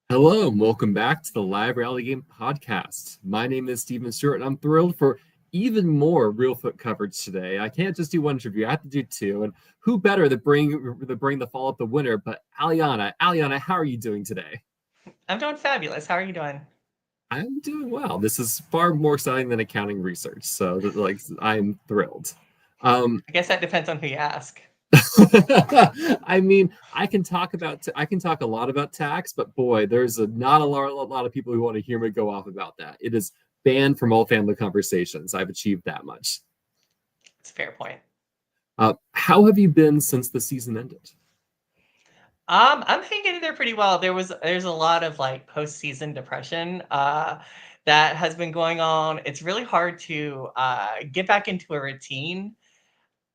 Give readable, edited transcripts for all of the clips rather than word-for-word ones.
Hello and welcome back to the Live Reality Game Podcast. My name is Steven Stewart, and I'm thrilled for even more Reelfoot coverage today. I can't just do one interview; I have to do two. And who better to bring the follow up the winner? But Allyana, Allyana, how are you doing today? I'm doing fabulous. How are you doing? I'm doing well. This is far more exciting than accounting research, so I'm thrilled. Um, I guess that depends on who you ask. I mean, I can talk a lot about tax, but boy, there's not a lot of people who want to hear me go off about that. It is banned from all family conversations. I've achieved that much. It's a fair point. How have you been since the season ended? I'm hanging in there pretty well. There's a lot of like postseason depression that has been going on. It's really hard to get back into a routine.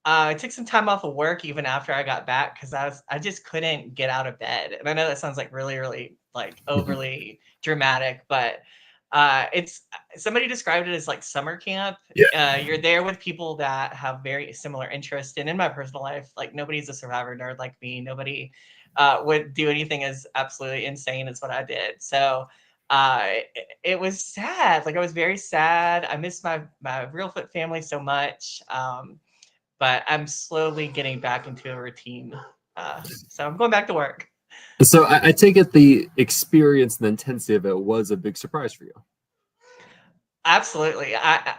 I took some time off of work even after I got back because I just couldn't get out of bed. And I know that sounds like really like overly dramatic, but it's somebody described it as like summer camp. Yeah. You're there with people that have very similar interests, and in my personal life, like nobody's a Survivor nerd like me. Nobody would do anything as absolutely insane as what I did. So it was sad. Like I was very sad. I missed my Reelfoot family so much. But I'm slowly getting back into a routine. So I'm going back to work. So I take it the experience and the intensity of it was a big surprise for you. Absolutely. I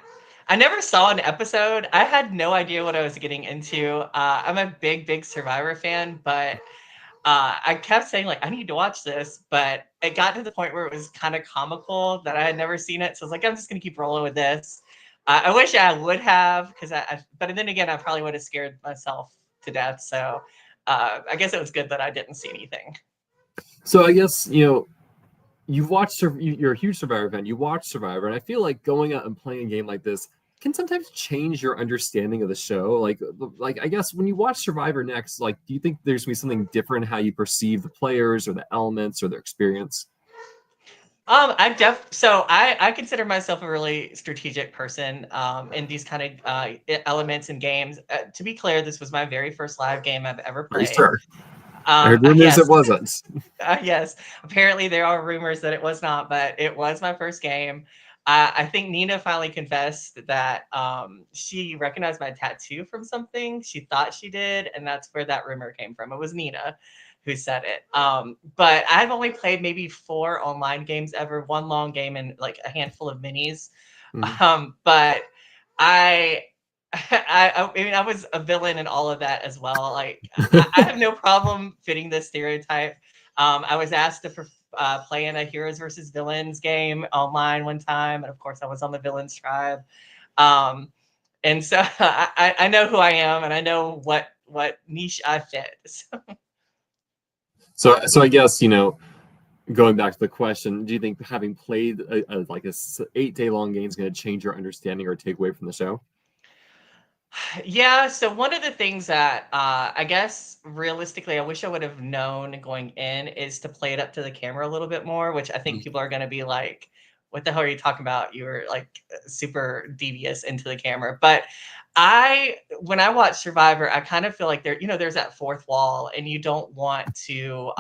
never saw an episode. I had no idea what I was getting into. I'm a big Survivor fan, but I kept saying like I need to watch this, but it got to the point where it was kind of comical that I had never seen it. So I was like, I'm just gonna keep rolling with this. I wish I would have, because but then again, I probably would have scared myself to death. So I guess it was good that I didn't see anything. So I guess you've watched you're a huge Survivor fan. You watch Survivor, and I feel like going out and playing a game like this can sometimes change your understanding of the show. Like I guess when you watch Survivor next, like, do you think there's gonna be something different in how you perceive the players or the elements or their experience? I consider myself a really strategic person in these kind of elements and games. To be clear, this was my very first live game I've ever Are you played. sure? I heard rumors it Yes, wasn't. yes. Apparently, there are rumors that it was not, but it was my first game. I think Nina finally confessed that she recognized my tattoo from something. She thought she did, and that's where that rumor came from. It was Nina who said it. But I've only played maybe 4 online games ever, one long game and like a handful of minis. Mhm. But I I mean, I was a villain in all of that as well. Like, I have no problem fitting this stereotype. I was asked to play in a heroes versus villains game online one time, and of course, I was on the villains tribe. Um, and so I know who I am, and I know what niche I fit. So I guess going back to the question, do you think having played like a 8 day long game is going to change your understanding or take away from the show? Yeah, so one of the things that I guess realistically I wish I would have known going in is to play it up to the camera a little bit more, which I think people are going to be like, what the hell are you talking about? You were like super devious into the camera. But when I watch Survivor, I kind of feel like there's that fourth wall and you don't want to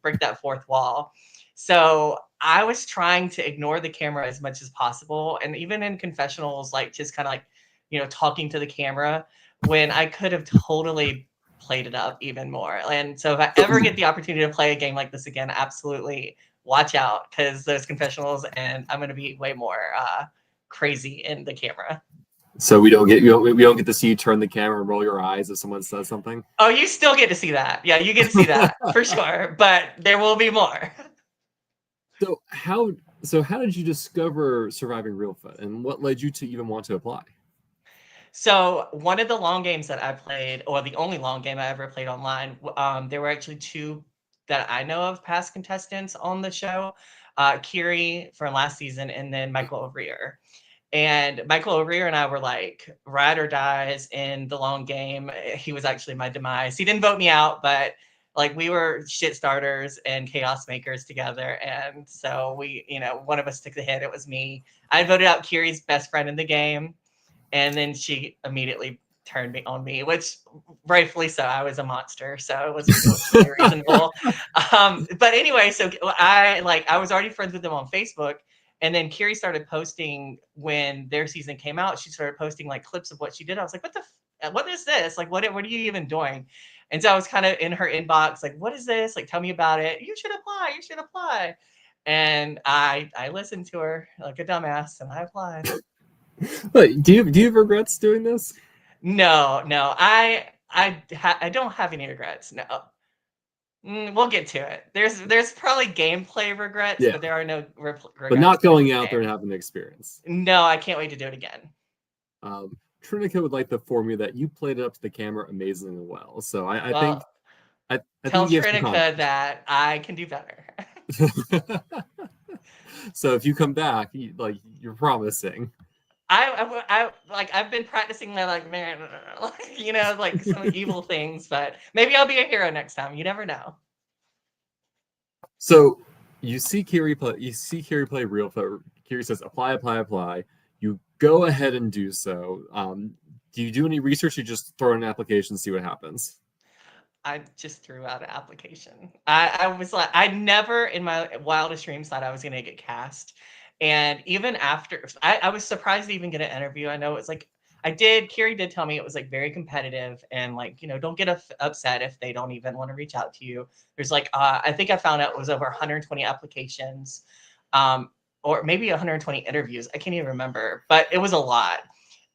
break that fourth wall. So I was trying to ignore the camera as much as possible. And even in confessionals, like just kind of like, talking to the camera when I could have totally played it up even more. And so if I ever get the opportunity to play a game like this again, absolutely watch out because there's confessionals and I'm going to be way more crazy in the camera. So we don't get to see you turn the camera and roll your eyes if someone says something. Oh, you still get to see that. Yeah, you get to see that for sure, but there will be more. So how did you discover Surviving Reelfoot, and what led you to even want to apply? So one of the long games that I played, or the only long game I ever played online, there were actually 2 that I know of past contestants on the show, Kiri from last season, and then Michael O'Rear. And Michael O'Rear and I were like ride or dies in the long game. He was actually my demise. He didn't vote me out, but like we were shit starters and chaos makers together. And so one of us took the hit. It was me. I voted out Kiri's best friend in the game, and then she immediately turned me on me, which rightfully so. I was a monster, so it was really reasonable. But anyway, so I was already friends with them on Facebook, and then Kiri started posting when their season came out. She started posting like clips of what she did. I was like, what is this? Like, what are you even doing? And so I was kind of in her inbox, like, what is this? Like, tell me about it. You should apply. You should apply. And I listened to her like a dumbass, and I applied. But do you have regrets doing this? No, I don't have any regrets. No. We'll get to it. There's probably gameplay regrets, Yeah, but there are no but regrets not for going out the there and game. having the experience. No, I can't wait to do it again. Trinica would like to inform you that you played it up to the camera amazingly well. So I think Well, I think tell you gave some Trinica confidence. that I can do better. So if you come back, you're promising. I've been practicing my like man, like some evil things, but maybe I'll be a hero next time. You never know. So you see Kiri play. You see Kiri play Reelfoot. Kiri says, "Apply, apply, apply." You go ahead and do so. Do you do any research? You just throw in an application and see what happens. I just threw out an application. I was like, I never in my wildest dreams thought I was gonna get cast. And even after, I was surprised to even get an interview. I know it was like, Kiri did tell me it was like very competitive and like, don't get upset if they don't even want to reach out to you. There's like, I think I found out it was over 120 applications, or maybe 120 interviews. I can't even remember, but it was a lot.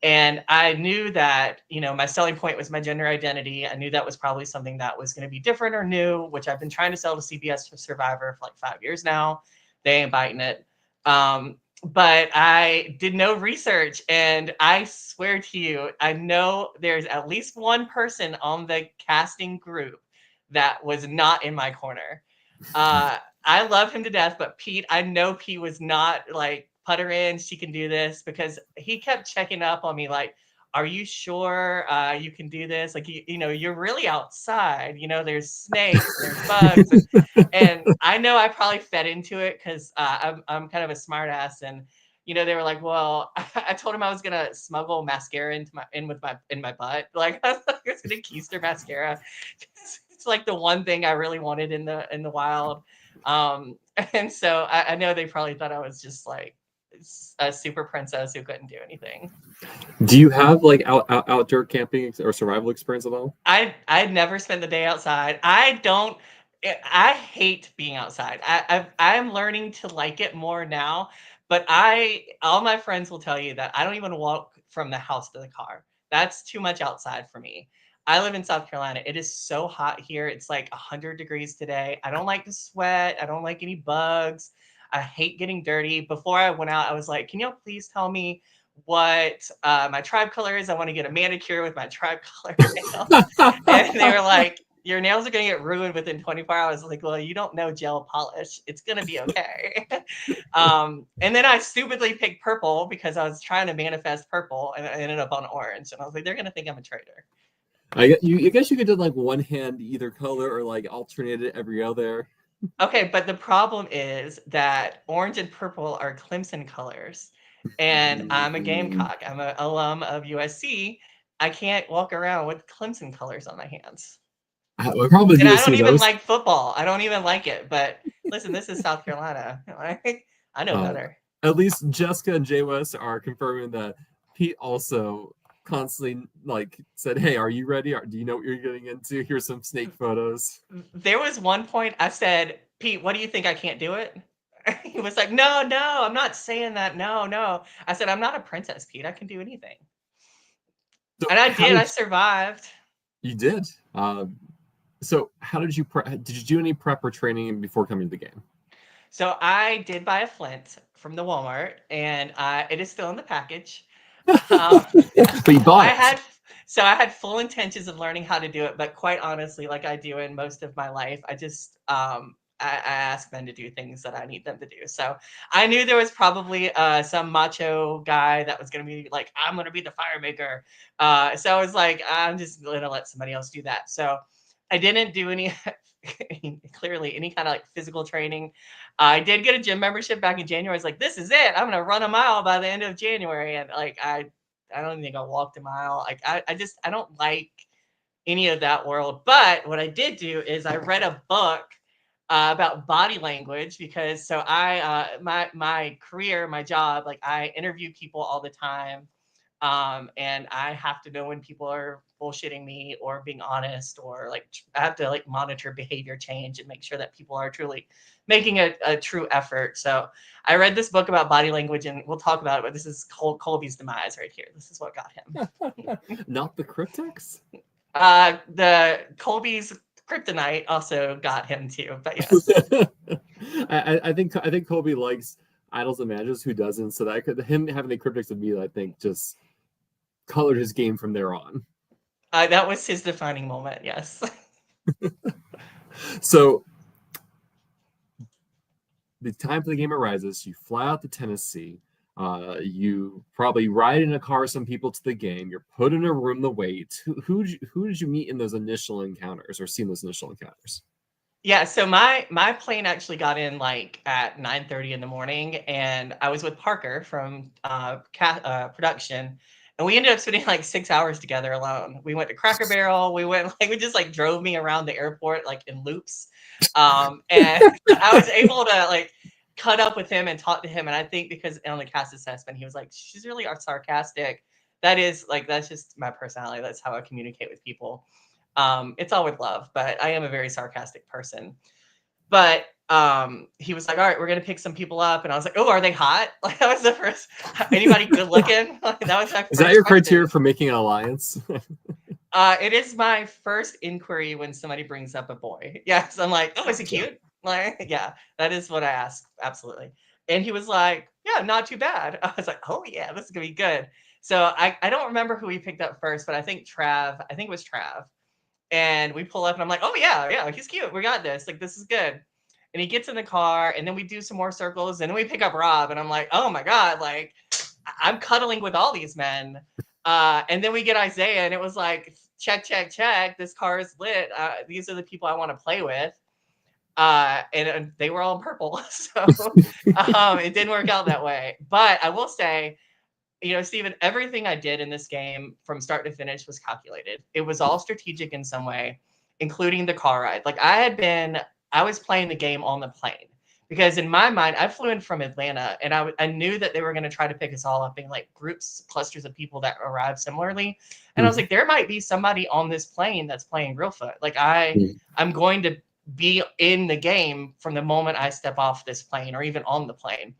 And I knew that, my selling point was my gender identity. I knew that was probably something that was going to be different or new, which I've been trying to sell to CBS for Survivor for like 5 years now. They ain't biting it. But I did no research. And I swear to you, I know there's at least one person on the casting group that was not in my corner. I love him to death, but Pete, I know Pete was not like, put her in, she can do this, because he kept checking up on me like, are you sure you can do this? Like, you're really outside, there's snakes, there's bugs. And I know I probably fed into it because I'm kind of a smart ass. And, they were like, well, I told him I was going to smuggle mascara in my butt. Like, I was going to keister mascara. It's like the one thing I really wanted in the wild. And so I know they probably thought I was just like a super princess who couldn't do anything. Do you have like outdoor camping or survival experience at all? I'd never spent the day outside. I hate being outside. I'm learning to like it more now, but all my friends will tell you that I don't even walk from the house to the car. That's too much outside for me. I live in South Carolina. It is so hot here. It's like 100 degrees today. I don't like to sweat. I don't like any bugs. I hate getting dirty. Before I went out, I was like, can you please tell me what my tribe color is? I want to get a manicure with my tribe color nails. And they were like, your nails are going to get ruined within 24 hours. I was like, well, you don't know gel polish. It's going to be okay. And then I stupidly picked purple because I was trying to manifest purple, and I ended up on orange. And I was like, they're going to think I'm a traitor. I guess you could do like one hand either color or like alternate it every other. Okay, but the problem is that orange and purple are Clemson colors, and I'm a Gamecock. I'm an alum of USC. I can't walk around with Clemson colors on my hands. The problem with And I USC don't is even like football. I don't even like it. But listen, this is South Carolina. I know better. At least Jessica and Jay West are confirming that Pete also constantly like said, "Hey, are you ready? Do you know what you're getting into? Here's some snake photos." There was one point I said, Pete, what do you think? I can't do it? He was like, no, I'm not saying that. No. I said, I'm not a princess, Pete. I can do anything. So And I did. I survived. You did. So how did you did you do any prep or training before coming to the game? So I did buy a flint from the Walmart, and it is still in the package. But you bought it. I had full intentions of learning how to do it, but quite honestly, like I do in most of my life, I just I ask men to do things that I need them to do. So I knew there was probably some macho guy that was going to be like, I'm going to be the fire maker. So I was like, I'm just going to let somebody else do that. So I didn't do any clearly any kind of like physical training. I did get a gym membership back in January. I was like, this is it. I'm going to run a mile by the end of January. And like, I I don't even think I walked a mile. Like I don't like any of that world. But what I did do is I read a book about body language because so my career, my job, like I interview people all the time. And I have to know when people are bullshitting me or being honest, or like I have to like monitor behavior change and make sure that people are truly making a true effort. So I read this book about body language, and we'll talk about it, but this is Colby's demise right here. This is what got him. Not the cryptics? The Colby's kryptonite also got him too, but yes. I think Colby likes idols and managers who doesn't, so that him having the cryptics would be, I think, just colored his game from there on. That was his defining moment, yes. So the time for the game arises. You fly out to Tennessee. You probably ride in a car some people to the game. You're put in a room to wait. Who did you meet in those initial encounters, or see in those initial encounters? Yeah, so my plane actually got in like at 9:30 in the morning, and I was with Parker from production, and we ended up spending like 6 hours together alone. We went to Cracker Barrel. We went like we just like drove me around the airport like in loops, and I was able to like cut up with him and talk to him. And I think because on the cast assessment, he was like, "She's really sarcastic." That is like that's just my personality. That's how I communicate with people. It's all with love, but I am a very sarcastic person. But he was like, "All right, we're gonna pick some people up," and I was like, "Oh, are they hot?" Like that was the first. Anybody good looking? Like, that was my first. Is that your question. criteria for making an alliance? It is my first inquiry when somebody brings up a boy. Yes, I'm like, "Oh, is he cute?" Like, yeah, that is what I ask. Absolutely. And he was like, "Yeah, not too bad." I was like, "Oh yeah, this is gonna be good." So I don't remember who we picked up first, but I think it was Trav. And we pull up and I'm like, "Oh yeah, he's cute. We got this. Like this is good." And he gets in the car, and then we do some more circles, and then we pick up Rob, and I'm like, "Oh my god, like I'm cuddling with all these men." And then we get Isaiah, and it was like, check, check, check. This car is lit. These are the people I want to play with. And they were all in purple, so it didn't work out that way. But I will say, Steven, everything I did in this game from start to finish was calculated. It was all strategic in some way, including the car ride. Like I was playing the game on the plane because in my mind, I flew in from Atlanta, and I knew that they were going to try to pick us all up in like groups, clusters of people that arrived similarly. And I was like, there might be somebody on this plane that's playing Reelfoot. Like I'm going to be in the game from the moment I step off this plane or even on the plane.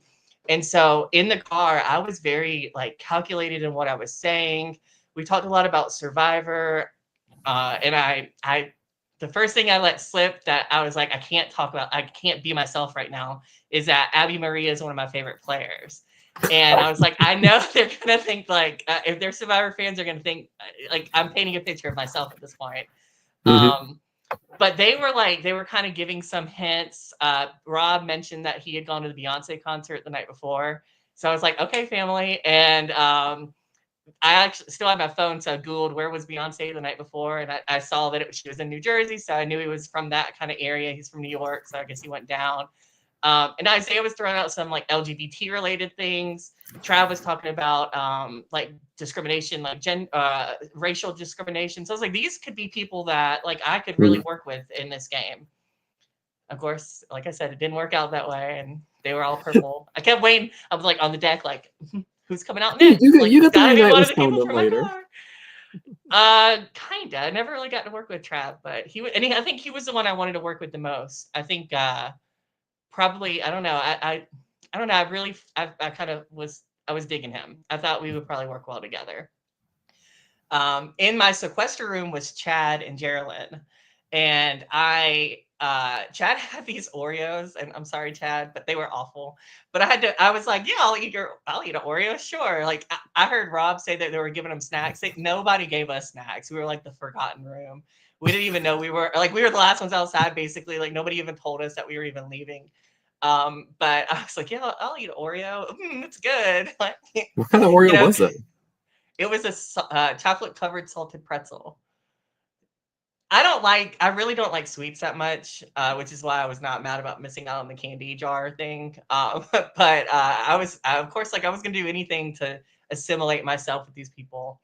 And so in the car, I was very like calculated in what I was saying. We talked a lot about Survivor. And I the first thing I let slip that I was like, I can't be myself right now, is that Abby Maria is one of my favorite players. And I was like, I know they're going to think like, if they're Survivor fans, they're going to think like I'm painting a picture of myself at this point. Mm-hmm. But they were kind of giving some hints. Rob mentioned that he had gone to the Beyonce concert the night before. So I was like, okay, family. And I actually still have my phone, so I Googled where was Beyonce the night before, and I saw that she was in New Jersey, so I knew he was from that kind of area. He's from New York, so I guess he went down. And Isaiah was throwing out some like LGBT related things. Trav was talking about like discrimination, like racial discrimination. So I was like, these could be people that like I could really work with in this game. Of course, like I said, it didn't work out that way, and they were all purple. I kept waiting. I was like on the deck, like, who's coming out next? You Like, got to gotta be reunite one with of the some of people them from my later. car. Kinda. I never really got to work with Trav, but I think he was the one I wanted to work with the most. I think probably I don't know. I don't know. I kind of was digging him. I thought we would probably work well together. In my sequester room was Chad and Geraldine, and Chad had these Oreos, and I'm sorry, Chad, but they were awful. But I was like, yeah, I'll eat an Oreo, sure. Like I heard Rob say that they were giving them snacks. Nobody gave us snacks. We were like the forgotten room. We didn't even know we were the last ones outside, basically. Like nobody even told us that we were even leaving. But I was like, yeah, I'll eat an Oreo. It's good. Like, what kind of Oreo was it? It was a chocolate covered salted pretzel. I really don't like sweets that much, which is why I was not mad about missing out on the candy jar thing. But of course, like I was gonna do anything to assimilate myself with these people.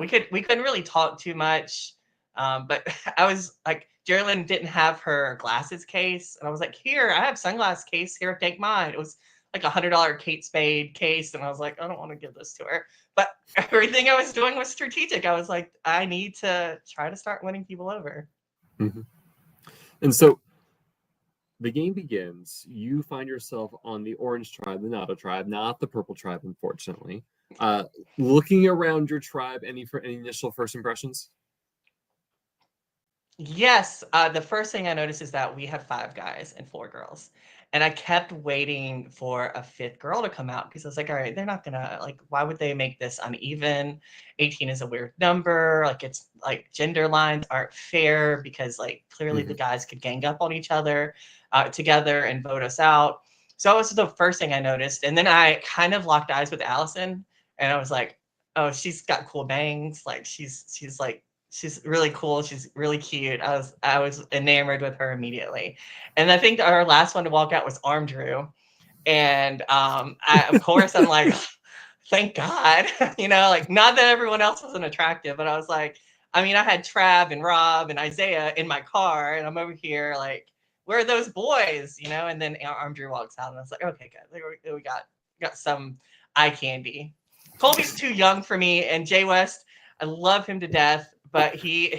We couldn't really talk too much. But I was like, Geraldine didn't have her glasses case. And I was like, here, I have sunglass case. Here, take mine. It was like $100 Kate Spade case. And I was like, I don't want to give this to her. But everything I was doing was strategic. I was like, I need to try to start winning people over. Mm-hmm. And so the game begins. You find yourself on the orange tribe, the Nada tribe, not the purple tribe, unfortunately. Looking around your tribe, any initial first impressions? Yes, the first thing I noticed is that we have 5 guys and 4 girls, and I kept waiting for a 5th girl to come out because I was like, "All right, they're not gonna like, why would they make this uneven? 18 is a weird number. Like, it's like gender lines aren't fair because like clearly the guys could gang up on each other together and vote us out." So that was the first thing I noticed, and then I kind of locked eyes with Allison, and I was like, "Oh, she's got cool bangs. Like, she's like." She's really cool. She's really cute. I was enamored with her immediately. And I think our last one to walk out was Armdrew. And of course I'm like, thank God. You know, like not that everyone else wasn't attractive, but I was like, I mean, I had Trav and Rob and Isaiah in my car, and I'm over here like, where are those boys? You know, and then Armdrew walks out, and I was like, okay, good. We got some eye candy. Colby's too young for me, and Jay West, I love him to death, but we'll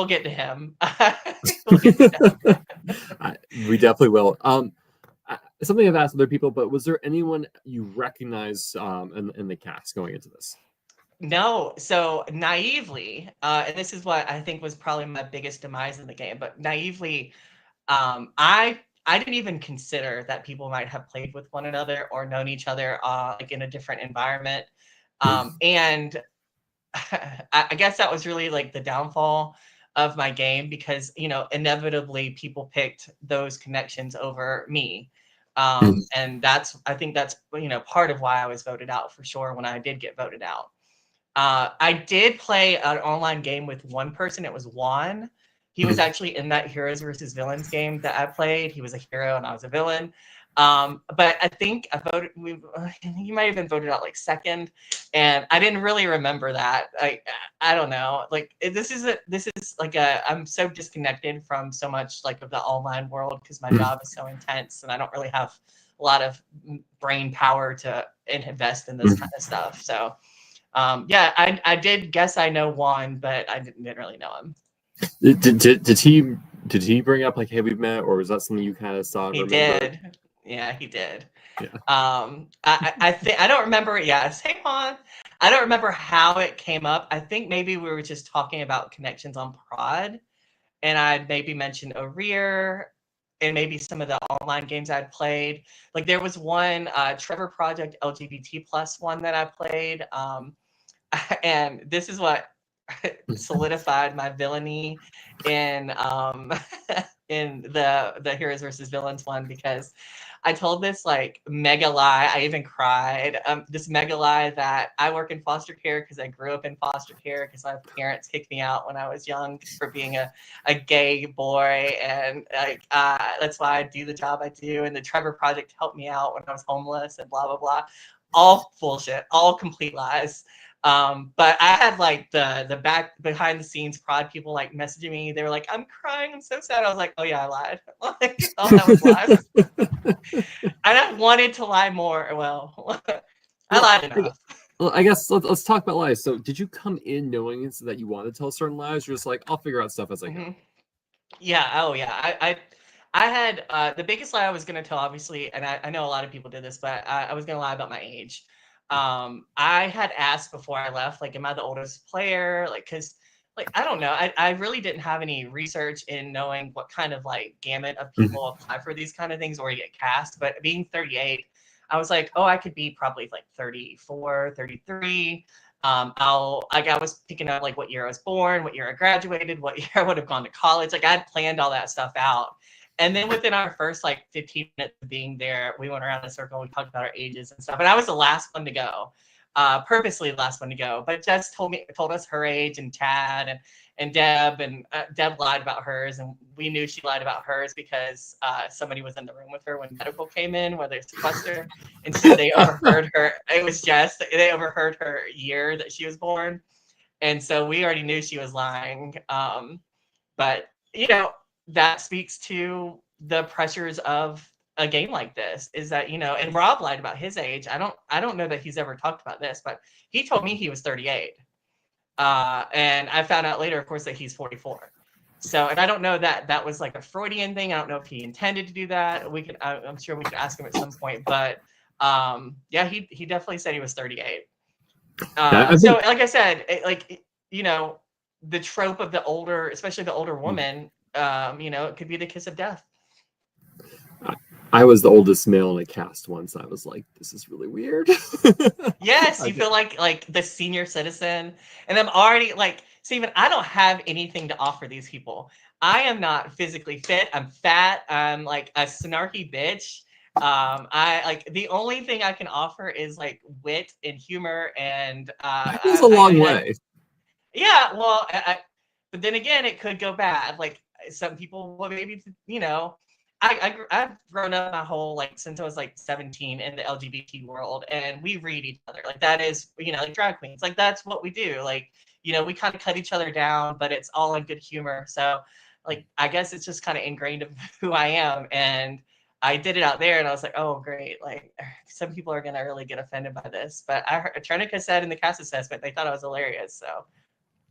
get to him. We'll get to him. We definitely will. Something I've asked other people, but was there anyone you recognize in the cast going into this? No, so naively, and this is what I think was probably my biggest demise in the game, but naively, I didn't even consider that people might have played with one another or known each other like in a different environment. And I guess that was really like the downfall of my game because, you know, inevitably people picked those connections over me. And I think that's, you know, part of why I was voted out for sure when I did get voted out. I did play an online game with one person. It was Juan. He was actually in that Heroes versus Villains game that I played. He was a hero and I was a villain. But I think he might have been voted out like second, and I didn't really remember that. I don't know. Like this is like I'm so disconnected from so much like of the online world because my job is so intense and I don't really have a lot of brain power to invest in this kind of stuff. So yeah, I did guess I know Juan, but I didn't really know him. Did he bring up like, hey, we've met, or was that something you kind of saw? He did. Yeah, he did. Yeah. I think I don't remember. Yeah, hey Juan. I don't remember how it came up. I think maybe we were just talking about connections on Prod, and I maybe mentioned Arir and maybe some of the online games I'd played. Like there was one Trevor Project LGBT plus one that I played. And this is what solidified my villainy in in the Heroes versus Villains one, because I told this like mega lie. I even cried. This mega lie that I work in foster care because I grew up in foster care because my parents kicked me out when I was young for being a gay boy, and like that's why I do the job I do. And the Trevor Project helped me out when I was homeless and blah blah blah. All bullshit. All complete lies. But I had like the back behind the scenes prod people like messaging me. They were like, I'm crying, I'm so sad. I was like, oh yeah, I lied. Like, oh, that was lies. And I wanted to lie more. Well, I lied enough. Well, I guess let's talk about lies. So did you come in knowing that you wanted to tell certain lies? You're just like, I'll figure out stuff as I go. Yeah. Oh yeah. I had the biggest lie I was going to tell, obviously, and I know a lot of people did this, but I was going to lie about my age. I had asked before I left, like, am I the oldest player? Like, cause like, I don't know. I really didn't have any research in knowing what kind of like gamut of people apply for these kind of things or get cast. But being 38, I was like, oh, I could be probably like 34, 33. I was picking up like what year I was born, what year I graduated, what year I would have gone to college. Like I had planned all that stuff out. And then within our first like 15 minutes of being there, we went around in a circle. We talked about our ages and stuff. And I was the last one to go. purposely the last one to go, but Jess told us her age, and Chad and Deb, and Deb lied about hers, and we knew she lied about hers because somebody was in the room with her when medical came in, whether it's sequester, and so they overheard her. It was Jess. They overheard her year that she was born, and so we already knew she was lying. But that speaks to the pressures of a game like this, is that, and Rob lied about his age. I don't know that he's ever talked about this, but he told me he was 38. And I found out later, of course, that he's 44. So, and I don't know that that was like a Freudian thing. I don't know if he intended to do that. I'm sure we could ask him at some point, but yeah, he definitely said he was 38. So like I said, the trope of the older, especially the older woman, it could be the kiss of death. I was the oldest male in a cast once. I was like, this is really weird. Yes, you feel like the senior citizen. And I'm already like, Steven, I don't have anything to offer these people. I am not physically fit. I'm fat. I'm like a snarky bitch. I like, the only thing I can offer is like wit and humor, and That goes a long way. Yeah, well, but then again, it could go bad. Like some people, well, maybe I've grown up my whole, like, since I was like 17 in the LGBT world, and we read each other. Like that is, like drag queens. Like that's what we do. Like, we kind of cut each other down, but it's all in good humor. So, like, I guess it's just kind of ingrained of who I am, and I did it out there, and I was like, oh great, like some people are gonna really get offended by this. But I heard Trinica said in the cast assessment they thought I was hilarious. So.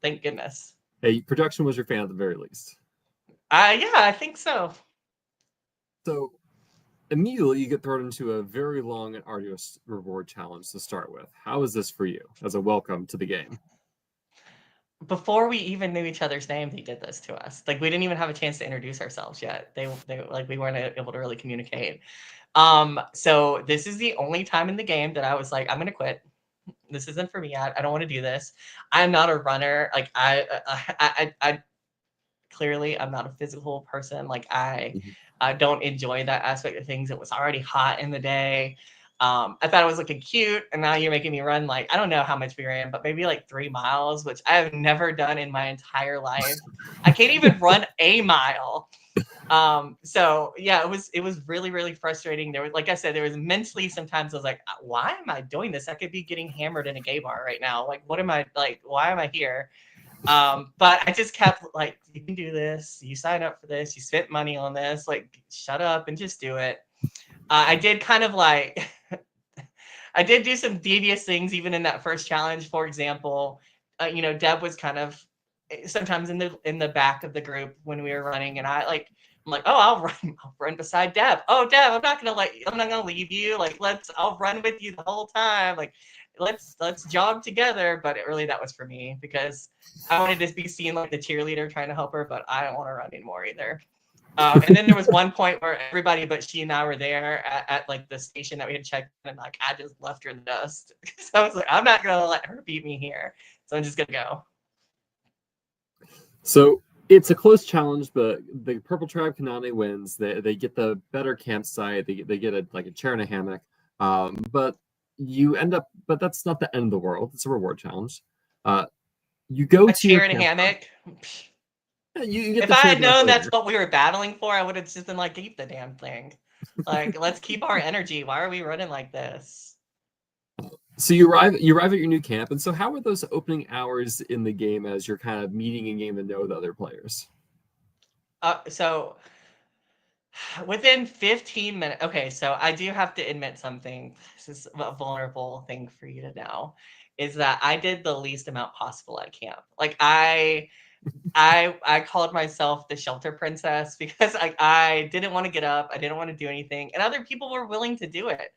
Thank goodness. Hey, production was your fan at the very least. Yeah, I think so. So immediately you get thrown into a very long and arduous reward challenge to start with. How is this for you as a welcome to the game? Before we even knew each other's names, they did this to us. Like we didn't even have a chance to introduce ourselves yet. They like we weren't able to really communicate. So this is the only time in the game that I was like, I'm gonna quit. This isn't for me. I don't want to do this. I'm not a runner. Like I clearly I'm not a physical person. Like I don't enjoy that aspect of things. It was already hot in the day. I thought it was looking cute, and now you're making me run, like, I don't know how much we ran, but maybe like 3 miles, which I have never done in my entire life. I can't even run a mile. So yeah, it was really, really frustrating. There was, like I said, there was mentally sometimes I was like, why am I doing this? I could be getting hammered in a gay bar right now. Like, what am I, like, why am I here? But I just kept like, you can do this. You sign up for this. You spent money on this. Like, shut up and just do it. I did kind of like, I did do some devious things even in that first challenge. For example, Deb was kind of sometimes in the back of the group when we were running, and I'm like, oh, I'll run beside Deb. Oh, Deb, I'm not gonna leave you. Like, I'll run with you the whole time. Like, let's jog together. But that was for me because I wanted to be seen like the cheerleader trying to help her, but I don't want to run anymore either. And then there was one point where everybody but she and I were there at like the station that we had checked in, and like I just left her in the dust. So I was like, I'm not gonna let her beat me here. So I'm just gonna go. So it's a close challenge, but the Purple Tribe Kanani wins. They get the better campsite. They get a chair and a hammock. But you end up, but that's not the end of the world. It's a reward challenge. You go a to chair and a hammock. You get if I had known that's what we were battling for, I would have just been like, keep the damn thing. Like, let's keep our energy. Why are we running like this? So you arrive at your new camp, and so how are those opening hours in the game as you're kind of meeting and getting to know the other players? So within 15 minutes, okay, so I do have to admit something. This is a vulnerable thing for you to know, is that I did the least amount possible at camp. Like I called myself the shelter princess because I didn't want to get up. I didn't want to do anything. And other people were willing to do it.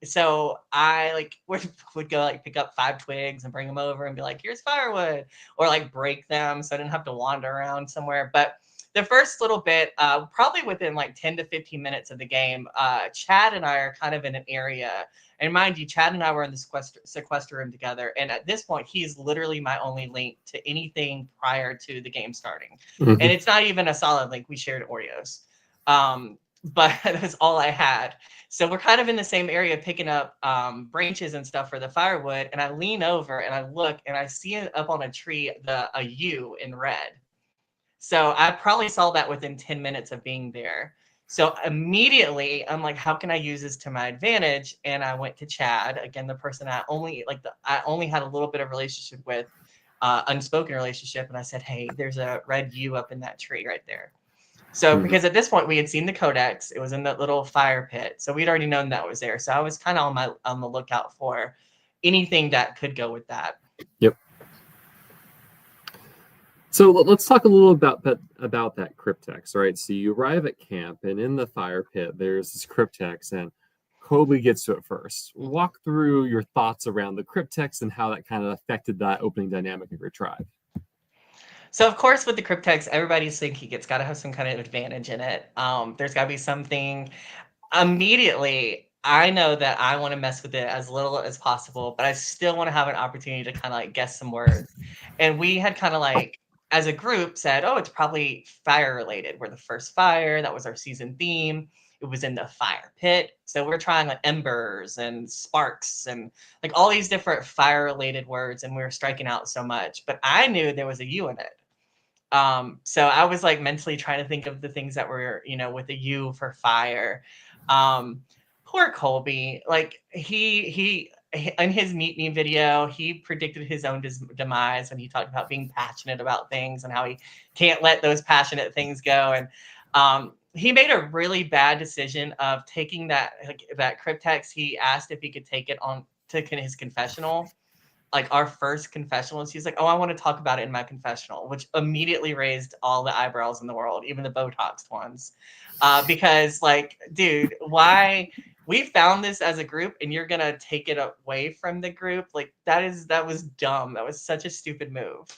So I like would go like pick up 5 twigs and bring them over and be like, here's firewood, or like break them so I didn't have to wander around somewhere. But the first little bit, probably within like 10 to 15 minutes of the game, Chad and I are kind of in an area. And mind you, Chad and I were in the sequester room together. And at this point, he's literally my only link to anything prior to the game starting. And it's not even a solid link. We shared Oreos. but that was all I had. So we're kind of in the same area picking up branches and stuff for the firewood. And I lean over and I look and I see it up on a tree, a U in red. So I probably saw that within 10 minutes of being there. So immediately I'm like, how can I use this to my advantage? And I went to Chad, again, the person I only had a little bit of relationship with, unspoken relationship. And I said, hey, there's a red U up in that tree right there. So because at this point we had seen the codex, it was in that little fire pit. So we'd already known that was there. So I was kind of on the lookout for anything that could go with that. Yep. So let's talk a little about that cryptex, right? So you arrive at camp, and in the fire pit, there's this cryptex, and Colby gets to it first. Walk through your thoughts around the cryptex and how that kind of affected that opening dynamic of your tribe. So of course, with the cryptex, everybody's thinking it's got to have some kind of advantage in it. There's got to be something. Immediately, I know that I want to mess with it as little as possible, but I still want to have an opportunity to kind of like guess some words. And we had kind of like, as a group, said, "Oh, it's probably fire related. We're the first fire. That was our season theme. It was in the fire pit. So we're trying like embers and sparks and like all these different fire related words, and we were striking out so much. But I knew there was a U in it. So I was like mentally trying to think of the things that were, with a U for fire. Poor Colby, like he in his Meet Me video, he predicted his own demise when he talked about being passionate about things and how he can't let those passionate things go. And he made a really bad decision of taking that cryptex. He asked if he could take it on to his confessional, like our first confessional. He's like, "Oh, I want to talk about it in my confessional," which immediately raised all the eyebrows in the world, even the Botoxed ones, because like, dude, why? We found this as a group, and you're gonna take it away from the group? Like that was dumb. That was such a stupid move.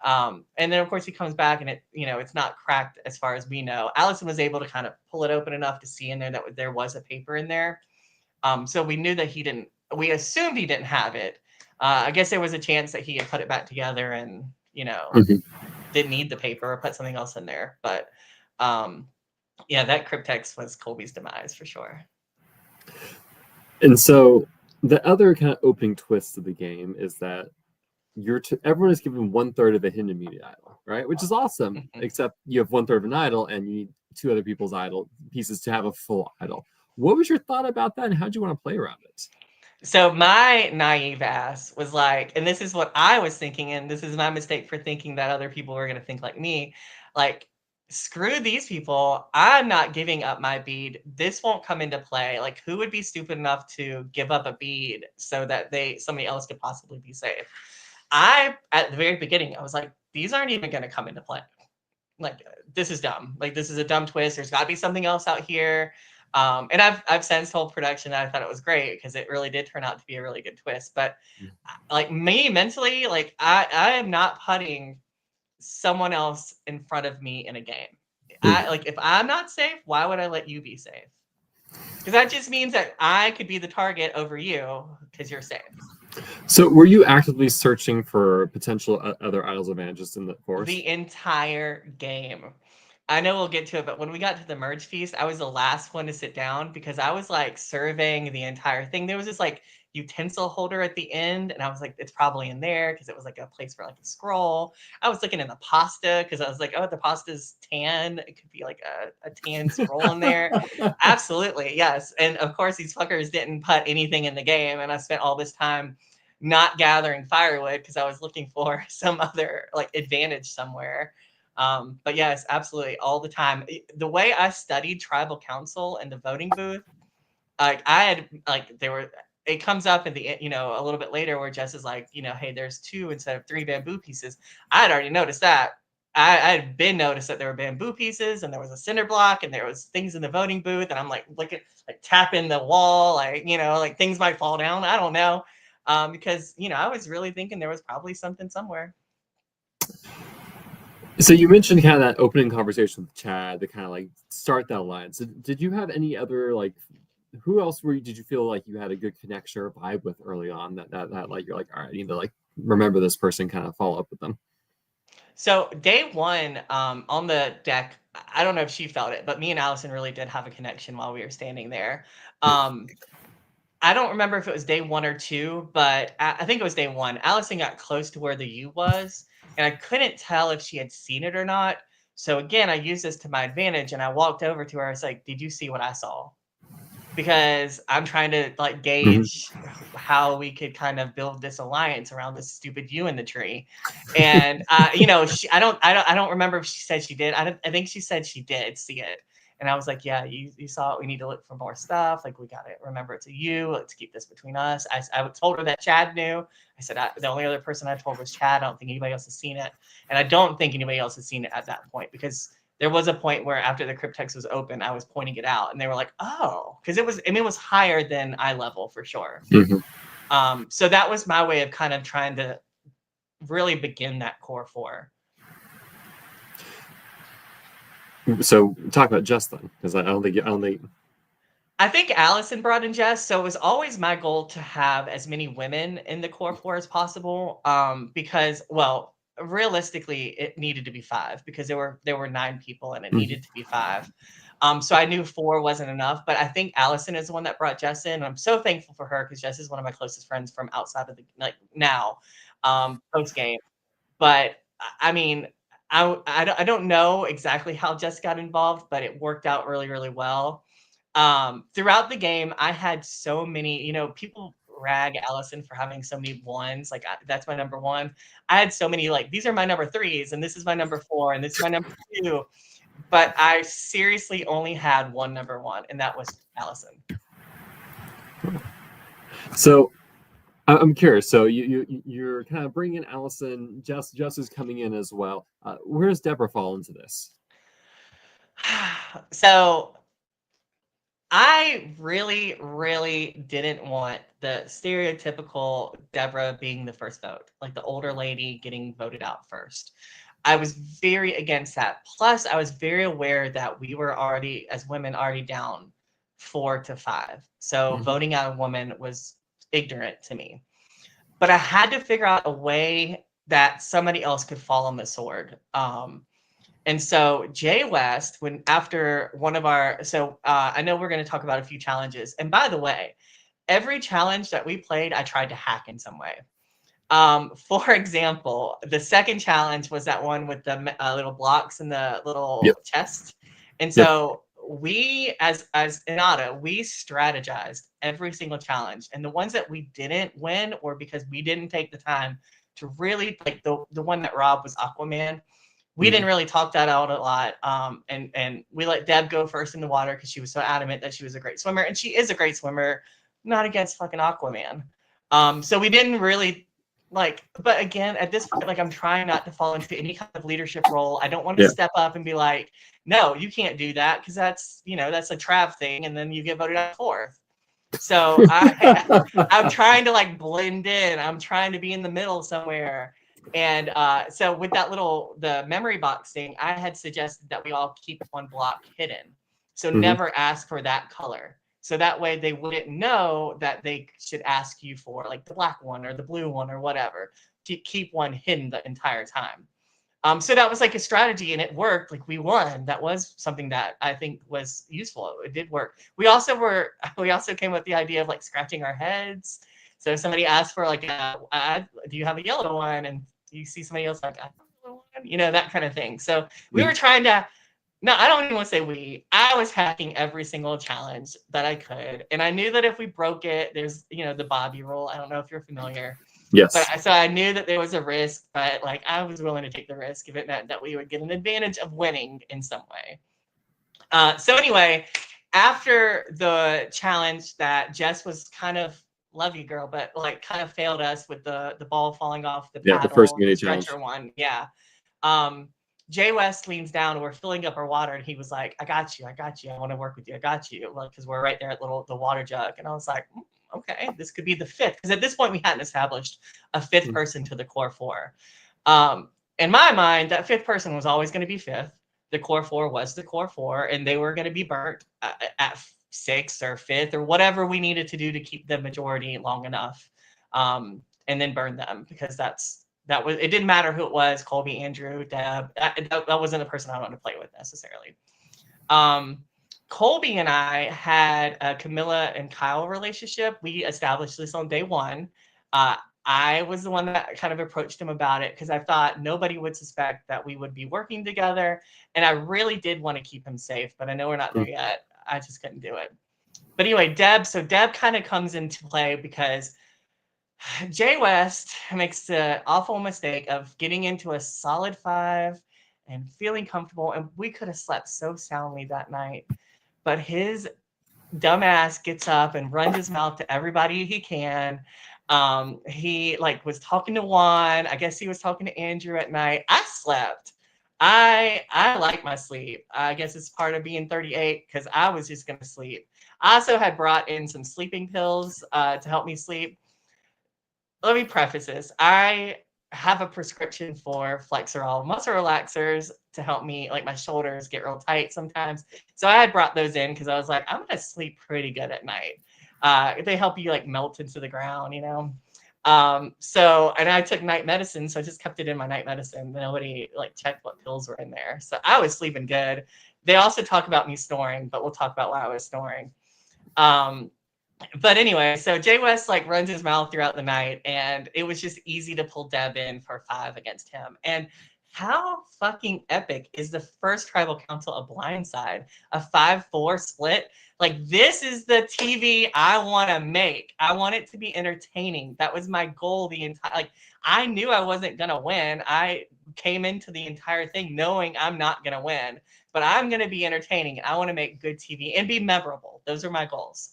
And then of course he comes back, and it's not cracked as far as we know. Allison was able to kind of pull it open enough to see in there that there was a paper in there. So we knew that he didn't. We assumed he didn't have it. I guess there was a chance that he had put it back together and, didn't need the paper or put something else in there. But yeah, that cryptex was Colby's demise for sure. And so the other kind of opening twist of the game is that everyone is given 1/3 of a hidden immunity idol, right? Which is awesome, except you have 1/3 of an idol and you need 2 other people's idol pieces to have a full idol. What was your thought about that, and how did you want to play around it? So my naive ass was like, and this is what I was thinking, and this is my mistake for thinking that other people were going to think like me, like, screw these people. I'm not giving up my bead. This won't come into play. Like, who would be stupid enough to give up a bead so that somebody else could possibly be safe? At the very beginning, I was like, these aren't even going to come into play. Like, this is dumb. Like, this is a dumb twist. There's got to be something else out here. And I've since told production that I thought it was great because it really did turn out to be a really good twist. But like me mentally, like I am not putting someone else in front of me in a game. Like, if I'm not safe, why would I let you be safe? Because that just means that I could be the target over you because you're safe. So were you actively searching for potential other idols advantages in the course? The entire game. I know we'll get to it, but when we got to the merge feast, I was the last one to sit down because I was like surveying the entire thing. There was this like utensil holder at the end, and I was like, it's probably in there because it was like a place for like a scroll. I was looking in the pasta because I was like, oh, the pasta's tan. It could be like a tan scroll in there. Absolutely, yes. And of course, these fuckers didn't put anything in the game, and I spent all this time not gathering firewood because I was looking for some other like advantage somewhere. But yes, absolutely, all the time. The way I studied tribal council and the voting booth, like I had like it comes up in the a little bit later where Jess is like, hey, there's 2 instead of 3 bamboo pieces. I had already noticed that. I had been noticed that there were bamboo pieces and there was a cinder block and there was things in the voting booth, and I'm like looking, like tapping the wall, like like things might fall down. I don't know, because I was really thinking there was probably something somewhere. So you mentioned kind of that opening conversation with Chad to kind of like start that line. So did you have any other like, who else did you feel like you had a good connection or vibe with early on that like you're like, all right, I need to like remember this person, kind of follow up with them? So day one, on the deck, I don't know if she felt it, but me and Allison really did have a connection while we were standing there. Um, I don't remember if it was day one or two, but I think it was day one. Allison got close to where the U was, and I couldn't tell if she had seen it or not. So again, I used this to my advantage, and I walked over to her. I was like, "Did you see what I saw?" Because I'm trying to like Mhm. gauge how we could kind of build this alliance around this stupid you in the tree. And I don't remember if she said she did. I think she said she did see it. And I was like, yeah, you saw it. We need to look for more stuff. Like we got to remember it's a you. Let's keep this between us. I told her that Chad knew. I said the only other person I told was Chad. I don't think anybody else has seen it, and I don't think anybody else has seen it at that point because there was a point where after the cryptex was open, I was pointing it out, and they were like, "Oh," because it was higher than eye level for sure. Mhm. So that was my way of kind of trying to really begin that core four. So talk about Jess then, because I don't think. I think Allison brought in Jess, so it was always my goal to have as many women in the core four as possible. Because well, realistically, it needed to be five because there were 9 people and it Mhm. needed to be five. So I knew 4 wasn't enough, but I think Allison is the one that brought Jess in. And I'm so thankful for her because Jess is one of my closest friends from outside of the like now, post game. But I mean, I don't know exactly how Jess got involved, but it worked out really, really well. Throughout the game, I had so many, people rag Allison for having so many ones. Like that's my number one. I had so many, like, these are my number threes, and this is my number four, and this is my number two. But I seriously only had one number one, and that was Allison. So I'm curious. So you're kind of bringing in Allison. Jess is coming in as well. Where does Deborah fall into this? So I really, really didn't want the stereotypical Deborah being the first vote, like the older lady getting voted out first. I was very against that. Plus, I was very aware that we were already, as women, already down 4 to 5. So Mhm. voting out a woman was ignorant to me. But I had to figure out a way that somebody else could fall on the sword. And so Jay West, when after one of our, so I know we're going to talk about a few challenges. And by the way, every challenge that we played, I tried to hack in some way. For example, the second challenge was that one with the little blocks and the Yep. little chest. And Yep. so we, as Inada, we strategized every single challenge. And the ones that we didn't win were because we didn't take the time to really, like the one that Rob was Aquaman. We Mhm. didn't really talk that out a lot. And we let Deb go first in the water because she was so adamant that she was a great swimmer. And she is a great swimmer, not against fucking Aquaman. So we didn't really like, but again, at this point, like I'm trying not to fall into any kind of leadership role. I don't want to Yeah. step up and be like, no, you can't do that because that's a Trav thing, and then you get voted out fourth. So I'm trying to like blend in. I'm trying to be in the middle somewhere. And so with that the memory box thing, I had suggested that we all keep one block hidden. So Mhm. never ask for that color. So that way they wouldn't know that they should ask you for like the black one or the blue one or whatever. To keep one hidden the entire time. So that was like a strategy and it worked. Like we won. That was something that I think was useful. It did work. We also came with the idea of like scratching our heads. So if somebody asked for like do you have a yellow one? And you see somebody else like, I have a yellow one, that kind of thing. So we were trying to, no, I don't even want to say I was hacking every single challenge that I could. And I knew that if we broke it, there's, the Bobby rule. I don't know if you're familiar. But Yes. so I knew that there was a risk, but like I was willing to take the risk if it meant that we would get an advantage of winning in some way. So anyway, after the challenge that Jess was kind of love you girl, but like kind of failed us with the ball falling off the Yeah. The first paddle, the community challenge. stretcher one. Yeah. Um, Jay West leans down and we're filling up our water, and he was like, I got you, I want to work with you, I got you. Well, because we're right there at the water jug. And I was like, okay, this could be the fifth. Because at this point we hadn't established a fifth Mhm. person to the core four. Um, in my mind, that fifth person was always going to be fifth. The core four was the core four, and they were going to be burnt at sixth or fifth or whatever we needed to do to keep the majority long enough, and then burn them because that's it didn't matter who it was, Colby, Andrew, Deb. That wasn't the person I wanted to play with necessarily. Colby and I had a Camilla and Kyle relationship. We established this on day one. I was the one that kind of approached him about it because I thought nobody would suspect that we would be working together. And I really did want to keep him safe, but I know we're not there yet. I just couldn't do it. But anyway, Deb kind of comes into play because Jay West makes the awful mistake of getting into a solid 5 and feeling comfortable. And we could have slept so soundly that night. But his dumbass gets up and runs his mouth to everybody he can. He like was talking to Juan. I guess he was talking to Andrew at night. I slept. I like my sleep. I guess it's part of being 38 because I was just gonna sleep. I also had brought in some sleeping pills to help me sleep. Let me preface this. I have a prescription for Flexerol muscle relaxers to help me, like my shoulders get real tight sometimes. So I had brought those in because I was like, I'm gonna sleep pretty good at night. They help you like melt into the ground, you know. So and I took night medicine, so I just kept it in my night medicine. Nobody like checked what pills were in there, so I was sleeping good. They also talk about me snoring, but we'll talk about why I was snoring. But anyway, so Jay West like runs his mouth throughout the night, and it was just easy to pull Deb in for 5 against him. And how fucking epic is the first tribal council of Blindside, a 5-4 split? Like, this is the TV I want to make. I want it to be entertaining. That was my goal the entire, like, I knew I wasn't going to win. I came into the entire thing knowing I'm not going to win, but I'm going to be entertaining, and I want to make good TV and be memorable. Those are my goals.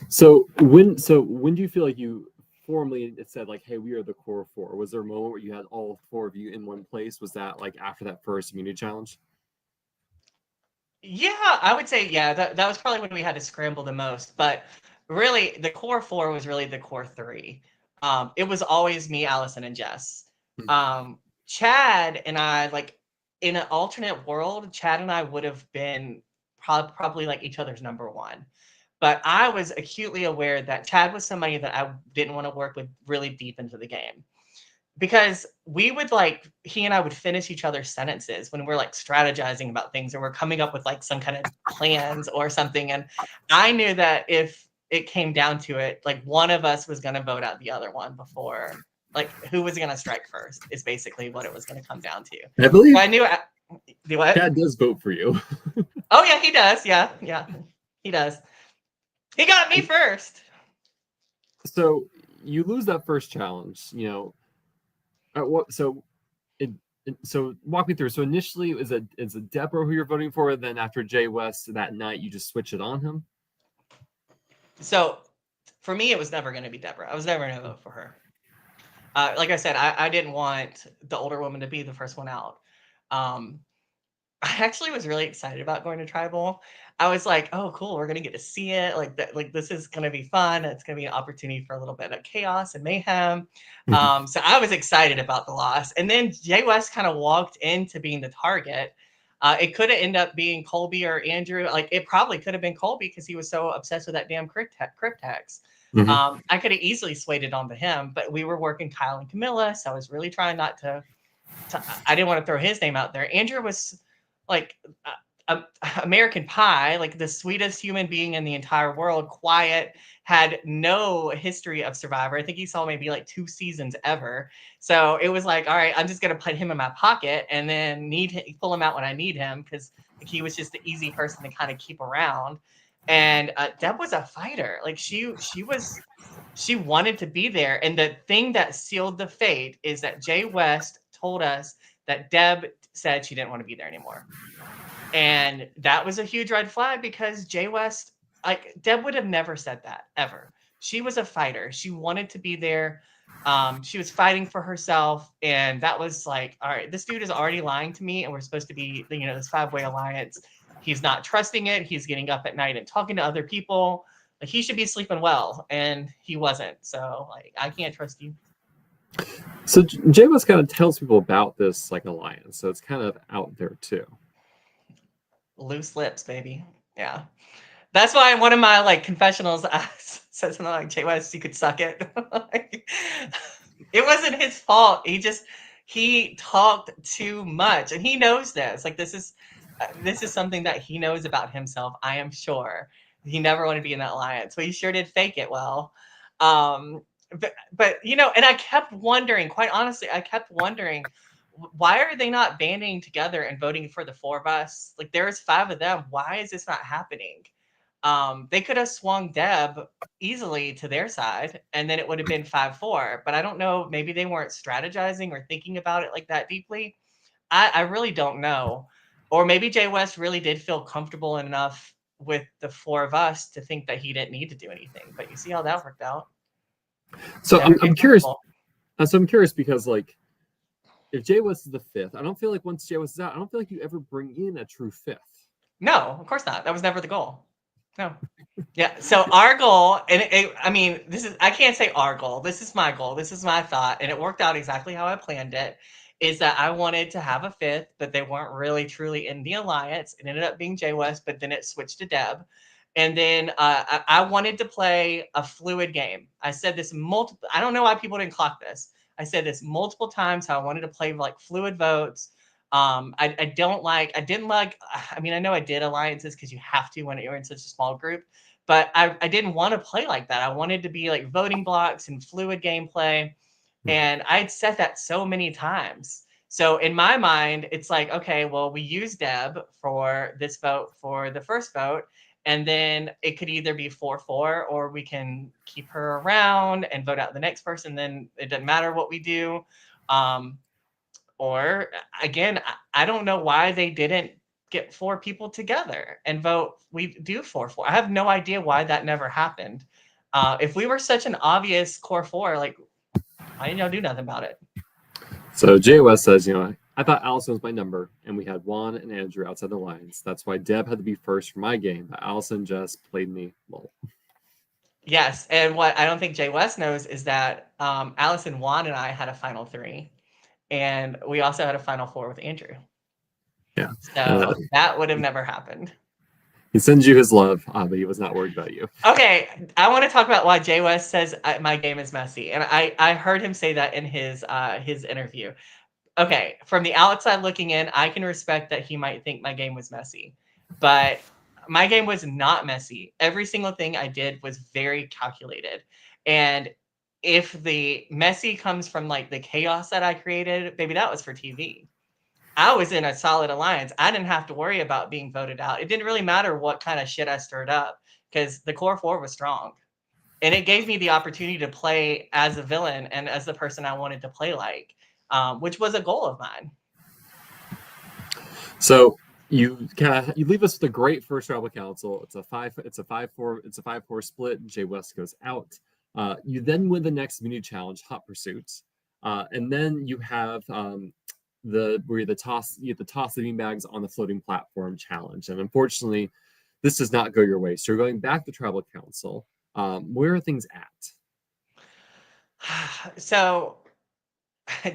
So when do you feel like you formally said like, hey, we are the core 4? Was there a moment where you had all 4 of you in one place? Was that like after that first immunity challenge? Yeah, I would say, yeah, that was probably when we had to scramble the most. But really, the core 4 was really the core 3. It was always me, Allison, and Jess. Chad and I, like, in an alternate world, Chad and I would have been probably like each other's number 1. But I was acutely aware that Chad was somebody that I didn't want to work with really deep into the game. Because we would like, he and I would finish each other's sentences when we're like strategizing about things or we're coming up with like some kind of plans or something. And I knew that if it came down to it, like one of us was going to vote out the other one before, like who was going to strike first is basically what it was going to come down to. I believe So I knew what? Chad does vote for you. Oh yeah, he does. Yeah. He does. He got me first. So you lose that first challenge, you know. So walk me through. So initially, is it Deborah who you're voting for? Then after Jay West that night, you just switch it on him. So for me, it was never going to be Deborah. I was never going to vote for her. Like I said, I didn't want the older woman to be the first one out. I actually was really excited about going to tribal. I was like, oh, cool, we're gonna get to see it. Like that, like this is gonna be fun. It's gonna be an opportunity for a little bit of chaos and mayhem. So I was excited about the loss. And then Jay West kind of walked into being the target. It could have ended up being Colby or Andrew. Like it probably could have been Colby because he was so obsessed with that damn cryptex. I could have easily swayed it onto him, but we were working Kyle and Camilla, so I was really trying not to I didn't want to throw his name out there. Andrew was like American Pie, like the sweetest human being in the entire world, quiet, had no history of Survivor. I think he saw maybe like 2 seasons ever. So it was like, all right, I'm just going to put him in my pocket and then pull him out when I need him because like, he was just an easy person to kind of keep around. And Deb was a fighter. Like she wanted to be there. And the thing that sealed the fate is that Jay West told us that Deb said she didn't want to be there anymore. And that was a huge red flag because Jay West, like Deb would have never said that ever. She was a fighter. She wanted to be there. She was fighting for herself. And that was like, all right, this dude is already lying to me. And we're supposed to be, you know, this 5-way alliance. He's not trusting it. He's getting up at night and talking to other people. Like he should be sleeping well. And he wasn't. So like, I can't trust you. So Jay West kind of tells people about this like alliance. So it's kind of out there too. Loose lips, baby. Yeah. That's why in one of my like confessionals I said something like, Jay West, you could suck it. It wasn't his fault. He talked too much, and he knows this. Like this is something that he knows about himself. I am sure he never wanted to be in that alliance, but he sure did fake it well. Um, but you know, and I kept wondering. Quite honestly, I kept wondering why are they not banding together and voting for the four of us? Like there's five of them. Why is this not happening? They could have swung Deb easily to their side, and then it would have been 5-4. But I don't know. Maybe they weren't strategizing or thinking about it like that deeply. I really don't know. Or maybe Jay West really did feel comfortable enough with the four of us to think that he didn't need to do anything. But you see how that worked out. So Never I'm get curious. comfortable. So I'm curious because like if Jay West is the fifth, I don't feel like once Jay West is out, I don't feel like you ever bring in a true fifth. No, of course not. That was never the goal. No. Yeah. So our goal, and I mean, I can't say our goal. This is my goal. This is my thought. And it worked out exactly how I planned it, is that I wanted to have a fifth, but they weren't really truly in the alliance. It ended up being Jay West, but then it switched to Deb. And then I wanted to play a fluid game. I said this multiple, I don't know why people didn't clock this. I said this multiple times, how I wanted to play like fluid votes. I didn't like, I mean, I know I did alliances because you have to when you're in such a small group, but I didn't want to play like that. I wanted to be like voting blocks and fluid gameplay. And I'd said that so many times. So in my mind, it's like, okay, well, we use Deb for this vote for the first vote. And then it could either be 4-4 or we can keep her around and vote out the next person. Then it doesn't matter what we do. Or again, I don't know why they didn't get four people together and vote. We do 4-4. I have no idea why that never happened. If we were such an obvious core four, like why didn't y'all do nothing about it? So Jay West says, I thought Allison was my number, and we had Juan and Andrew outside the lines. That's why Deb had to be first for my game, but Allison just played me lol. Yes, and what I don't think Jay West knows is that Allison, Juan, and I had a final three, and we also had a final four with Andrew. Yeah. So that would have never happened. He sends you his love, but he was not worried about you. Okay, I want to talk about why Jay West says my game is messy, and I heard him say that in his interview. Okay, from the outside looking in, I can respect that he might think my game was messy, but my game was not messy. Every single thing I did was very calculated, and if the messy comes from like the chaos that I created, baby, that was for TV. I was in a solid alliance. I didn't have to worry about being voted out. It didn't really matter what kind of shit I stirred up because the core four was strong. And it gave me the opportunity to play as a villain and as the person I wanted to play like, which was a goal of mine. So you leave us with a great first tribal council. It's a 5-4 split. Jay West goes out. You then win the next mini challenge, Hot Pursuits, and then you have where you toss the beanbags on the floating platform challenge. And unfortunately, this does not go your way. So you're going back to tribal council. Where are things at? So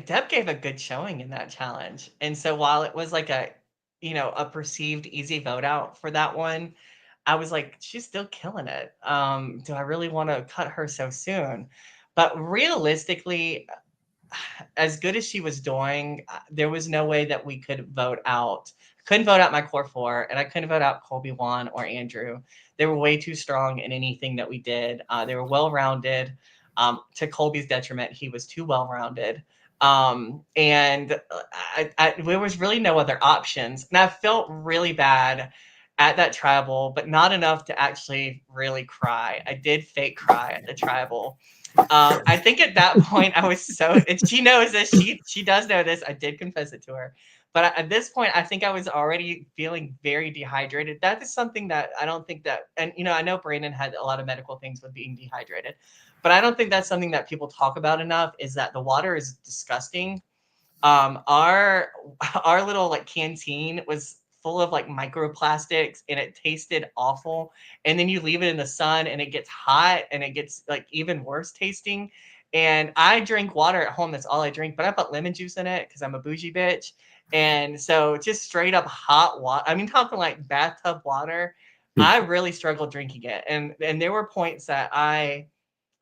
Deb gave a good showing in that challenge. And so while it was like a perceived easy vote out for that one, I was like, she's still killing it. Do I really want to cut her so soon? But realistically, as good as she was doing, there was no way that we could vote out. Couldn't vote out my core four, and I couldn't vote out Colby, Juan, or Andrew. They were way too strong in anything that we did. They were well rounded. To Colby's detriment, he was too well rounded. And there was really no other options. And I felt really bad at that tribal, but not enough to actually really cry. I did fake cry at the tribal. I think at that point I was so, and she knows this. She does know this. I did confess it to her, but at this point I think I was already feeling very dehydrated. That is something that I don't think that, and I know Brandon had a lot of medical things with being dehydrated, but I don't think that's something that people talk about enough. Is that the water is disgusting. Our little like canteen was full of like microplastics and it tasted awful. And then you leave it in the sun and it gets hot and it gets like even worse tasting. And I drink water at home. That's all I drink. But I put lemon juice in it because I'm a bougie bitch. And so just straight up hot water. I mean, talking like bathtub water. I really struggled drinking it. And there were points that I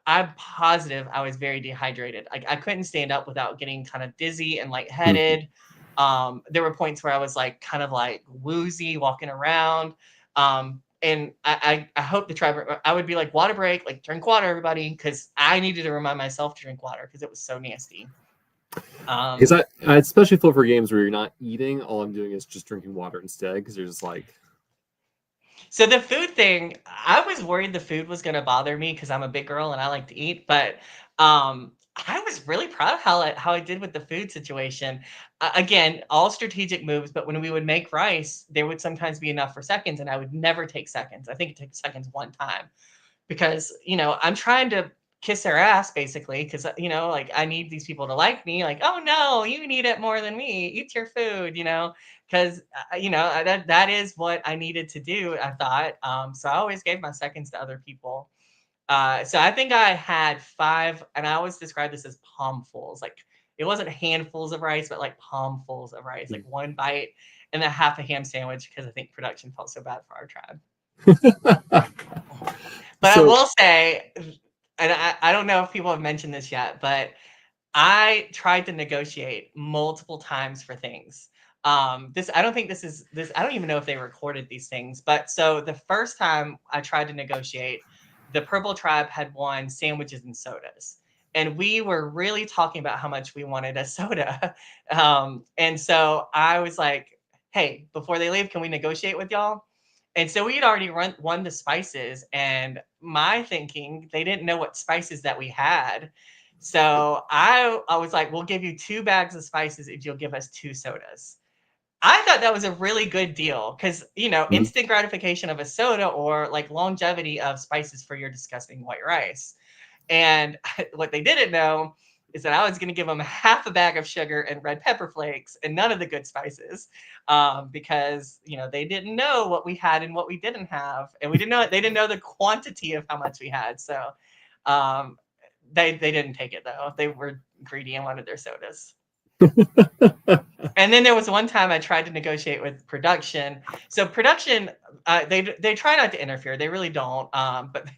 I'm positive I was very dehydrated. Like I couldn't stand up without getting kind of dizzy and Mhm. lightheaded. There were points where I was like kind of like woozy walking around. And I hope the tribe, I would be like, water break, like drink water, everybody, because I needed to remind myself to drink water because it was so nasty. Because Um, I especially feel for games where you're not eating, all I'm doing is just drinking water instead, because you're just like, So the food thing, I was worried the food was gonna bother me because I'm a big girl and I like to eat, but I was really proud of how I did with the food situation. Again, all strategic moves, but when we would make rice, there would sometimes be enough for seconds, and I would never take seconds. I think it took seconds one time because I'm trying to kiss their ass basically because like I need these people to like me. Like, oh no, you need it more than me. Eat your food, because that is what I needed to do. I thought, so I always gave my seconds to other people. So I think I had five, and I always describe this as palmfuls. Like it wasn't handfuls of rice, but like palmfuls of rice, like one bite and then half a ham sandwich because I think production felt so bad for our tribe. But I so will say, and I don't know if people have mentioned this yet, but I tried to negotiate multiple times for things. This I don't think this is this. I don't even know if they recorded these things. But so the first time I tried to negotiate, the Purple Tribe had won sandwiches and sodas, and we were really talking about how much we wanted a soda. And so I was like, "Hey, before they leave, can we negotiate with y'all?" And so we had already won the spices, and my thinking, they didn't know what spices that we had. So I was like, we'll give you 2 bags of spices if you'll give us 2 sodas. I thought that was a really good deal because, Mhm. instant gratification of a soda or like longevity of spices for your disgusting white rice. And what they didn't know is that I was going to give them half a bag of sugar and red pepper flakes and none of the good spices, because they didn't know what we had and what we didn't have, and they didn't know the quantity of how much we had. So um, they didn't take it though. They were greedy and wanted their sodas. And then there was one time I tried to negotiate with production. So production, they try not to interfere. They really don't. But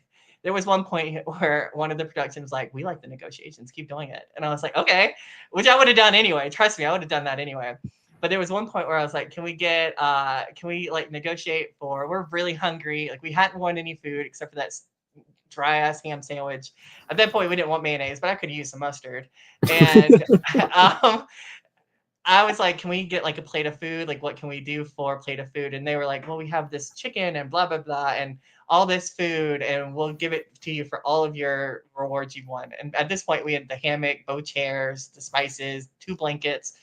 there was one point where one of the productions was like, "We like the negotiations. Keep doing it." And I was like, "Okay," which I would have done anyway. Trust me, I would have done that anyway. But there was one point where I was like, can we like negotiate for? We're really hungry. Like we hadn't won any food except for that dry ass ham sandwich. At that point, we didn't want mayonnaise, but I could use some mustard. And um, I was like, "Can we get like a plate of food? Like, what can we do for a plate of food?" And they were like, "Well, we have this chicken and blah blah blah and all this food, and we'll give it to you for all of your rewards you've won." And at this point, we had the hammock, bow chairs, the spices, 2 blankets.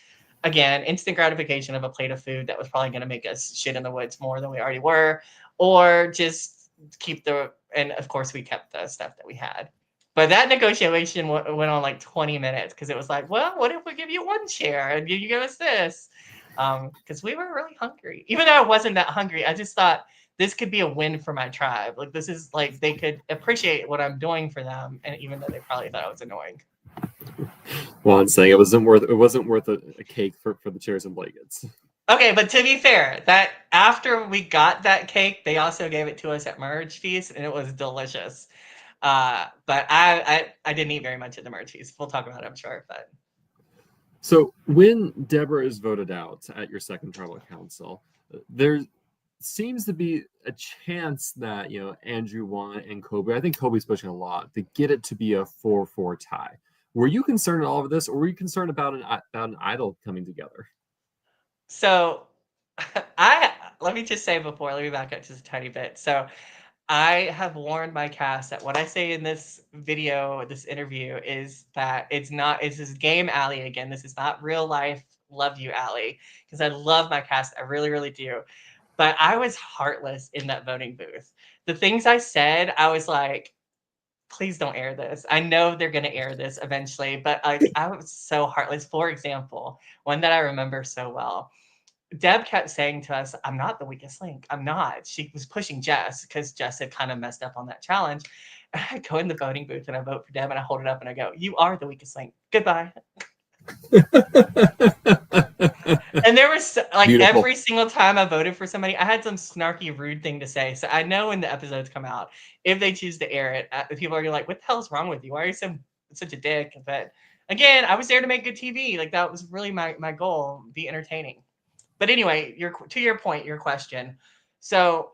Again, instant gratification of a plate of food that was probably going to make us shit in the woods more than we already were, or just keep the. And of course, we kept the stuff that we had. But that negotiation went on like 20 minutes because it was like, well, what if we give you 1 share and you give us this? Because we were really hungry. Even though I wasn't that hungry, I just thought this could be a win for my tribe. Like this is like they could appreciate what I'm doing for them, and even though they probably thought I was annoying. well, I'm saying it wasn't worth a cake for the chairs and blankets. Okay, but to be fair, that after we got that cake, they also gave it to us at Merge Feast, and it was delicious. But I didn't eat very much at the Merge Feast. We'll talk about it, I'm sure. But So when Deborah is voted out at your second tribal council, there seems to be a chance that Andrew won and Kobe. I think Kobe's pushing a lot to get it to be a 4-4 tie. Were you concerned at all of this, or were you concerned about an idol coming together? so I let me just say before, let me back up just a tiny bit. So I have warned my cast that what I say in this video, this interview, is that it's this game Allie again. This is not real life love you Allie, because I love my cast. I really, really do. But I was heartless in that voting booth. The things I said, I was like, please don't air this. I know they're going to air this eventually, but like I was so heartless. For example, one that I remember so well, Deb kept saying to us, "I'm not the weakest link. I'm not." She was pushing Jess because Jess had kind of messed up on that challenge. And I go in the voting booth and I vote for Deb and I hold it up and I go, "You are the weakest link. Goodbye." And there was like Beautiful. every single time I voted for somebody, I had some snarky, rude thing to say. So I know when the episodes come out, if they choose to air it, people are gonna be like, "What the hell's wrong with you? Why are you such a dick?" But again, I was there to make good TV. Like that was really my goal, be entertaining. But anyway, to your point, your question. So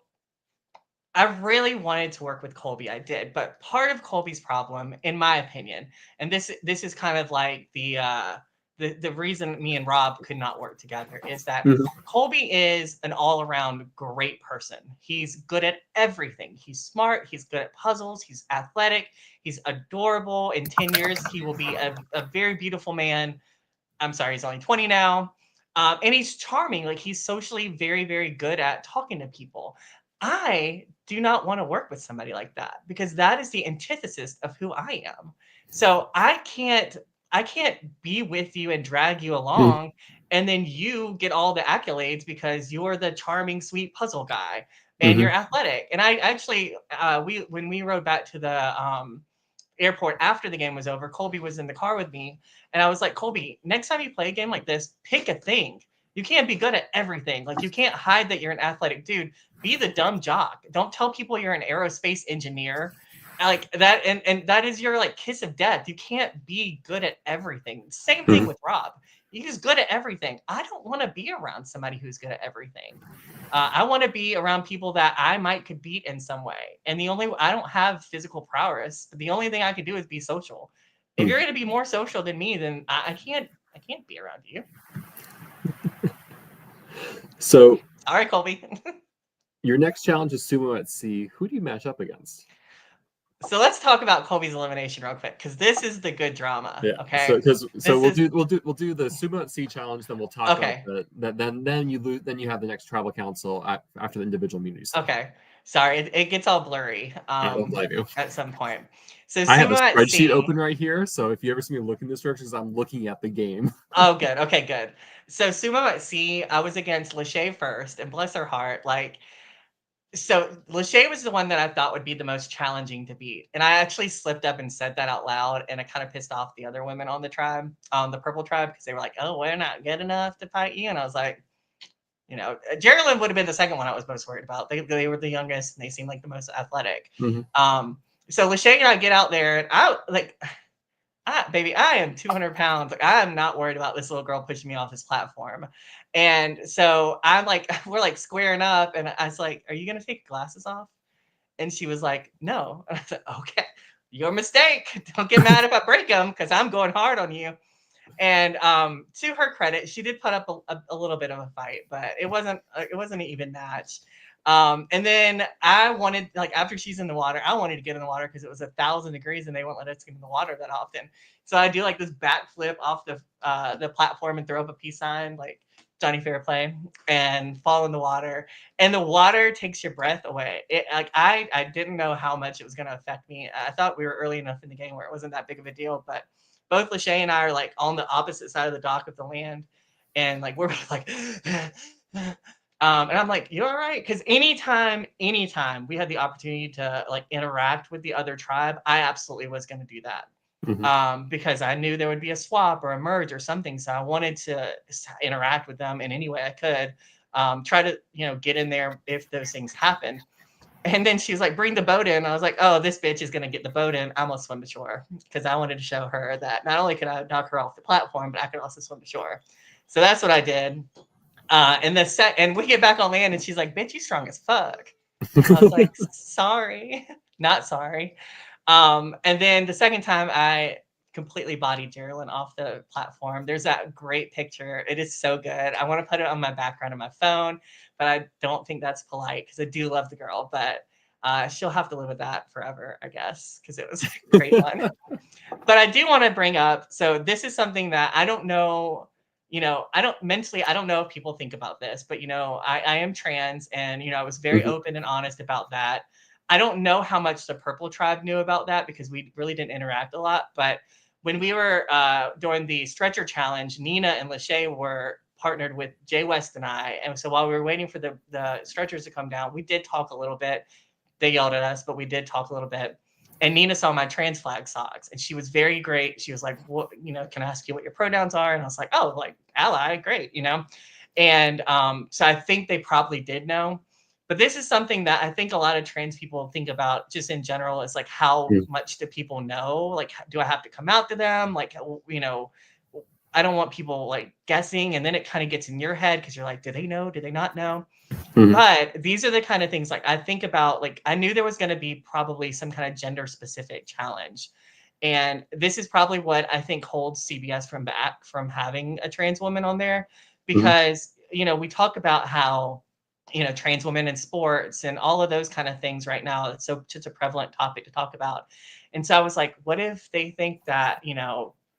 I really wanted to work with Colby. I did, but part of Colby's problem, in my opinion, and this is kind of like the reason me and Rob could not work together is that Mhm. Colby is an all around great person. He's good at everything. He's smart. He's good at puzzles. He's athletic. He's adorable. In 10 years, he will be a very beautiful man. I'm sorry, he's only 20 now. And he's charming. Like he's socially very, very good at talking to people. I do not want to work with somebody like that because that is the antithesis of who I am. So I can't be with you and drag you Mhm. along and then you get all the accolades because you're the charming, sweet puzzle guy and you're Mhm. athletic. And I actually we when we rode back to the airport after the game was over, Colby was in the car with me. And I was like, Colby, next time you play a game like this, pick a thing. You can't be good at everything. Like, you can't hide that you're an athletic dude. Be the dumb jock. Don't tell people you're an aerospace engineer. Like that, and that is your like kiss of death. You can't be good at everything. Same thing Mhm. with Rob. He's good at everything. I don't want to be around somebody who's good at everything. I want to be around people that I might could beat in some way. And I don't have physical prowess. The only thing I can do is be social. If Mhm. you're going to be more social than me, then I can't be around you. So All right, Colby. your next challenge is sumo at sea. Who do you match up against? So let's talk about Colby's elimination real quick because this is the good drama. Yeah. So Okay, because this is we'll do the sumo at sea challenge. Then we'll talk about okay. then you lose. Then you have the next tribal council after the individual immunity stuff. Okay, sorry, it gets all blurry I don't blame you. at some point. So I have a sumo at spreadsheet sea. open right here, so if you ever see me look in this direction, I'm looking at the game. Oh, good. Okay, good. So sumo at sea, I was against Lachey first, and bless her heart, like so Lachey was the one that I thought would be the most challenging to beat. And I actually slipped up and said that out loud. And it kind of pissed off the other women on the tribe, the purple tribe, because they were like, oh, we're not good enough to fight you. And I was like, Geraldine would have been the second one I was most worried about. They were the youngest and they seemed like the most athletic. Mhm. So Lachey and I get out there and baby, I am 200 pounds. Like, I am not worried about this little girl pushing me off this platform. And so I'm like, we're like squaring up. And I was like, are you going to take your glasses off? And she was like, no. And I said, okay, your mistake. Don't get mad if I break them because I'm going hard on you. And to her credit, she did put up a little bit of a fight, but it wasn't an even match. And then I wanted, like, after she's in the water, I wanted to get in the water because it was 1,000 degrees and they won't let us get in the water that often. So I do like this backflip off the platform and throw up a peace sign, like Johnny Fairplay, and fall in the water. And the water takes your breath away. I didn't know how much it was going to affect me. I thought we were early enough in the game where it wasn't that big of a deal, but both Lachey and I are like on the opposite side of the dock of the land, and like we're like, and I'm like, you all right? Because anytime we had the opportunity to like interact with the other tribe, I absolutely was going to do that. Mhm. Because I knew there would be a swap or a merge or something, so I wanted to interact with them in any way I could. Try to get in there if those things happen. And then she was like, bring the boat in. I was like, oh, this bitch is going to get the boat in. I'm going to swim to shore because I wanted to show her that not only could I knock her off the platform, but I could also swim to shore. So that's what I did. And we get back on land and she's like, bitch, you strong as fuck. I was like, sorry, not sorry. And then the second time I completely bodied Geraldine off the platform. There's that great picture. It is so good. I want to put it on my background of my phone, but I don't think that's polite because I do love the girl, but she'll have to live with that forever, I guess, because it was a great one. But I do want to bring up, so this is something that I don't know, I don't know if people think about this, but I am trans and I was very Mhm. open and honest about that. I don't know how much the Purple Tribe knew about that because we really didn't interact a lot. But when we were doing the stretcher challenge, Nina and Lachey were partnered with Jay West and I. And so while we were waiting for the stretchers to come down, we did talk a little bit. They yelled at us, but we did talk a little bit. And Nina saw my trans flag socks, and she was very great. She was like, "What, can I ask you what your pronouns are?" And I was like, "Oh, like ally, great, And so I think they probably did know. But this is something that I think a lot of trans people think about just in general is like, how much do people know? Like, do I have to come out to them? Like, I don't want people like guessing. And then it kind of gets in your head because you're like, do they know? Do they not know? But these are the kind of things like I think about, like, I knew there was going to be probably some kind of gender specific challenge. And this is probably what I think holds CBS back from having a trans woman on there because, we talk about how, trans women in sports and all of those kind of things right now. It's such a prevalent topic to talk about. And so I was like, what if they think that,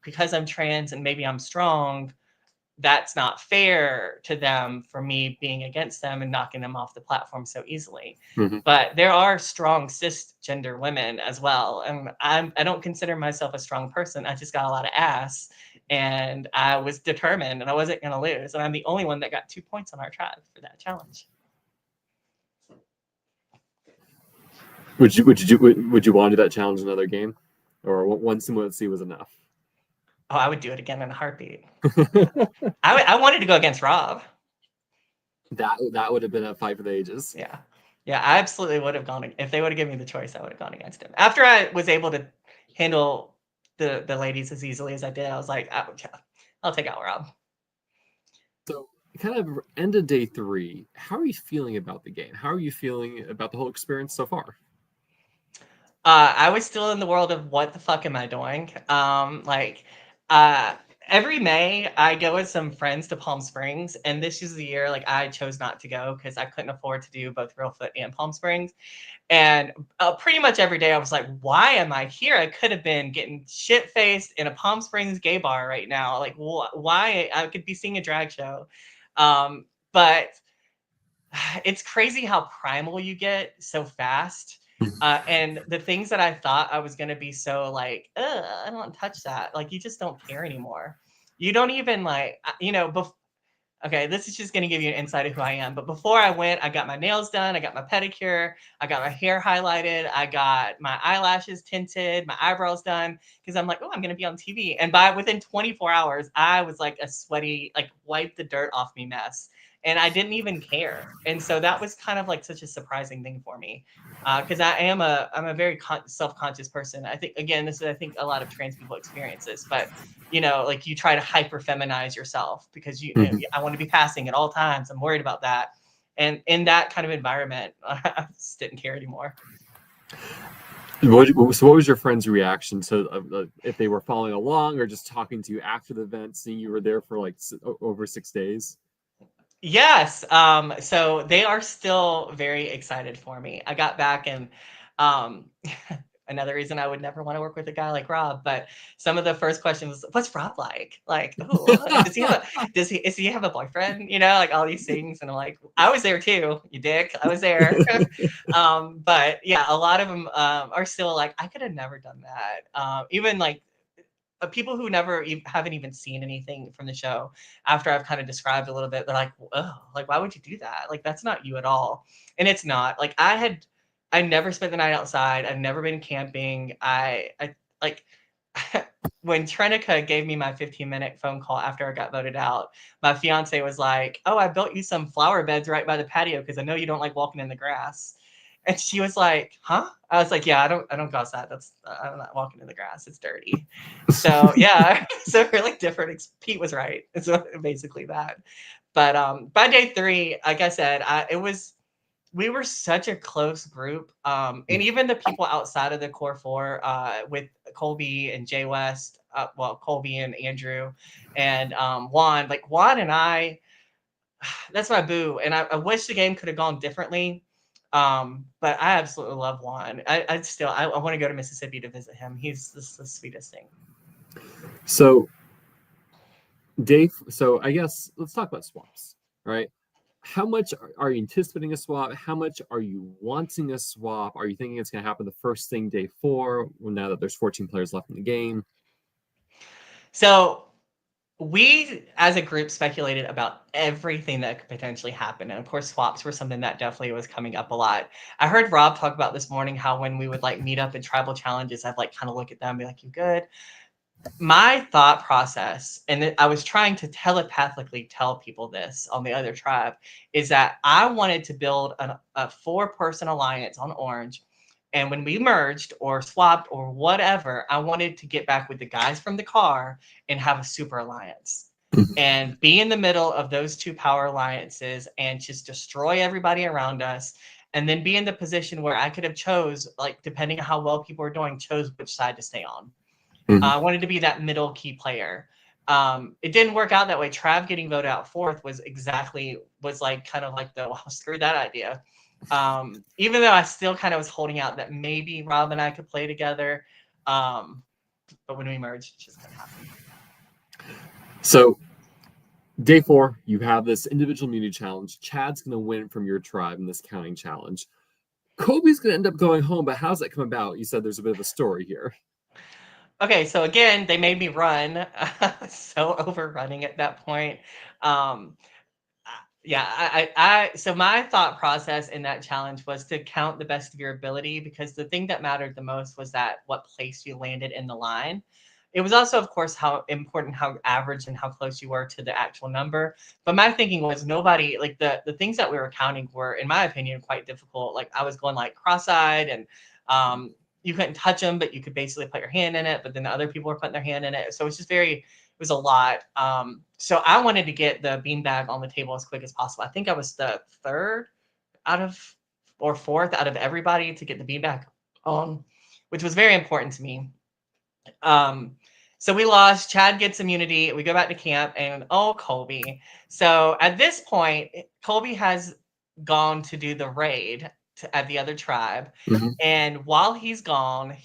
because I'm trans and maybe I'm strong, that's not fair to them for me being against them and knocking them off the platform so easily. But there are strong cisgender women as well. And I don't consider myself a strong person. I just got a lot of ass and I was determined and I wasn't going to lose. And I'm the only one that got 2 points on our tribe for that challenge. Would you want to do that challenge in another game, or one simulacy was enough? Oh, I would do it again in a heartbeat. I wanted to go against Rob. That would have been a fight for the ages. Yeah, I absolutely would have gone. If they would have given me the choice, I would have gone against him. After I was able to handle the ladies as easily as I did, I was like, I'll take out Rob. So, kind of end of day 3, how are you feeling about the game? How are you feeling about the whole experience so far? I was still in the world of what the fuck am I doing? Every May I go with some friends to Palm Springs, and this is the year like I chose not to go because I couldn't afford to do both Reelfoot and Palm Springs. And pretty much every day I was like, why am I here? I could have been getting shit faced in a Palm Springs gay bar right now. Like, why? I could be seeing a drag show. But it's crazy how primal you get so fast. And the things that I thought I was going to be so like, I don't want to touch that. Like, you just don't care anymore. You don't even like, okay, this is just going to give you an insight of who I am. But before I went, I got my nails done. I got my pedicure. I got my hair highlighted. I got my eyelashes tinted, my eyebrows done. Because I'm like, oh, I'm going to be on TV. And within 24 hours, I was like a sweaty, like wipe the dirt off me mess. And I didn't even care. And so that was kind of like such a surprising thing for me. Because I'm a very self-conscious person. I think, again, I think a lot of trans people experience this. But like you try to hyper feminize yourself because I want to be passing at all times. I'm worried about that. And in that kind of environment, I just didn't care anymore. So what was your friend's reaction to if they were following along or just talking to you after the event, seeing you were there for like over 6 days? Yes. So they are still very excited for me. I got back and another reason I would never want to work with a guy like Rob, but some of the first questions was, what's Rob like? Like, oh, does he have a boyfriend? Like all these things. And I'm like, I was there too, you dick. I was there. But yeah, a lot of them are still like, I could have never done that. Even like people who haven't even seen anything from the show, after I've kind of described a little bit, they're like, oh, like, why would you do that? Like, that's not you at all. And it's not. Like, I never spent the night outside. I've never been camping. I like when Trenica gave me my 15-minute phone call after I got voted out, my fiance was like, oh, I built you some flower beds right by the patio because I know you don't like walking in the grass. And she was like, huh? I was like, yeah, I don't go outside. I'm not walking in the grass. It's dirty. So yeah, so really different. Pete was right. So basically that. But by day 3, like I said, we were such a close group. And even the people outside of the core 4, with Colby and Jay West, Colby and Andrew and Juan, like Juan and I, that's my boo. And I wish the game could have gone differently. But I absolutely love Juan. I want to go to Mississippi to visit him. He's the sweetest thing. So, Dave, I guess let's talk about swaps, right? How much are you anticipating a swap? How much are you wanting a swap? Are you thinking it's going to happen the first thing day 4, now that there's 14 players left in the game? So we as a group speculated about everything that could potentially happen. And of course, swaps were something that definitely was coming up a lot. I heard Rob talk about this morning how when we would like meet up in tribal challenges, I'd like kind of look at them and be like, you good? My thought process, and I was trying to telepathically tell people this on the other tribe, is that I wanted to build a 4-person alliance on Orange. And when we merged or swapped or whatever, I wanted to get back with the guys from the car and have a super alliance and be in the middle of those 2 power alliances and just destroy everybody around us. And then be in the position where I could have chose, like, depending on how well people were doing, chose which side to stay on. I wanted to be that middle key player. It didn't work out that way. Trav getting voted out 4th was like kind of like the, well, screw that idea. Even though I still kind of was holding out that maybe Rob and I could play together. But when we merged, it just couldn't happen. So day 4, you have this individual immunity challenge. Chad's going to win from your tribe in this counting challenge. Kobe's going to end up going home, but how's that come about? You said there's a bit of a story here. Okay, so again, they made me run. So overrunning at that point. Yeah, so my thought process in that challenge was to count the best of your ability, because the thing that mattered the most was that what place you landed in the line. It was also, of course, how important, how average and how close you were to the actual number. But my thinking was nobody, like the things that we were counting were, in my opinion, quite difficult. Like I was going like cross-eyed, and you couldn't touch them, but you could basically put your hand in it. But then the other people were putting their hand in it. So it's just it was a lot. So I wanted to get the beanbag on the table as quick as possible. I think I was the 3rd out of, or 4th out of everybody to get the beanbag on, which was very important to me. So we lost. Chad gets immunity. We go back to camp, and Colby. So at this point, Colby has gone to do the raid at the other tribe. And while he's gone,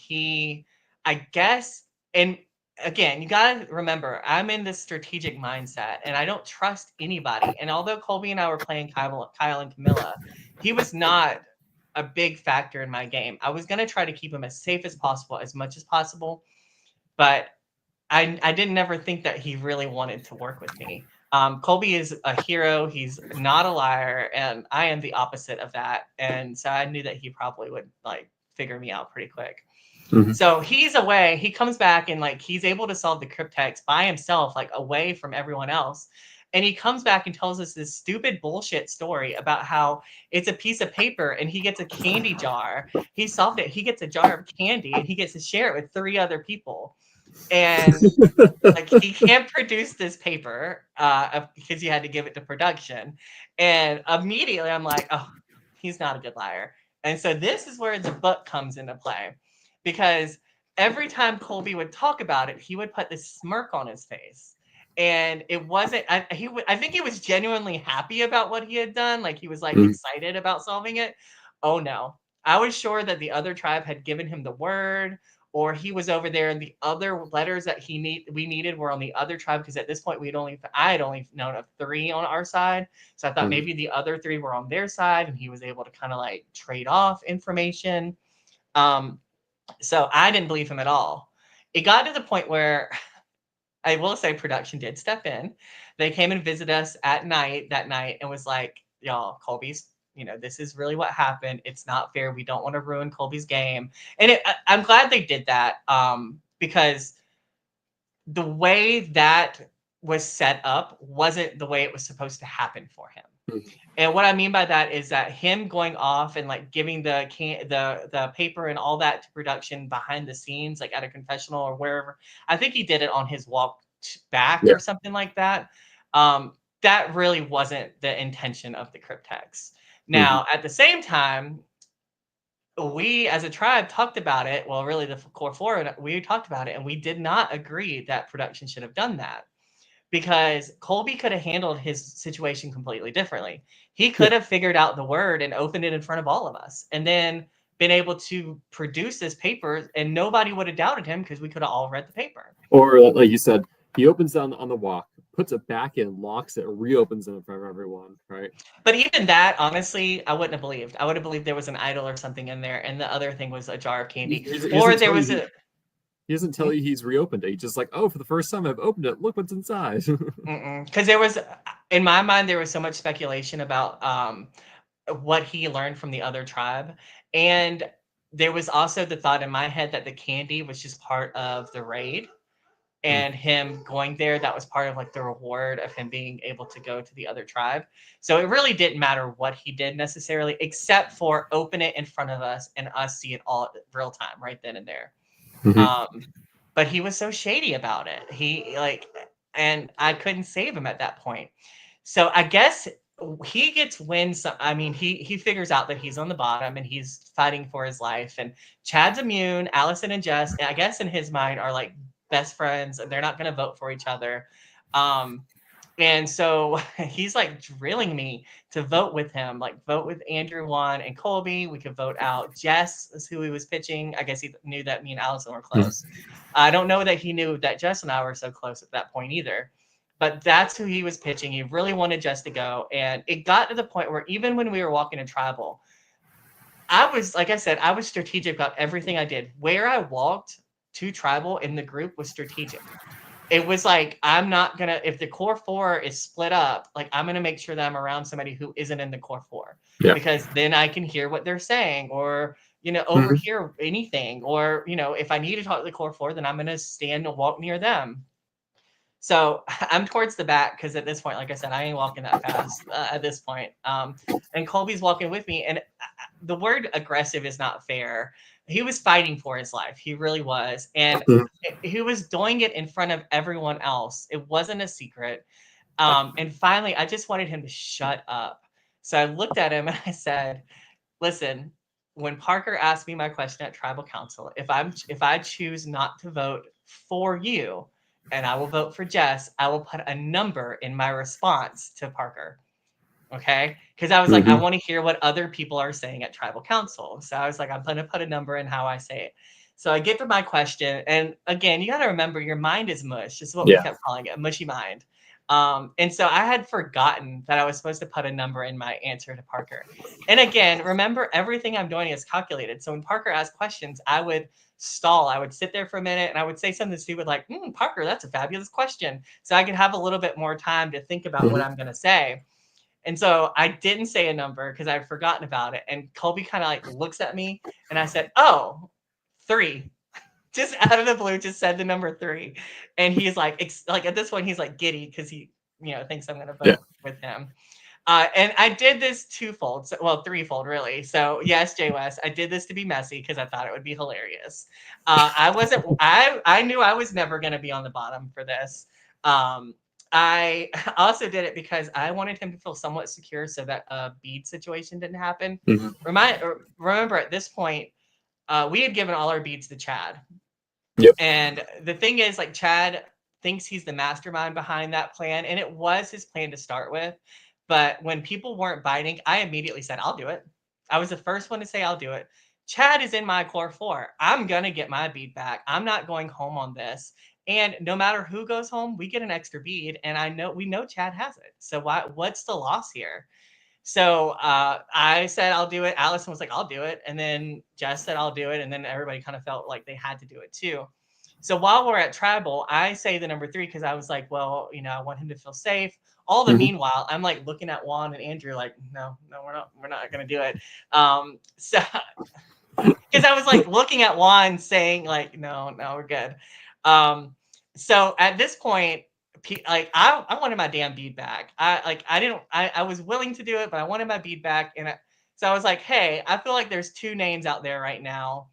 I guess, and again, you got to remember, I'm in this strategic mindset and I don't trust anybody. And although Colby and I were playing Kyle and Camilla, he was not a big factor in my game. I was going to try to keep him as safe as possible, as much as possible. But I didn't ever think that he really wanted to work with me. Colby is a hero. He's not a liar. And I am the opposite of that. And so I knew that he probably would like figure me out pretty quick. So he's away. He comes back and like he's able to solve the cryptex by himself, like away from everyone else. And he comes back and tells us this stupid bullshit story about how it's a piece of paper and he gets a candy jar. He solved it. He gets a jar of candy and he gets to share it with 3 other people. And like he can't produce this paper because he had to give it to production. And immediately I'm like, oh, he's not a good liar. And so this is where the book comes into play, because every time Colby would talk about it, he would put this smirk on his face. And it wasn't, I think he was genuinely happy about what he had done. Like he was like excited about solving it. Oh no. I was sure that the other tribe had given him the word, or he was over there and the other letters that we needed were on the other tribe, because at this point I had only known of 3 on our side. So I thought maybe the other 3 were on their side and he was able to kind of like trade off information. So I didn't believe him at all. It got to the point where I will say production did step in. They came and visited us that night and was like, y'all, Colby's, this is really what happened. It's not fair. We don't want to ruin Colby's game. And I'm glad they did that, because the way that was set up wasn't the way it was supposed to happen for him. And what I mean by that is that him going off and like giving the paper and all that to production behind the scenes, like at a confessional or wherever. I think he did it on his walk back or something like that. That really wasn't the intention of the cryptex. Now, at the same time, we as a tribe talked about it. Well, really the core 4, we talked about it and we did not agree that production should have done that, because Colby could have handled his situation completely differently. He could have figured out the word and opened it in front of all of us and then been able to produce this paper, and nobody would have doubted him because we could have all read the paper. Or like you said, he opens down on the walk, puts it back in, locks it, reopens it in front of everyone, right? But even that, honestly, I wouldn't have believed. I would have believed there was an idol or something in there, and the other thing was a jar of candy. Or there was a... He doesn't tell you he's reopened it. He's just like, oh, for the first time I've opened it. Look what's inside. Because there was, in my mind, there was so much speculation about what he learned from the other tribe. And there was also the thought in my head that the candy was just part of the raid. And him going there, that was part of like the reward of him being able to go to the other tribe. So it really didn't matter what he did necessarily, except for open it in front of us and us see it all real time right then and there. But he was so shady about it. And I couldn't save him at that point. So I guess he gets wins. I mean, he figures out that he's on the bottom and he's fighting for his life. And Chad's immune. Allison and Jess, I guess in his mind, are like best friends, and they're not going to vote for each other. And so he's like drilling me to vote with him, like vote with Andrew, Juan, and Colby. We could vote out Jess, is who he was pitching. I guess he knew that me and Allison were close. I don't know that he knew that Jess and I were so close at that point either. But that's who he was pitching. He really wanted Jess to go. And it got to the point where even when we were walking to tribal, I was, like I said, I was strategic about everything I did. Where I walked to tribal in the group was strategic. It was like, I'm not going to, if the core 4 is split up, like I'm going to make sure that I'm around somebody who isn't in the core 4. Yeah. Because then I can hear what they're saying, or, overhear anything. Or, if I need to talk to the core 4, then I'm going to stand and walk near them. So I'm towards the back because at this point, like I said, I ain't walking that fast at this point. And Colby's walking with me. And the word aggressive is not fair. He was fighting for his life. He really was. And he was doing it in front of everyone else. It wasn't a secret. And finally, I just wanted him to shut up. So I looked at him and I said, listen, when Parker asked me my question at Tribal Council, if I choose not to vote for you, and I will vote for Jess, I will put a number in my response to Parker. Okay? Because I was like, I want to hear what other people are saying at Tribal Council. So I was like, I'm going to put a number in how I say it. So I get to my question. And again, you got to remember, your mind is mush. This is what we kept calling it, a mushy mind. And so I had forgotten that I was supposed to put a number in my answer to Parker. And again, remember, everything I'm doing is calculated. So when Parker asked questions, I would stall. I would sit there for a minute and I would say something stupid like, Parker, that's a fabulous question. So I could have a little bit more time to think about what I'm going to say. And so I didn't say a number because I'd forgotten about it. And Colby kind of like looks at me and I said, 3. Just out of the blue, just said the number 3. And he's like at this point, he's like giddy because he, thinks I'm going to vote with him. And I did this twofold, threefold really. So yes, Jay West, I did this to be messy because I thought it would be hilarious. I knew I was never going to be on the bottom for this. I also did it because I wanted him to feel somewhat secure so that a bead situation didn't happen. Remember at this point, we had given all our beads to Chad. And the thing is, like, Chad thinks he's the mastermind behind that plan. And it was his plan to start with. But when people weren't biting, I immediately said, I'll do it. I was the first one to say, I'll do it. Chad is in my core 4. I'm going to get my bead back. I'm not going home on this. And no matter who goes home, we get an extra bead. And we know Chad has it. So what's the loss here? So I said, I'll do it. Allison was like, I'll do it. And then Jess said, I'll do it. And then everybody kind of felt like they had to do it too. So while we're at tribal, I say the number 3 because I was like, well, I want him to feel safe. All the meanwhile, I'm like looking at Juan and Andrew like, no, we're not going to do it. So because I was like looking at Juan saying like, no, we're good. So at this point, like I wanted my damn bead back. I was willing to do it, but I wanted my bead back. And so I was like, hey, I feel like there's 2 names out there right now.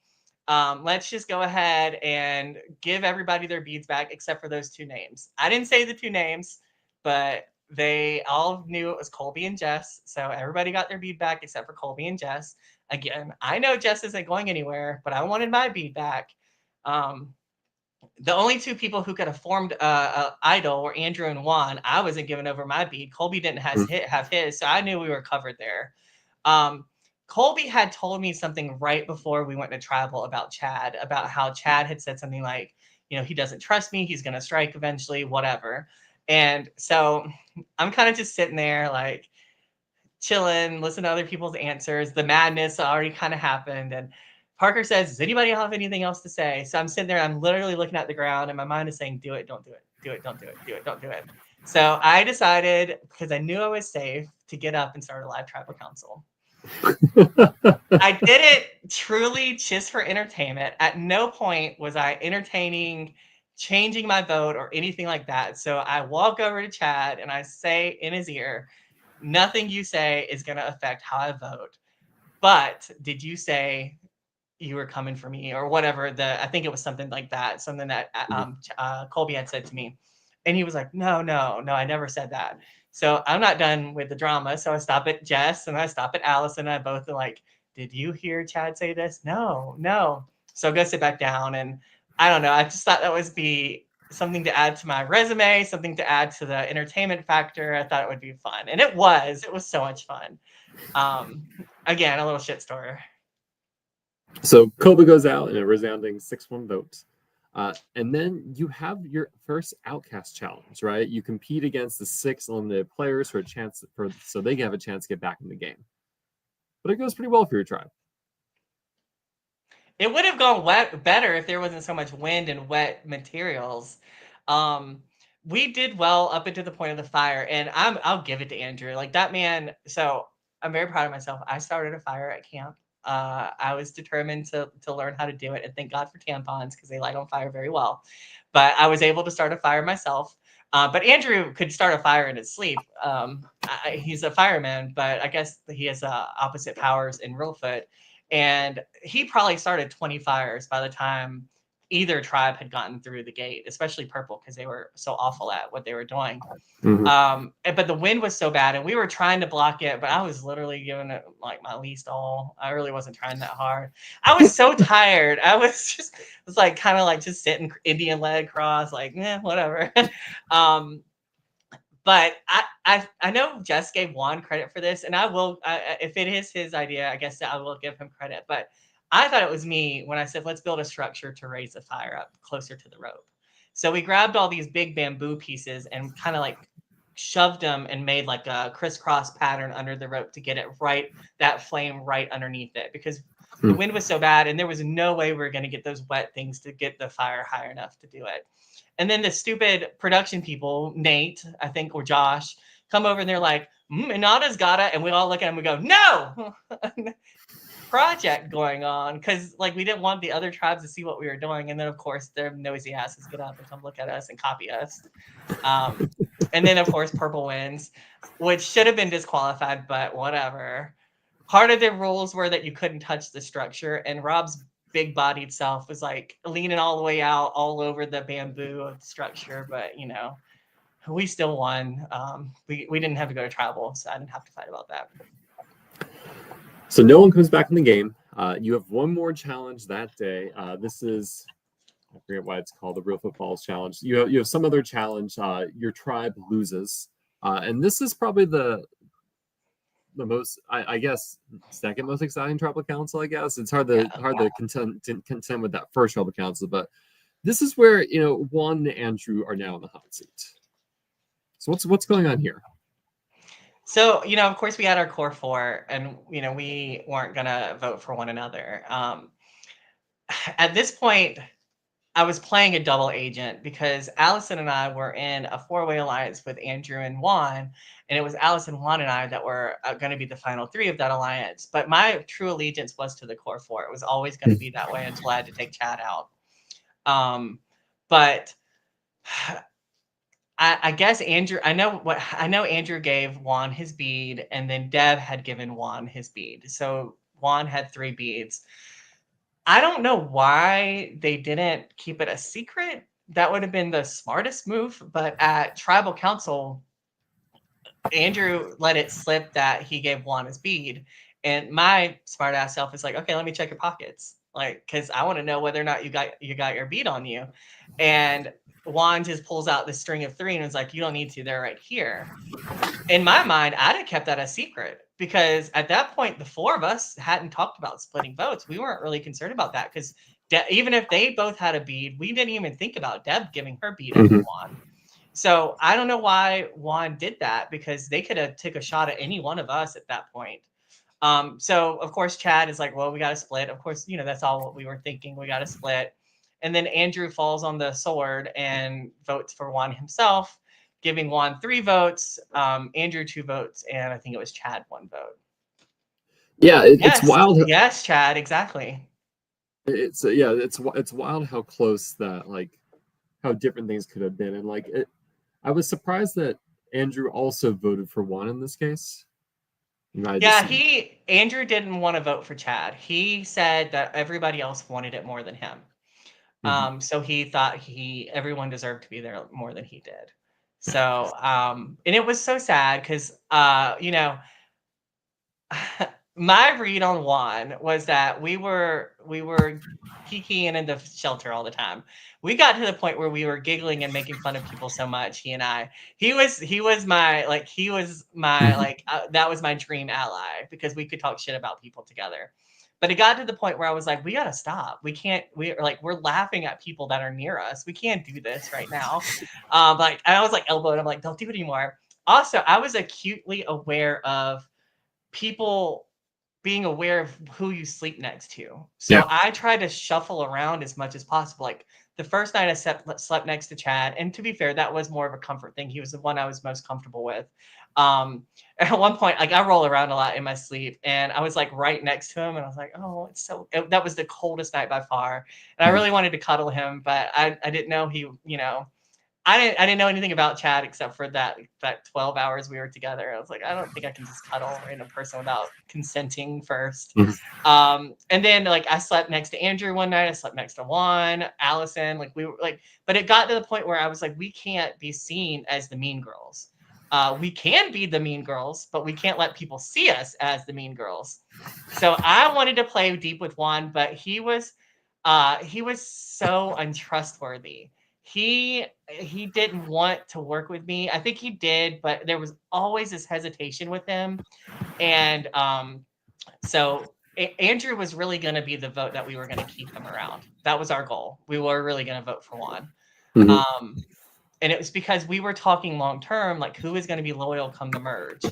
Let's just go ahead and give everybody their beads back except for those 2 names. I didn't say the 2 names, but they all knew it was Colby and Jess. So everybody got their bead back except for Colby and Jess. Again, I know Jess isn't going anywhere, but I wanted my bead back. The only 2 people who could have formed idol were Andrew and Juan. I wasn't giving over my bead. Colby didn't have his, so I knew we were covered there. Colby had told me something right before we went to tribal about Chad, about how Chad had said something like, he doesn't trust me. He's going to strike eventually, whatever. And so I'm kind of just sitting there like chilling, listen to other people's answers. The madness already kind of happened. And Parker says, does anybody have anything else to say? So I'm sitting there, I'm literally looking at the ground, and my mind is saying, do it, don't do it, do it, don't do it, do it, don't do it. So I decided, because I knew I was safe, to get up and start a live tribal council. I did it truly just for entertainment. At no point was I entertaining changing my vote or anything like that. So I walk over to Chad and I say in his ear, nothing you say is going to affect how I vote. But did you say you were coming for me or whatever? I think it was something like that, something that Colby had said to me. And he was like, no, I never said that. So I'm not done with the drama. So I stop at Jess and I stop at Allison. And I both are like, did you hear Chad say this? No. So go sit back down. And I don't know. I just thought that would be something to add to my resume, something to add to the entertainment factor. I thought it would be fun. And it was so much fun. Again, a little shit story. So Koba goes out in a resounding 6-1 vote. And then you have your first Outcast challenge, right? You compete against the 6 eliminated players for a chance so they have a chance to get back in the game. But it goes pretty well for your tribe. It would have gone better if there wasn't so much wind and wet materials. We did well up into the point of the fire, and I'll give it to Andrew. Like that man. So I'm very proud of myself. I started a fire at camp. I was determined to learn how to do it, and thank God for tampons because they light on fire very well. But I was able to start a fire myself. But Andrew could start a fire in his sleep. He's a fireman, but I guess he has opposite powers in Reelfoot. And he probably started 20 fires by the time either tribe had gotten through the gate, especially Purple, because they were so awful at what they were doing. But the wind was so bad and we were trying to block it, but I was literally giving it like my least all. I really wasn't trying that hard. I was so tired. I was like kind of like just sitting Indian leg cross, like, whatever. But I know Jess gave Juan credit for this, and I will, if it is his idea, I guess I will give him credit. But I thought it was me when I said, let's build a structure to raise the fire up closer to the rope. So we grabbed all these big bamboo pieces and kind of like shoved them and made like a crisscross pattern under the rope to get it right, that flame right underneath it, because the wind was so bad and there was no way we were going to get those wet things to get the fire high enough to do it. And then the stupid production people, Nate, I think, or Josh, come over and they're like, Inada's got it. And we all look at him and we go, no! Project going on. Because, like, we didn't want the other tribes to see what we were doing. And then, of course, their nosy asses get up and come look at us and copy us. And then, of course, Purple wins, which should have been disqualified, but whatever. Part of the rules were that you couldn't touch the structure. And Rob's big-bodied self was like leaning all the way out all over the bamboo of the structure, but we still won. We didn't have to go to tribal, so I didn't have to fight about that. So no one comes back in the game. You have one more challenge that day. This is, I forget why it's called the Reelfoot Falls Challenge. You have some other challenge. Your tribe loses, and this is probably the most, I guess, second most exciting tribal council. I guess it's hard to contend with that first tribal council, but this is where Juan and Andrew are now in the hot seat. So what's going on here? So of course we had our core 4, and we weren't gonna vote for one another. At this point, I was playing a double agent because Allison and I were in a 4-way alliance with Andrew and Juan, and it was Allison, Juan, and I that were going to be the final 3 of that alliance. But my true allegiance was to the core 4. It was always going to be that way until I had to take Chad out. But I guess Andrew, I know Andrew gave Juan his bead, and then Deb had given Juan his bead. So Juan had 3 beads. I don't know why they didn't keep it a secret. That would have been the smartest move. But at tribal council, Andrew let it slip that he gave Juan his bead. And my smart ass self is like, okay, let me check your pockets. Like, cause I want to know whether or not you got your bead on you. And Juan just pulls out the string of 3 and is like, you don't need to, they're right here. In my mind, I'd have kept that a secret, because at that point, the 4 of us hadn't talked about splitting votes. We weren't really concerned about that, because even if they both had a bead, we didn't even think about Deb giving her bead to Juan. So I don't know why Juan did that, because they could have took a shot at any one of us at that point. So of course Chad is like, well, we got to split. Of course, that's all what we were thinking. We got to split. And then Andrew falls on the sword and votes for Juan himself, giving Juan 3 votes, Andrew 2 votes, and I think it was Chad 1 vote. Yeah, it's Yes, wild. yes, Chad, exactly. It's wild how close that, like, how different things could have been, and like I was surprised that Andrew also voted for Juan in this case. Yeah, Andrew didn't want to vote for Chad. He said that everybody else wanted it more than him. Mhm. So he thought everyone deserved to be there more than he did. So, and it was so sad because, my read on Juan was that we were kikiing in the shelter all the time. We got to the point where we were giggling and making fun of people so much. He and I. He was my that was my dream ally because we could talk shit about people together. But it got to the point where I was like, we gotta stop. We can't. We're laughing at people that are near us. We can't do this right now. Like I was like elbowed. I'm like, don't do it anymore. Also, I was acutely aware of people being aware of who you sleep next to. So Yeah. I try to shuffle around as much as possible. Like the first night I slept next to Chad, and to be fair, that was more of a comfort thing. He was the one I was most comfortable with. At one point, like I roll around a lot in my sleep, and I was like right next to him, and I was like, "Oh, that was the coldest night by far." And I Mhm. really wanted to cuddle him, but I didn't know I didn't know anything about Chad except for that 12 hours we were together. I was like, I don't think I can just cuddle a random person without consenting first. Mhm. And then like I slept next to Andrew one night. I slept next to Juan, Allison. Like we were like, but it got to the point where I was like, we can't be seen as the mean girls. We can be the mean girls, but we can't let people see us as the mean girls. So I wanted to play deep with Juan, but he was so untrustworthy. He didn't want to work with me. I think he did, but there was always this hesitation with him. And so Andrew was really going to be the vote that we were going to keep him around. That was our goal. We were really going to vote for Juan. Mhm. Um, and it was because we were talking long term, like who is going to be loyal come the merge.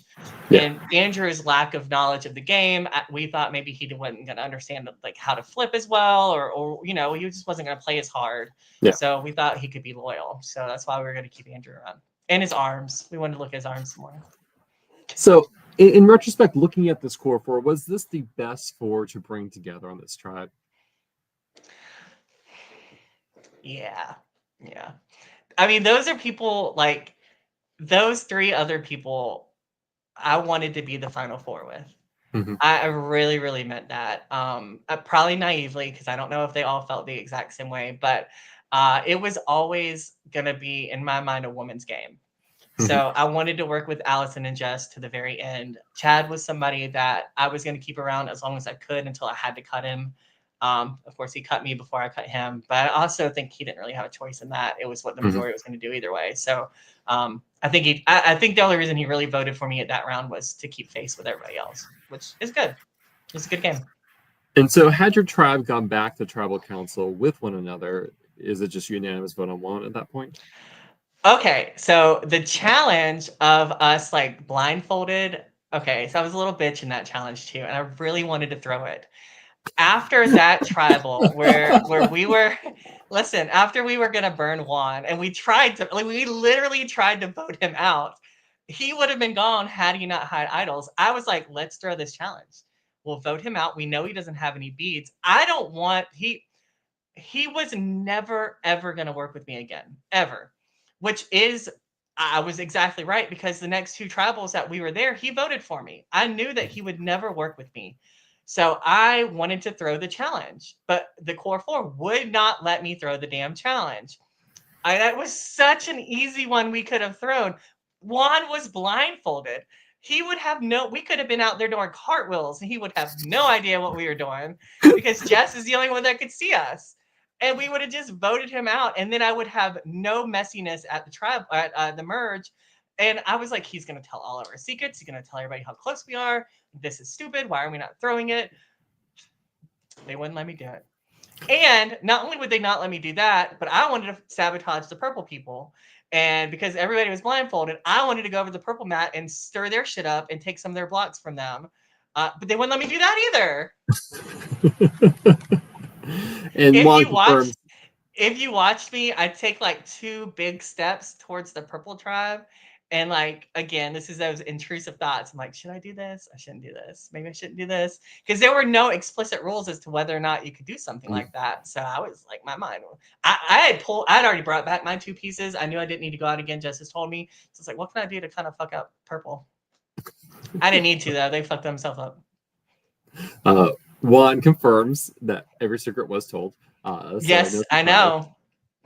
Yeah. And Andrew's lack of knowledge of the game, we thought maybe he wasn't going to understand like how to flip as well, or he just wasn't going to play as hard. Yeah. So we thought he could be loyal. So that's why we were going to keep Andrew around. And his arms. We wanted to look at his arms more. So, in retrospect, looking at this core four, was this the best four to bring together on this tribe? Yeah. Yeah. I mean, those are people like those 3 other people I wanted to be the final 4 with. Mhm. I really, really meant that. Probably naively, because I don't know if they all felt the exact same way, but it was always going to be, in my mind, a woman's game. Mhm. So I wanted to work with Allison and Jess to the very end. Chad was somebody that I was going to keep around as long as I could until I had to cut him. Of course, he cut me before I cut him, but I also think he didn't really have a choice in that. It was what the Mhm. majority was going to do either way. So I think the only reason he really voted for me at that round was to keep face with everybody else, which is good. It's a good game. And so, had your tribe gone back to tribal council with one another, is it just unanimous vote on one at that point? Okay, so the challenge of us like blindfolded. Okay, so I was a little bitch in that challenge too, and I really wanted to throw it. After that tribal where we were listen, after we were gonna burn Juan and we literally tried to vote him out, he would have been gone had he not had idols. I was like, let's throw this challenge. We'll vote him out. We know he doesn't have any beads. I don't want he was never ever gonna work with me again. Ever. Which is I was exactly right because the next 2 tribals that we were there, he voted for me. I knew that he would never work with me. So I wanted to throw the challenge, but the core 4 would not let me throw the damn challenge. That was such an easy one we could have thrown. Juan was blindfolded. We could have been out there doing cartwheels and he would have no idea what we were doing because Jess is the only one that could see us. And we would have just voted him out. And then I would have no messiness at the merge. And I was like, he's going to tell all of our secrets. He's going to tell everybody how close we are. This is stupid. Why are we not throwing it? They wouldn't let me do it. And not only would they not let me do that, but I wanted to sabotage the purple people. And because everybody was blindfolded, I wanted to go over the purple mat and stir their shit up and take some of their blocks from them. But they wouldn't let me do that either. And If Juan you watch, confirms. if you watched me, I take like 2 big steps towards the purple tribe. And like, again, this is those intrusive thoughts. I'm like, should I do this? I shouldn't do this. Maybe I shouldn't do this. Because there were no explicit rules as to whether or not you could do something like that. So I was like, my mind, I had already brought back my 2 pieces. I knew I didn't need to go out again. Justice told me. So it's like, what can I do to kind of fuck up purple? I didn't need to though. They fucked themselves up. Juan confirms that every secret was told. Yes, I know.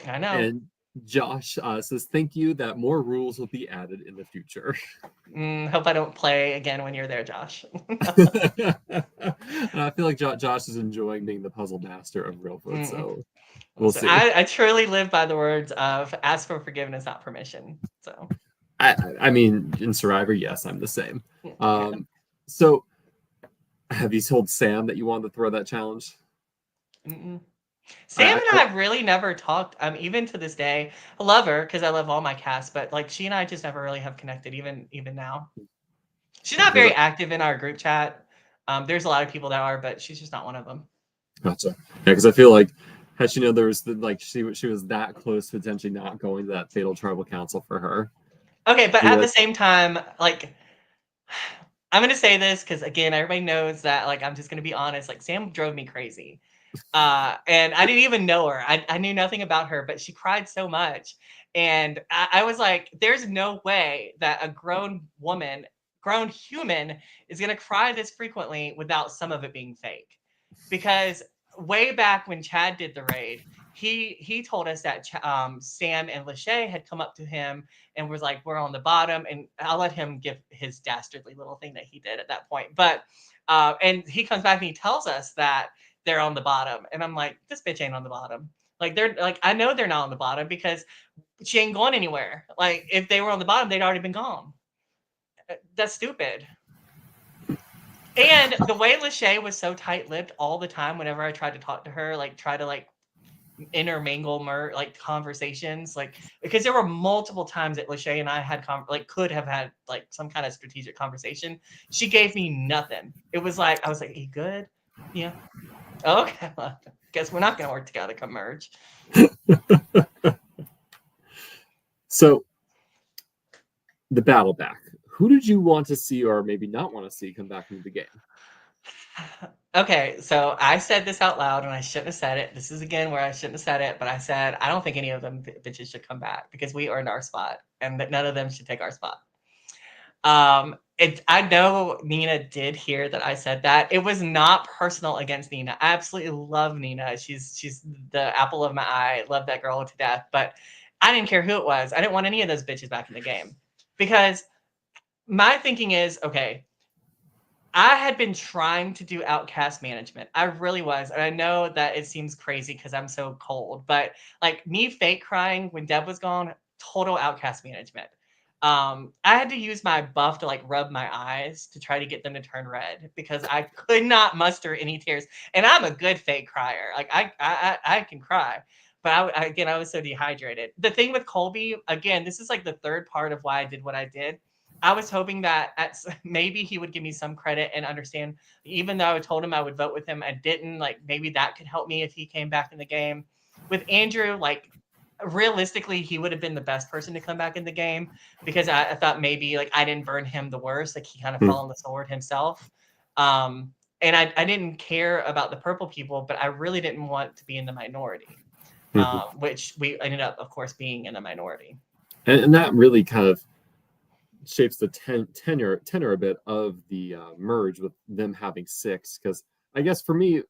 I know. And Josh says, thank you, that more rules will be added in the future. Hope I don't play again when you're there, Josh. And I feel like Josh is enjoying being the puzzle master of Reelfoot, so we'll see. I truly live by the words of ask for forgiveness, not permission. So, I mean, in Survivor, yes, I'm the same. Yeah. So, have you told Sam that you wanted to throw that challenge? Sam and I have really never talked. Even to this day, I love her because I love all my cast, but like she and I just never really have connected. Even now, she's not very active in our group chat. There's a lot of people that are, but she's just not one of them. Gotcha. Yeah, because I feel like had she known there was she was that close to potentially not going to that fatal tribal council for her. Okay, but at the same time, like I'm gonna say this because again, everybody knows that like I'm just gonna be honest. Like Sam drove me crazy. And I didn't even know her. I knew nothing about her, but she cried so much. And I was like, there's no way that a grown human is going to cry this frequently without some of it being fake. Because way back when Chad did the raid, he told us that Sam and Lachey had come up to him and was like, we're on the bottom. And I'll let him give his dastardly little thing that he did at that point. But, and he comes back and he tells us that they're on the bottom. And I'm like, this bitch ain't on the bottom. Like they're like, I know they're not on the bottom because she ain't going anywhere. Like if they were on the bottom, they'd already been gone. That's stupid. And the way Lachey was so tight-lipped all the time whenever I tried to talk to her, like try to like intermingle like conversations, like because there were multiple times that Lachey and I had could have had like some kind of strategic conversation. She gave me nothing. It was like I was like, "Are you good? Yeah. Okay, well, guess we're not going to work together. Come merge." So, the battle back. Who did you want to see, or maybe not want to see, come back into the game? Okay, so I said this out loud, and I shouldn't have said it. This is again where I shouldn't have said it, but I said I don't think any of them bitches should come back because we earned our spot, and that none of them should take our spot. I know Nina did hear that I said that. It was not personal against Nina. I absolutely love Nina. She's the apple of my eye. Love that girl to death. But I didn't care who it was. I didn't want any of those bitches back in the game because my thinking is, okay, I had been trying to do outcast management. I really was. And I know that it seems crazy because I'm so cold, but like me fake crying when Deb was gone, total outcast management. I had to use my buff to like rub my eyes to try to get them to turn red because I could not muster any tears. And I'm a good fake crier. Like I can cry. But again, I was so dehydrated. The thing with Colby, again, this is like the third part of why I did what I did. I was hoping that maybe he would give me some credit and understand, even though I told him I would vote with him, I didn't. Like maybe that could help me if he came back in the game. With Andrew, like realistically, he would have been the best person to come back in the game because I thought maybe like I didn't burn him the worst. Like he kind of fell on the sword himself. And I didn't care about the purple people, but I really didn't want to be in the minority, which we ended up, of course, being in the minority. And that really kind of shapes the tenor a bit of the merge with them having 6. Because I guess for me,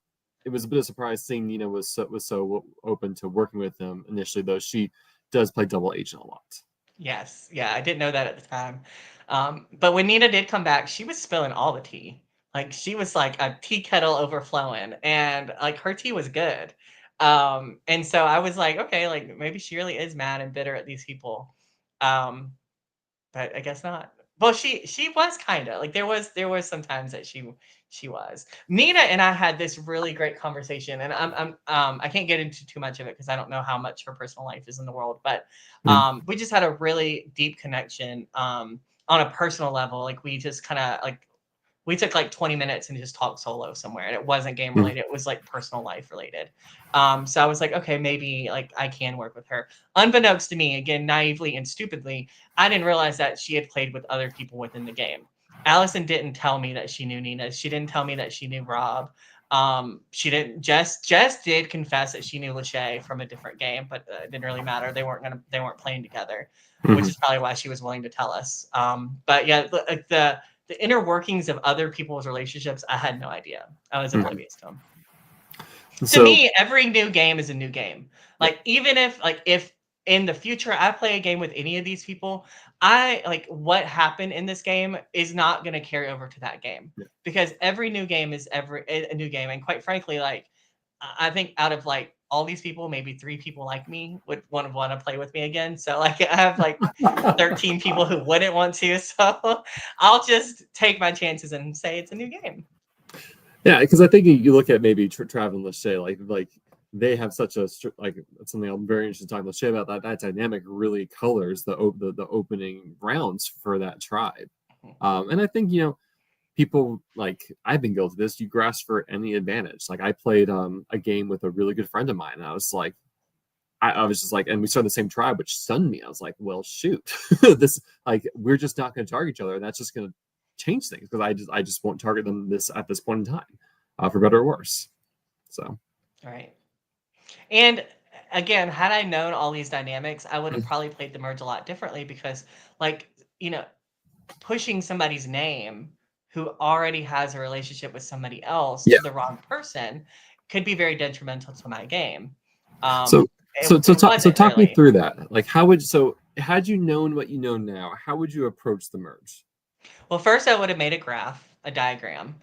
it was a bit of a surprise seeing Nina was so open to working with them initially, though she does play double agent a lot. Yes, yeah, I didn't know that at the time. But when Nina did come back, she was spilling all the tea. Like she was like a tea kettle overflowing, and like her tea was good. And so I was like, okay, like maybe she really is mad and bitter at these people. Um, but I guess not. Well, she was kind of like there was some times that she was. Nina and I had this really great conversation, and I can't get into too much of it because I don't know how much her personal life is in the world, but we just had a really deep connection on a personal level. Like we just kind of like we took like 20 minutes and just talked solo somewhere, and it wasn't game related. It was like personal life related. So I was like, okay, maybe like I can work with her. Unbeknownst to me, again, naively and stupidly, I didn't realize that she had played with other people within the game. Allison didn't tell me that she knew Nina. She didn't tell me that she knew Rob. She didn't. Jess did confess that she knew Lachey from a different game, but it didn't really matter. They weren't playing together, which is probably why she was willing to tell us. But yeah, the inner workings of other people's relationships, I had no idea. I was oblivious to them. To me, every new game is a new game. Like, even if in the future I play a game with any of these people, I like what happened in this game is not going to carry over to that game, because every new game is a new game. And quite frankly, like, I think out of like all these people, maybe 3 people like me would want to play with me again. So like I have like 13 people who wouldn't want to. So I'll just take my chances and say it's a new game. Yeah, because I think you look at maybe Trav and Lachey, like they have such a like something I'm very interested in talking to Lachey about. That dynamic really colors the opening rounds for that tribe, and I think people like I've been guilty of this. You grasp for any advantage. Like I played a game with a really good friend of mine, and I was like, I was just like, and we started the same tribe, which stunned me. I was like, well, shoot, this like we're just not going to target each other, and that's just going to change things because I just won't target them at this point in time, for better or worse. So, right. And again, had I known all these dynamics, I would have probably played the merge a lot differently, because like, pushing somebody's name who already has a relationship with somebody else to the wrong person could be very detrimental to my game. So talk really. me through that. Like, had you known what you know now, how would you approach the merge? Well, first I would have made a diagram,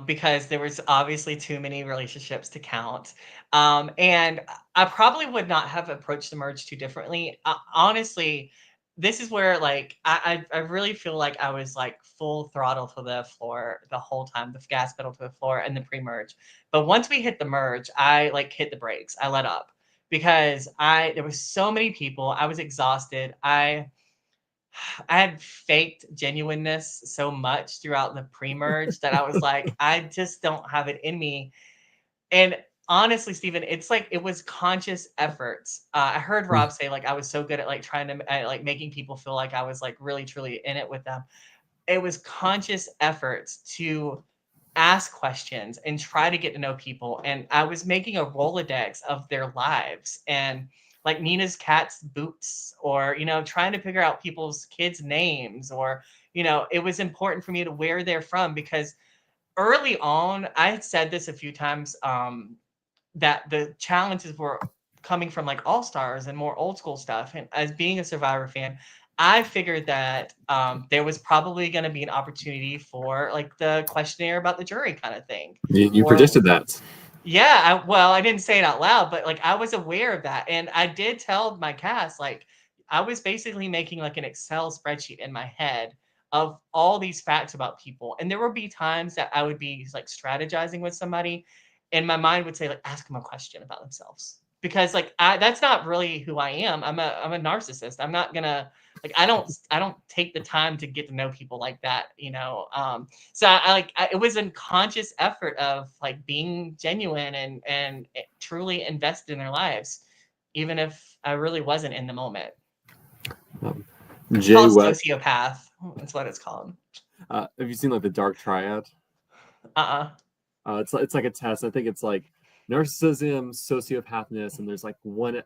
because there was obviously too many relationships to count. And I probably would not have approached the merge too differently. Honestly, this is where like I really feel like I was like full throttle to the floor the whole time, the gas pedal to the floor and the pre-merge. But once we hit the merge, I like hit the brakes. I let up because there was so many people. I was exhausted. I had faked genuineness so much throughout the pre-merge that I was like, I just don't have it in me. And honestly, Steven, it's like it was conscious efforts. I heard Rob say like I was so good at like trying to like making people feel like I was like really truly in it with them. It was conscious efforts to ask questions and try to get to know people. And I was making a Rolodex of their lives, and like Nina's cat's boots, or, trying to figure out people's kids' names, or, it was important for me to where they're from, because early on, I had said this a few times, that the challenges were coming from like All Stars and more old school stuff. And as being a Survivor fan, I figured that there was probably going to be an opportunity for like the questionnaire about the jury kind of thing. You predicted that. Yeah, I didn't say it out loud, but like I was aware of that, and I did tell my cast like I was basically making like an Excel spreadsheet in my head of all these facts about people, and there would be times that I would be like strategizing with somebody, and my mind would say like ask them a question about themselves, because like that's not really who I am. I'm a narcissist. I'm not gonna like I don't take the time to get to know people like that, so it was a conscious effort of like being genuine and truly invested in their lives, even if I really wasn't in the moment. It's Jay called West. sociopath. That's what it's called. Have you seen like the Dark Triad? It's like a test. I think it's like narcissism, sociopathness, and there's like one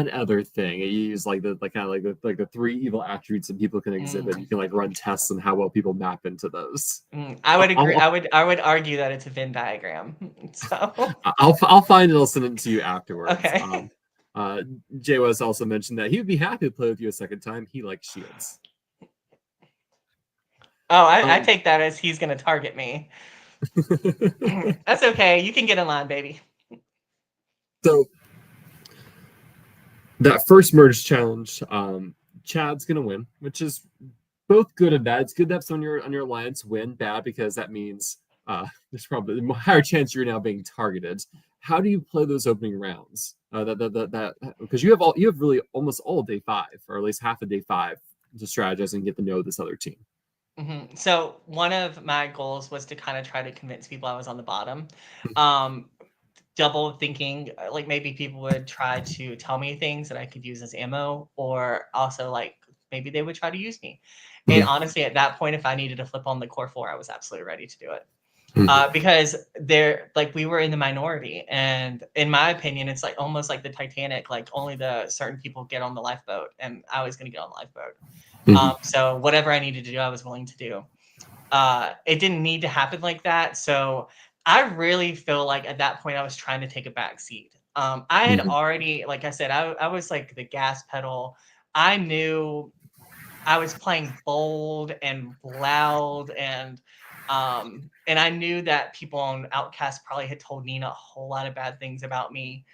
other thing. You use like the kind of the 3 evil attributes that people can exhibit. You can like run tests on how well people map into those. I would agree. I would argue that it's a Venn diagram. So I'll find it. I'll send it to you afterwards. Okay. Jay West also mentioned that he would be happy to play with you a second time. He likes shields. Oh, I take that as he's going to target me. That's okay. You can get in line, baby. So that first merge challenge, Chad's gonna win, which is both good and bad. It's good to have someone on your alliance win. Bad because that means there's probably a higher chance you're now being targeted. How do you play those opening rounds? Because you have really almost all of day 5, or at least half of day 5, to strategize and get to know this other team. So one of my goals was to kind of try to convince people I was on the bottom. Um, Double thinking, like maybe people would try to tell me things that I could use as ammo, or also like maybe they would try to use me. And Mhm. honestly, at that point, if I needed to flip on the core four, I was absolutely ready to do it. Mhm. Because they're like we were in the minority, and in my opinion, it's like almost like the Titanic. Like only the certain people get on the lifeboat, and I was going to get on the lifeboat. Mhm. So whatever I needed to do, I was willing to do. It didn't need to happen like that. So I really feel like at that point I was trying to take a back seat. I had Mhm. already, like I said, I was like the gas pedal. I knew I was playing bold and loud, and I knew that people on Outcast probably had told Nina a whole lot of bad things about me.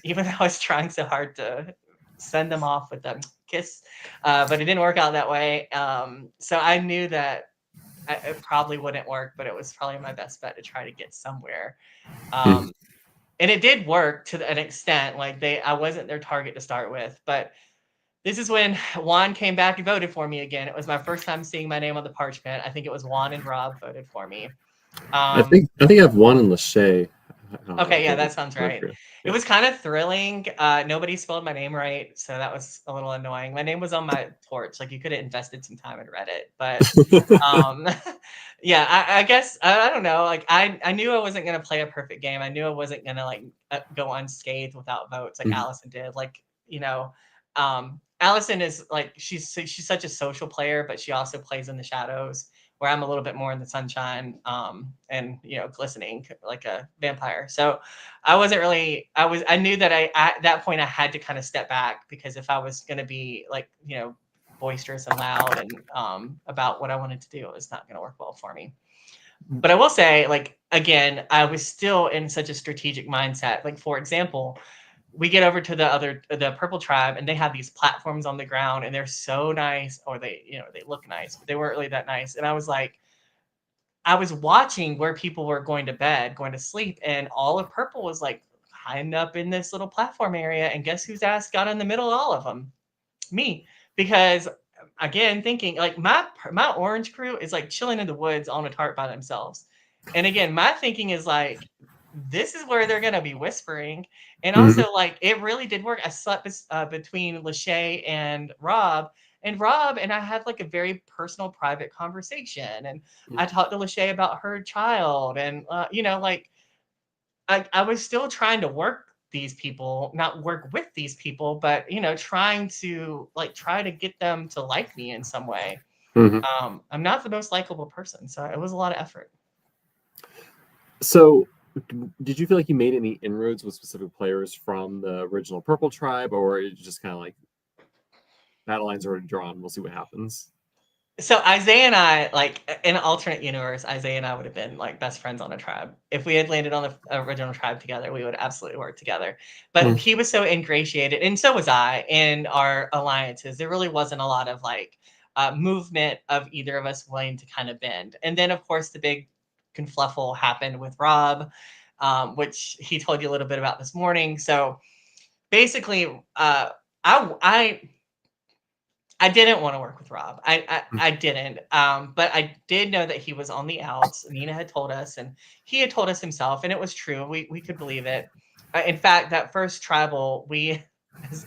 Even though I was trying so hard to send them off with a kiss, but it didn't work out that way. So I knew that it probably wouldn't work, but it was probably my best bet to try to get somewhere. Mhm. Um, and it did work to an extent. Like I wasn't their target to start with, but this is when Juan came back and voted for me again. It was my first time seeing my name on the parchment. I think it was Juan and Rob voted for me. I think I have one in Lachey. I don't know Okay, if yeah, that that sounds worked right. for you. It Yeah. was kind of thrilling. Nobody spelled my name right, so that was a little annoying. My name was on my torch. Like you could have invested some time and read it, but um, yeah, I guess I don't know. Like I knew I wasn't gonna play a perfect game. I knew I wasn't gonna like go unscathed without votes like Mhm. Allison did. Like Allison is like she's such a social player, but she also plays in the shadows where I'm a little bit more in the sunshine, and glistening like a vampire. So I wasn't really. I knew that at that point I had to kind of step back because if I was going to be like boisterous and loud and about what I wanted to do, it was not going to work well for me. But I will say, like again, I was still in such a strategic mindset. Like for example, we get over to the purple tribe and they have these platforms on the ground and they're so nice, or they look nice, but they weren't really that nice. And I was like, I was watching where people were going to bed, going to sleep, and all of purple was like hiding up in this little platform area. And guess whose ass got in the middle of all of them? Me. Because again, thinking like my orange crew is like chilling in the woods on a tarp by themselves. And again, my thinking is like, this is where they're gonna be whispering. And Mhm. also, like, it really did work. I slept between Lachey and Rob and I had like a very personal, private conversation. And I talked to Lachey about her child, and like I was still trying to work these people, not work with these people, but trying to try to get them to like me in some way. Mhm. I'm not the most likable person, so it was a lot of effort. So, did you feel like you made any inroads with specific players from the original Purple Tribe, or it just kind of like battle lines are already drawn? We'll see what happens. So Isaiah and I, like in an alternate universe, Isaiah and I would have been like best friends on a tribe. If we had landed on the original tribe together, we would absolutely work together. But Mhm. he was so ingratiated, and so was I in our alliances. There really wasn't a lot of like movement of either of us willing to kind of bend. And then, of course, the big confluffle happened with Rob, which he told you a little bit about this morning. So basically, I I didn't want to work with Rob. I didn't. But I did know that he was on the outs. Nina had told us, and he had told us himself, and it was true. We could believe it. In fact, that first tribal, we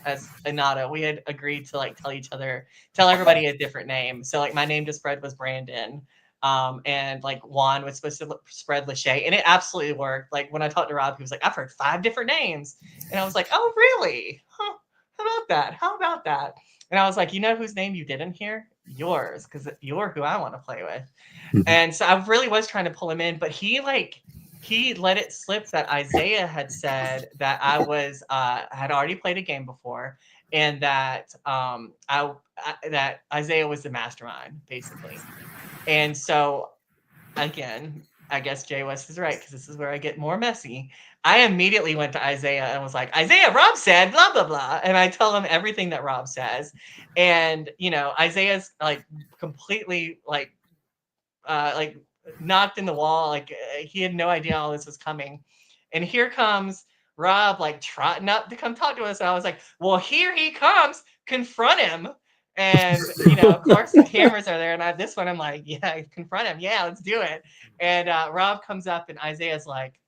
as Anata, we had agreed to like tell everybody a different name. So like my name to spread was Brandon. And like Juan was supposed to spread Lachey, and it absolutely worked. Like when I talked to Rob, he was like, "I've heard 5 different names," and I was like, "Oh, really? Huh? How about that? How about that?" And I was like, you know whose name you didn't hear? Yours, because you're who I want to play with. Mhm. And so I really was trying to pull him in, but he let it slip that Isaiah had said that I was had already played a game before, and that that Isaiah was the mastermind, basically. And so again, I guess Jay West is right because this is where I get more messy. I immediately went to Isaiah and was like, Isaiah, Rob said blah blah blah, and I tell him everything that Rob says, and Isaiah's like completely like knocked in the wall, like he had no idea all this was coming, and here comes Rob like trotting up to come talk to us, and I was like, well, here he comes, confront him. And, of course the cameras are there. And this one, I'm like, yeah, confront him. Yeah, let's do it. And Rob comes up and Isaiah's like,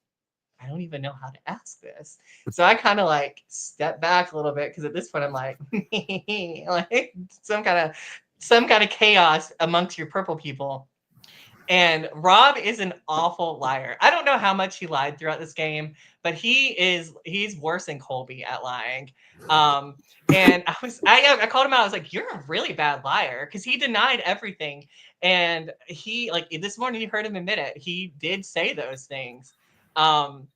I don't even know how to ask this. So I kind of like step back a little bit because at this point I'm like, like some kind of chaos amongst your purple people. And Rob is an awful liar. I don't know how much he lied throughout this game, but he's worse than Colby at lying. Um, and I called him out. I was like, "You're a really bad liar," because he denied everything. And he like this morning you heard him admit it. He did say those things. Um,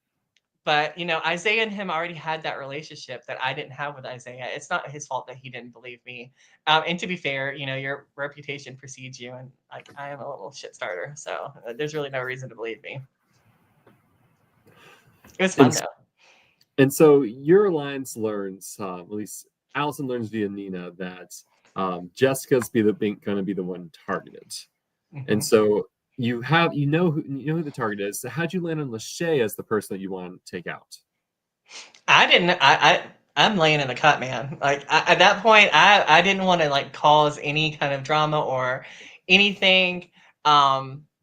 but Isaiah and him already had that relationship that I didn't have with Isaiah. It's not his fault that he didn't believe me. And to be fair, your reputation precedes you, and like I am a little shit starter, so there's really no reason to believe me. It was fun And, though. and so your alliance learns, at least Allison learns via Nina, that Jessica's going to be the one targeted. And so you know who the target is. So how'd you land on Lachey as the person that you want to take out? I didn't. I'm laying in the cut, man. Like at that point, I didn't want to like cause any kind of drama or anything.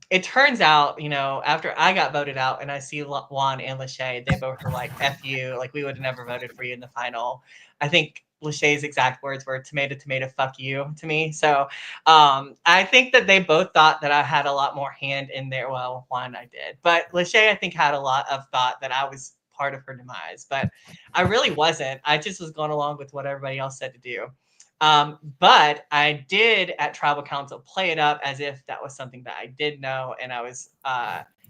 It turns out, after I got voted out and I see Juan and Lachey, they both were like, "F you!" Like we would have never voted for you in the final. I think Lachey's exact words were "tomato, tomato, fuck you" to me. So I think that they both thought that I had a lot more hand in there. Well, Juan, I did, but Lachey, I think, had a lot of thought that I was part of her demise, but I really wasn't. I just was going along with what everybody else said to do. But I did at tribal council play it up as if that was something that I did know. And I was,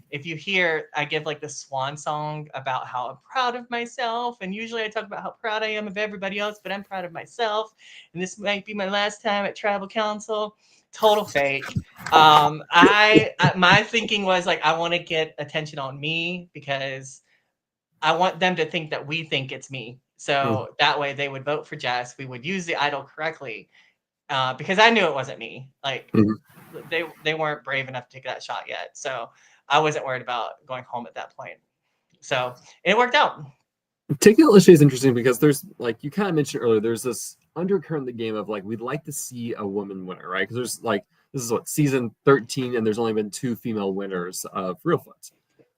if you hear, I give like the swan song about how I'm proud of myself. And usually I talk about how proud I am of everybody else, but I'm proud of myself. And this might be my last time at tribal council. Total fake. My thinking was like, I want to get attention on me because I want them to think that we think it's me. So that way they would vote for Jess. We would use the idol correctly because I knew it wasn't me. Like they weren't brave enough to take that shot yet. So I wasn't worried about going home at that point. So it worked out. Taking out Lachey is interesting because there's, like you kind of mentioned earlier, there's this undercurrent in the game of like we'd like to see a woman winner, right? Because there's like this is what season 13, and there's only been 2 female winners of Reelfoot.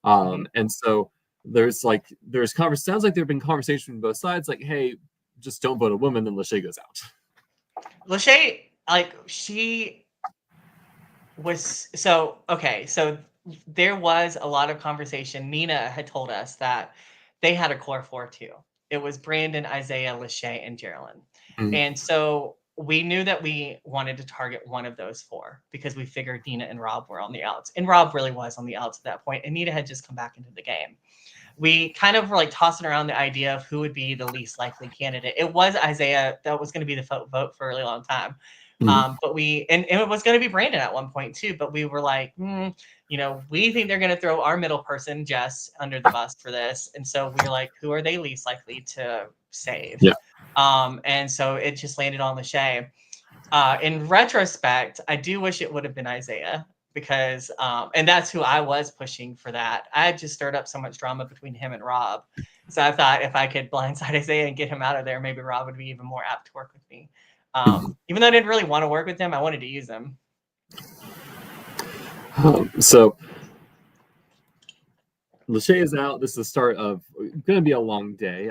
And so there's sounds like there've been conversations from both sides, like, hey, just don't vote a woman, then Lachey goes out. Lachey, like she was okay. So there was a lot of conversation. Nina had told us that they had a core 4 too. It was Brandon, Isaiah, Lachey, and Geraldine. And so we knew that we wanted to target one of those 4 because we figured Nina and Rob were on the outs. And Rob really was on the outs at that point. And Nina had just come back into the game. We kind of were like tossing around the idea of who would be the least likely candidate. It was Isaiah that was going to be the vote for a really long time. But and it was going to be Brandon at one point too. But we were like, we think they're going to throw our middle person, Jess, under the bus for this. And so we were like, who are they least likely to save? Yeah. And so it just landed on Lachey. In retrospect, I do wish it would have been Isaiah because, and that's who I was pushing for that. I had just stirred up so much drama between him and Rob. So I thought if I could blindside Isaiah and get him out of there, maybe Rob would be even more apt to work with me. Even though I didn't really want to work with him, I wanted to use him. So Lachey is out. This is the start of going to be a long day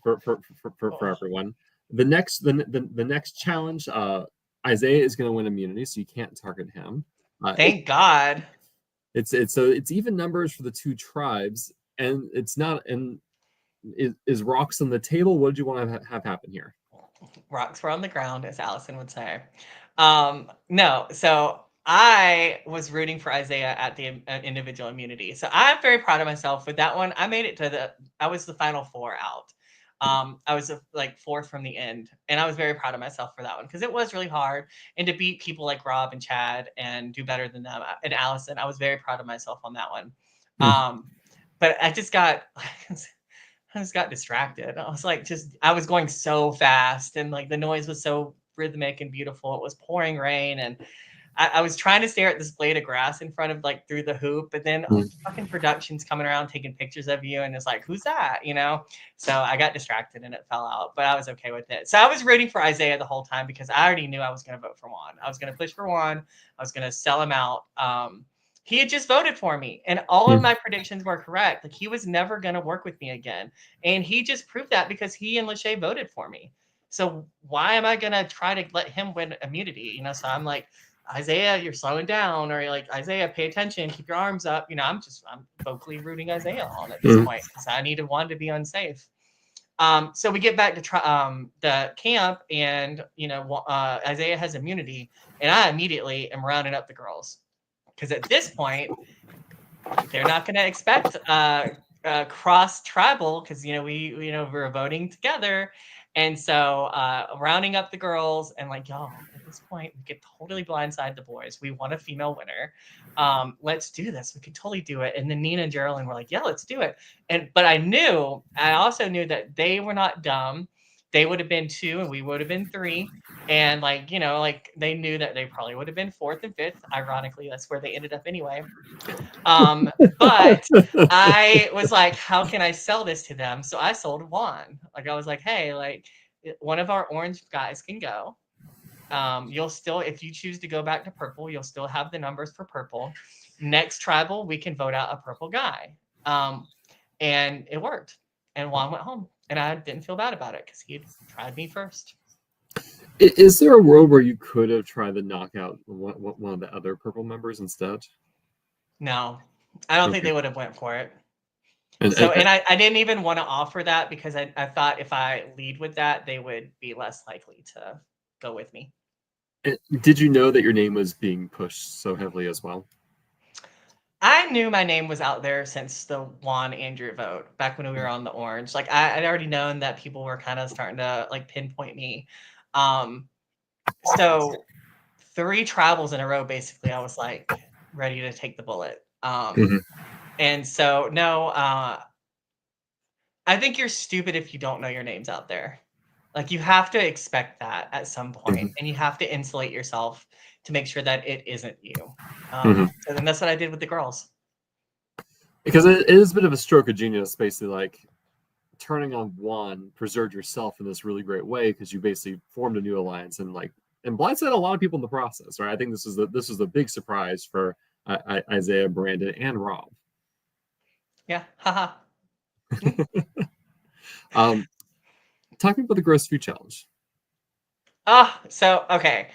for everyone. The next challenge, Isaiah is going to win immunity, so you can't target him. Thank God. It's even numbers for the 2 tribes, and it's not. And is rocks on the table? What did you want to have happen here? Rocks were on the ground, as Allison would say. No, so I was rooting for Isaiah at the individual immunity. So I'm very proud of myself with that one. I made it to I was the final 4 out. I was like 4th from the end, and I was very proud of myself for that one because it was really hard. And to beat people like Rob and Chad and do better than them and Allison, I was very proud of myself on that one. But I just got distracted. I was like, I was going so fast, and like the noise was so rhythmic and beautiful. It was pouring rain, and I was trying to stare at this blade of grass in front of like through the hoop, but then fucking production's coming around taking pictures of you, and it's like, who's that? You know? So I got distracted and it fell out, but I was okay with it. So I was rooting for Isaiah the whole time because I already knew I was going to vote for Juan. I was going to push for Juan. I was going to sell him out. He had just voted for me, and all of my predictions were correct. Like, he was never going to work with me again, and he just proved that because he and Lachey voted for me. So why am I going to try to let him win immunity? You know, so I'm like, Isaiah, you're slowing down, or like, Isaiah, pay attention, keep your arms up. You know, I'm vocally rooting Isaiah on at this point because I needed one to be unsafe. So we get back to the camp, and you know, Isaiah has immunity, and I immediately am rounding up the girls because at this point they're not going to expect cross tribal because you know we're voting together. And so rounding up the girls and like, y'all, at this point, we could totally blindside the boys. We want a female winner. Let's do this. We could totally do it. And then Nina and Geraldine were like, yeah, let's do it. But I also knew that they were not dumb. They would have been 2 and we would have been 3. And like, you know, like they knew that they probably would have been 4th and 5th. Ironically, that's where they ended up anyway. But I was like, how can I sell this to them? So I sold Juan. Like, I was like, hey, like, one of our orange guys can go. You'll still, if you choose to go back to purple, you'll still have the numbers for purple. Next tribal, we can vote out a purple guy. And it worked. And Juan went home. And I didn't feel bad about it because he had tried me first. Is there a world where you could have tried to knock out one of the other purple members instead? No, I don't think they would have went for it. And I didn't even want to offer that because I thought if I lead with that, they would be less likely to go with me. Did you know that your name was being pushed so heavily as well? I knew my name was out there since the Juan Andrew vote back when we were on the orange. Like I'd already known that people were kind of starting to like pinpoint me. So 3 travels in a row, basically, I was like ready to take the bullet. And so no, I think you're stupid if you don't know your name's out there. Like you have to expect that at some point, and you have to insulate yourself to make sure that it isn't you. So then that's what I did with the girls. Because it is a bit of a stroke of genius, basically, like turning on Juan preserved yourself in this really great way because you basically formed a new alliance and blindsided a lot of people in the process, right? I think this is the big surprise for Isaiah, Brandon, and Rob. Yeah, haha. Talking about the gross food challenge. So okay.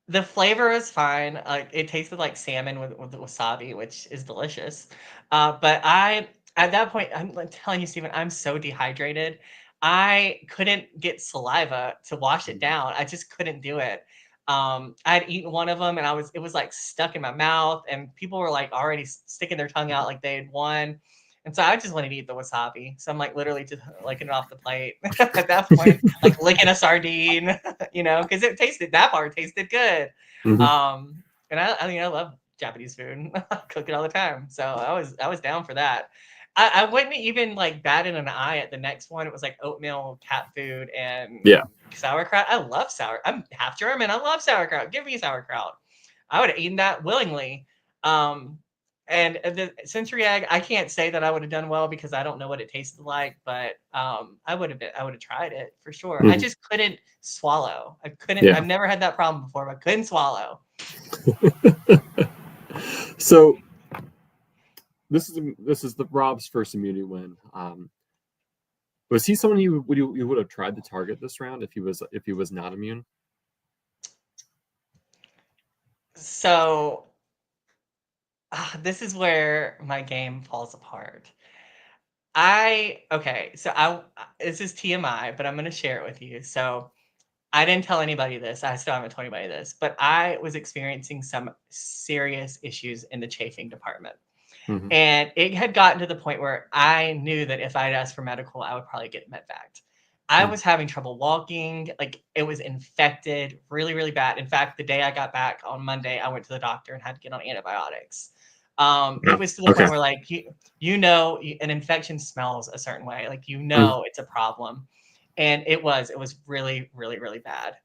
The flavor is fine. It tasted like salmon with the wasabi, which is delicious. But at that point, I'm like telling you, Stephen, I'm so dehydrated. I couldn't get saliva to wash it down. I just couldn't do it. I'd eaten one of them, and it was like stuck in my mouth, and people were like already sticking their tongue out like they had won. And so I just wanted to eat the wasabi. So I'm like literally just licking it off the plate at that point, like licking a sardine, you know, because that part tasted good. And I love Japanese food. I cook it all the time. So I was down for that. I wouldn't even like bat an eye at the next one. It was like oatmeal, cat food, and sauerkraut. I love I'm half German. I love sauerkraut. Give me sauerkraut. I would have eaten that willingly. And the sensory egg, I can't say that I would have done well because I don't know what it tasted like, but I would have tried it for sure. I just couldn't swallow. I couldn't. I've never had that problem before, but couldn't swallow. So this is the Rob's first immunity win. Was he someone you would have tried to target this round if he was not immune? So this is where my game falls apart. This is TMI, but I'm going to share it with you. So I didn't tell anybody this. I still haven't told anybody this, but I was experiencing some serious issues in the chafing department. And it had gotten to the point where I knew that if I'd asked for medical, I would probably get medvaced. I was having trouble walking. Like it was infected really, really bad. In fact, the day I got back on Monday, I went to the doctor and had to get on antibiotics. It was to the point where like, an infection smells a certain way. Like, it's a problem. And it was really, really, really bad.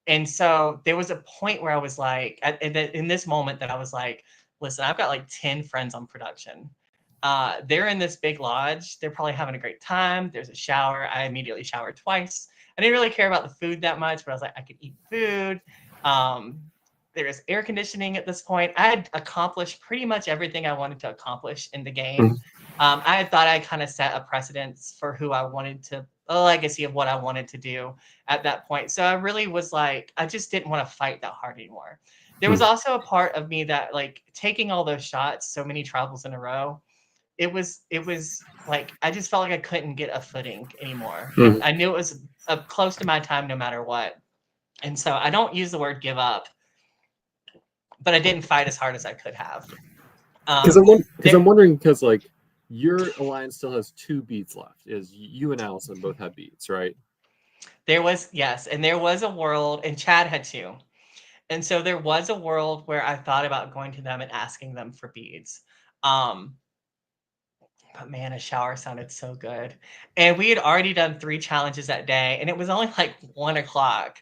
And so there was a point where I was like, in this moment that I was like, listen, I've got like 10 friends on production. They're in this big lodge. They're probably having a great time. There's a shower. I immediately showered twice. I didn't really care about the food that much, but I was like, I could eat food. Um, there's air conditioning at this point. I had accomplished pretty much everything I wanted to accomplish in the game. I had thought I kind of set a precedence for who I wanted to, a legacy of what I wanted to do at that point. So I really was like, I just didn't want to fight that hard anymore. There was also a part of me that like taking all those shots, so many travels in a row, it was like I just felt like I couldn't get a footing anymore. I knew it was close to my time no matter what. And so I don't use the word give up, but I didn't fight as hard as I could have. Because I'm wondering, because like your alliance still has 2 beats left. Is you and Allison both have beats, right? There was, yes, and there was a world, and Chad had 2. And so there was a world where I thought about going to them and asking them for beads. Um, but man, a shower sounded so good. And we had already done 3 challenges that day, and it was only like 1 o'clock.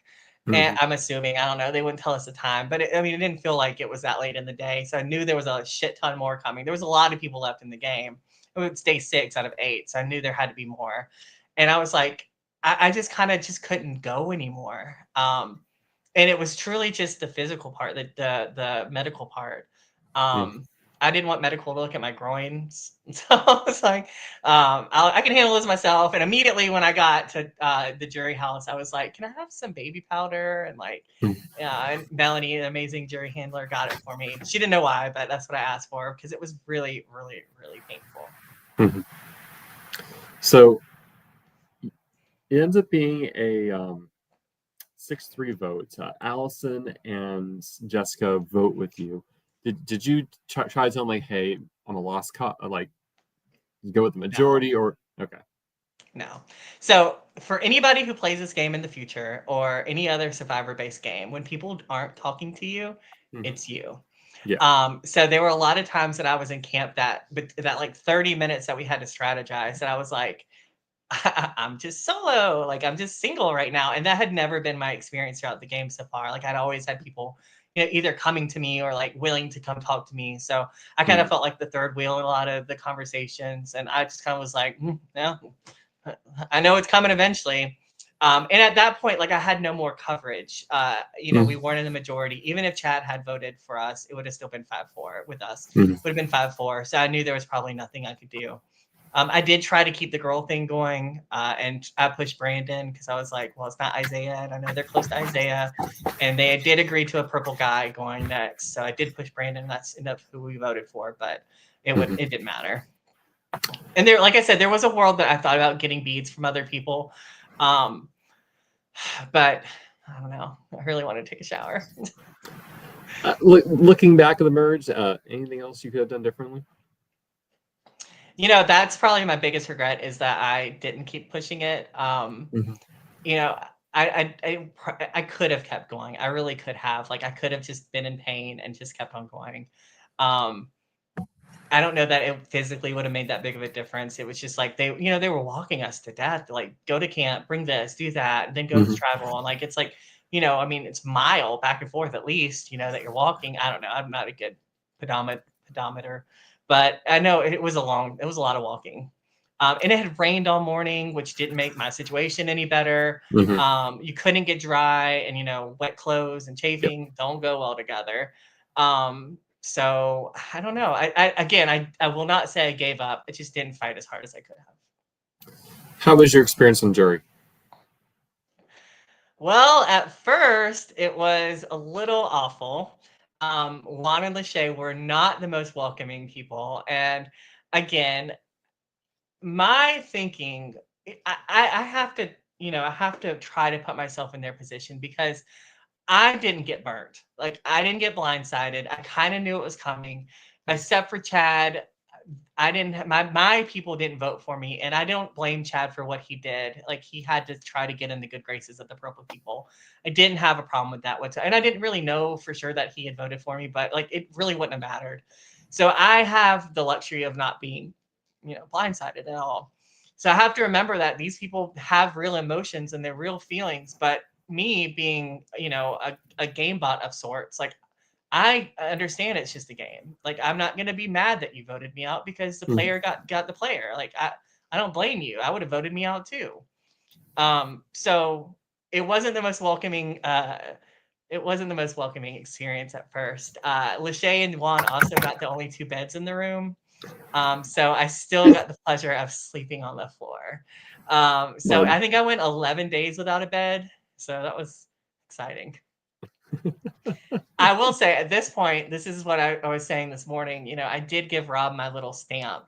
And I'm assuming, I don't know, they wouldn't tell us the time, but I mean, it didn't feel like it was that late in the day. So I knew there was a shit ton more coming. There was a lot of people left in the game. It was day 6 out of 8. So I knew there had to be more. And I was like, I just kind of just couldn't go anymore. And it was truly just the physical part, the medical part. I didn't want medical to look at my groins, so I was like, I can handle this myself. And immediately when I got to the jury house, I was like, can I have some baby powder? And like, and Melanie, an amazing jury handler, got it for me. She didn't know why, but that's what I asked for because it was really, really, really painful. So it ends up being a 6-3 vote. Allison and Jessica vote with you. Did you try to tell them like, hey, I'm a lost cause, like go with the majority, No. or okay? No. So for anybody who plays this game in the future or any other survivor-based game, when people aren't talking to you, it's you. Yeah. So there were a lot of times that I was in camp that like 30 minutes that we had to strategize, and I was like, I'm just solo, like I'm just single right now. And that had never been my experience throughout the game so far. Like I'd always had people, either coming to me or like willing to come talk to me. So I kind of felt like the third wheel in a lot of the conversations. And I just kind of was like, no, I know it's coming eventually. And at that point, like I had no more coverage. We weren't in the majority. Even if Chad had voted for us, it would have still been 5-4 with us. Would have been 5-4. So I knew there was probably nothing I could do. I did try to keep the girl thing going, and I pushed Brandon because I was like, well, it's not Isaiah, and I know they're close to Isaiah, and they did agree to a purple guy going next. So I did push Brandon. That's enough who we voted for, but it didn't matter. And there, like I said, there was a world that I thought about getting beads from other people, but I don't know. I really want to take a shower. Looking back at the merge, anything else you could have done differently? That's probably my biggest regret is that I didn't keep pushing it. You know, I could have kept going. I really could have. Like I could have just been in pain and just kept on going. I don't know that it physically would have made that big of a difference. It was just like they were walking us to death. Like go to camp, bring this, do that, and then go to travel. And like it's like, I mean, it's mile back and forth at least. That you're walking. I don't know. I'm not a good pedometer, but I know it was a lot of walking. And it had rained all morning, which didn't make my situation any better. You couldn't get dry, and wet clothes and chafing don't go well together. So I don't know. I will not say I gave up. I just didn't fight as hard as I could have. How was your experience on jury? Well, at first it was a little awful. Juan and Lachey were not the most welcoming people, and again, my thinking, I have to, I have to try to put myself in their position because I didn't get burnt. Like I didn't get blindsided. I kind of knew it was coming, except for Chad. I didn't. My people didn't vote for me, and I don't blame Chad for what he did. Like he had to try to get in the good graces of the purple people. I didn't have a problem with that whatsoever, and I didn't really know for sure that he had voted for me, but like it really wouldn't have mattered. So I have the luxury of not being, blindsided at all. So I have to remember that these people have real emotions and their real feelings, but me being, a game bot of sorts, like I understand it's just a game. Like I'm not gonna be mad that you voted me out because the Mhm. player got the player. Like I don't blame you. I would have voted me out too. So it wasn't the most welcoming. It wasn't the most welcoming experience at first. Lachey and Juan also got the only two beds in the room. So I still got the pleasure of sleeping on the floor. So Fun. I think I went 11 days without a bed. So that was exciting. I will say at this point, this is what I was saying this morning. I did give Rob my little stamp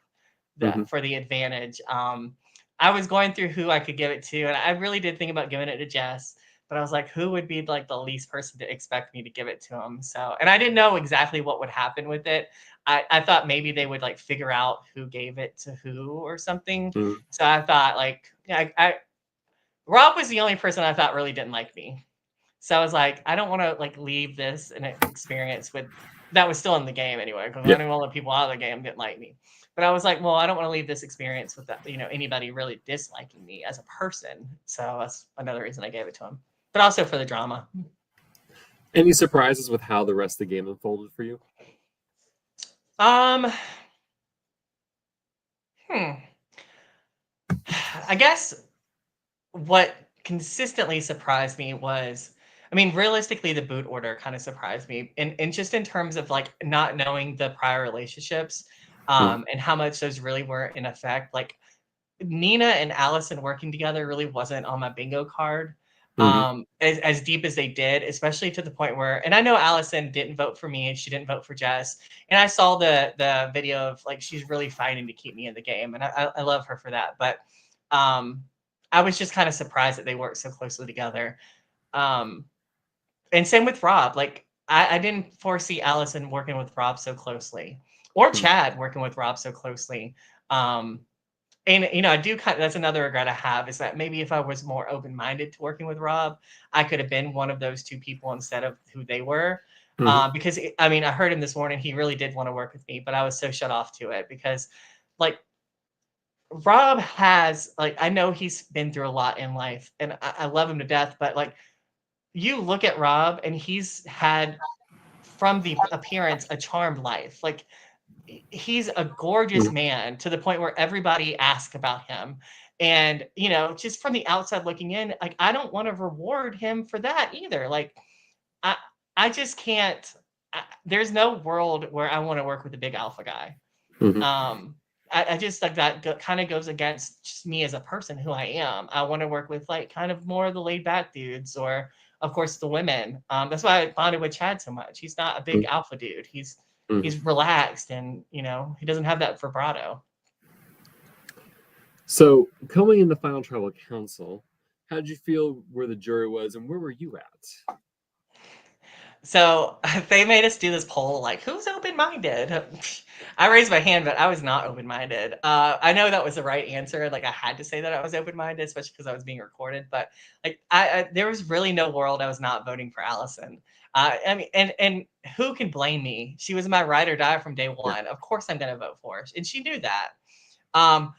Mhm. that for the advantage. I was going through who I could give it to, and I really did think about giving it to Jess, but I was like, who would be like the least person to expect me to give it to him? So, and I didn't know exactly what would happen with it. I thought maybe they would like figure out who gave it to who or something. Mhm. So I thought like, yeah, Rob was the only person I thought really didn't like me. So I was like, I don't want to like leave this an experience with that was still in the game anyway, because I Yeah. knew all the people out of the game didn't like me. But I was like, well, I don't want to leave this experience with that, anybody really disliking me as a person. So that's another reason I gave it to him. But also for the drama. Any surprises with how the rest of the game unfolded for you? Um, hmm. I guess what consistently surprised me was, I mean, realistically, the boot order kind of surprised me, and just in terms of like not knowing the prior relationships, Mhm. and how much those really were in effect. Like Nina and Allison working together really wasn't on my bingo card. Mhm. As deep as they did, especially to the point where, and I know Allison didn't vote for me and she didn't vote for Jess, and I saw the video of like she's really fighting to keep me in the game, and I love her for that. But um, I was just kind of surprised that they worked so closely together. Um, and same with Rob. Like I didn't foresee Allison working with Rob so closely, or Mhm. Chad working with Rob so closely. Um, and I do kind of, that's another regret I have, is that maybe if I was more open-minded to working with Rob, I could have been one of those two people instead of who they were. Mhm. Because I mean, I heard him this morning, he really did want to work with me, but I was so shut off to it because like Rob has like, I know he's been through a lot in life and I love him to death, but like you look at Rob and he's had from the appearance a charmed life. Like he's a gorgeous Mhm. man to the point where everybody asks about him. And, just from the outside looking in, like I don't want to reward him for that either. Like I I just can't there's no world where I want to work with a big alpha guy. Mhm. I just like that kind of goes against just me as a person who I am. I want to work with like kind of more of the laid back dudes or of course the women. That's why I bonded with Chad so much. He's not a big Mhm. alpha dude. He's Mhm. he's relaxed and he doesn't have that vibrato. So, coming in the final tribal council, how did you feel where the jury was, and where were you at? So they made us do this poll, like who's open-minded. I raised my hand, but I was not open-minded. I know that was the right answer. Like I had to say that I was open-minded, especially because I was being recorded. But like there was really no world I was not voting for Allison. I mean, and who can blame me? She was my ride or die from day Yeah. one. Of course, I'm gonna vote for her, and she knew that. Um,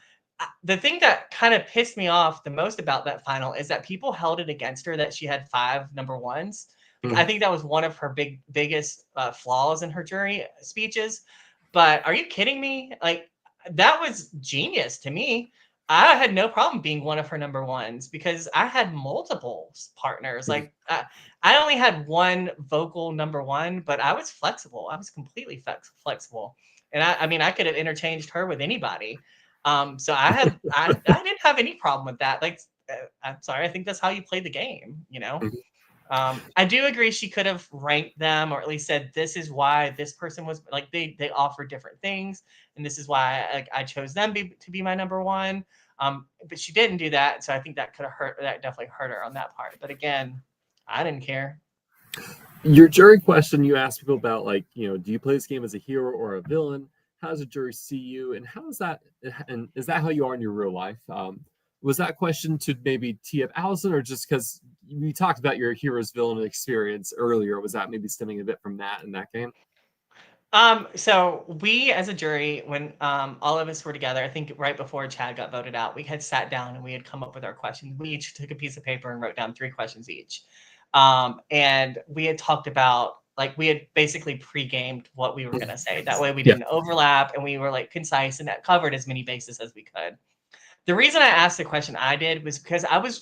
the thing that kind of pissed me off the most about that final is that people held it against her that she had 5 number 1s. Like, I Mhm. think that was one of her biggest flaws in her jury speeches. But are you kidding me? Like that was genius to me. I had no problem being one of her number 1s because I had multiple partners. Mhm. Like I only had one vocal number 1, but I was flexible. I was completely flexible, and I mean I could have interchanged her with anybody. So I didn't have any problem with that. Like, I'm sorry, I think that's how you play the game. Mhm. I do agree she could have ranked them or at least said this is why this person was like they offer different things and this is why I chose them to be my number 1. But she didn't do that, so I think that could have hurt. That definitely hurt her on that part. But again, I didn't care. Your jury question, you asked people about, like, do you play this game as a hero or a villain? How does a jury see you, and how is that, and is that how you are in your real life? Was that question to maybe tee up Allison, or just because you talked about your hero's villain experience earlier? Was that maybe stemming a bit from that in that game? So we as a jury, when all of us were together, I think right before Chad got voted out, we had sat down and we had come up with our questions. We each took a piece of paper and wrote down 3 questions each. And we had talked about, like, we had basically pre-gamed what we were going to say. That way we Yeah. didn't overlap and we were like concise and that covered as many bases as we could. The reason I asked the question I did was because I was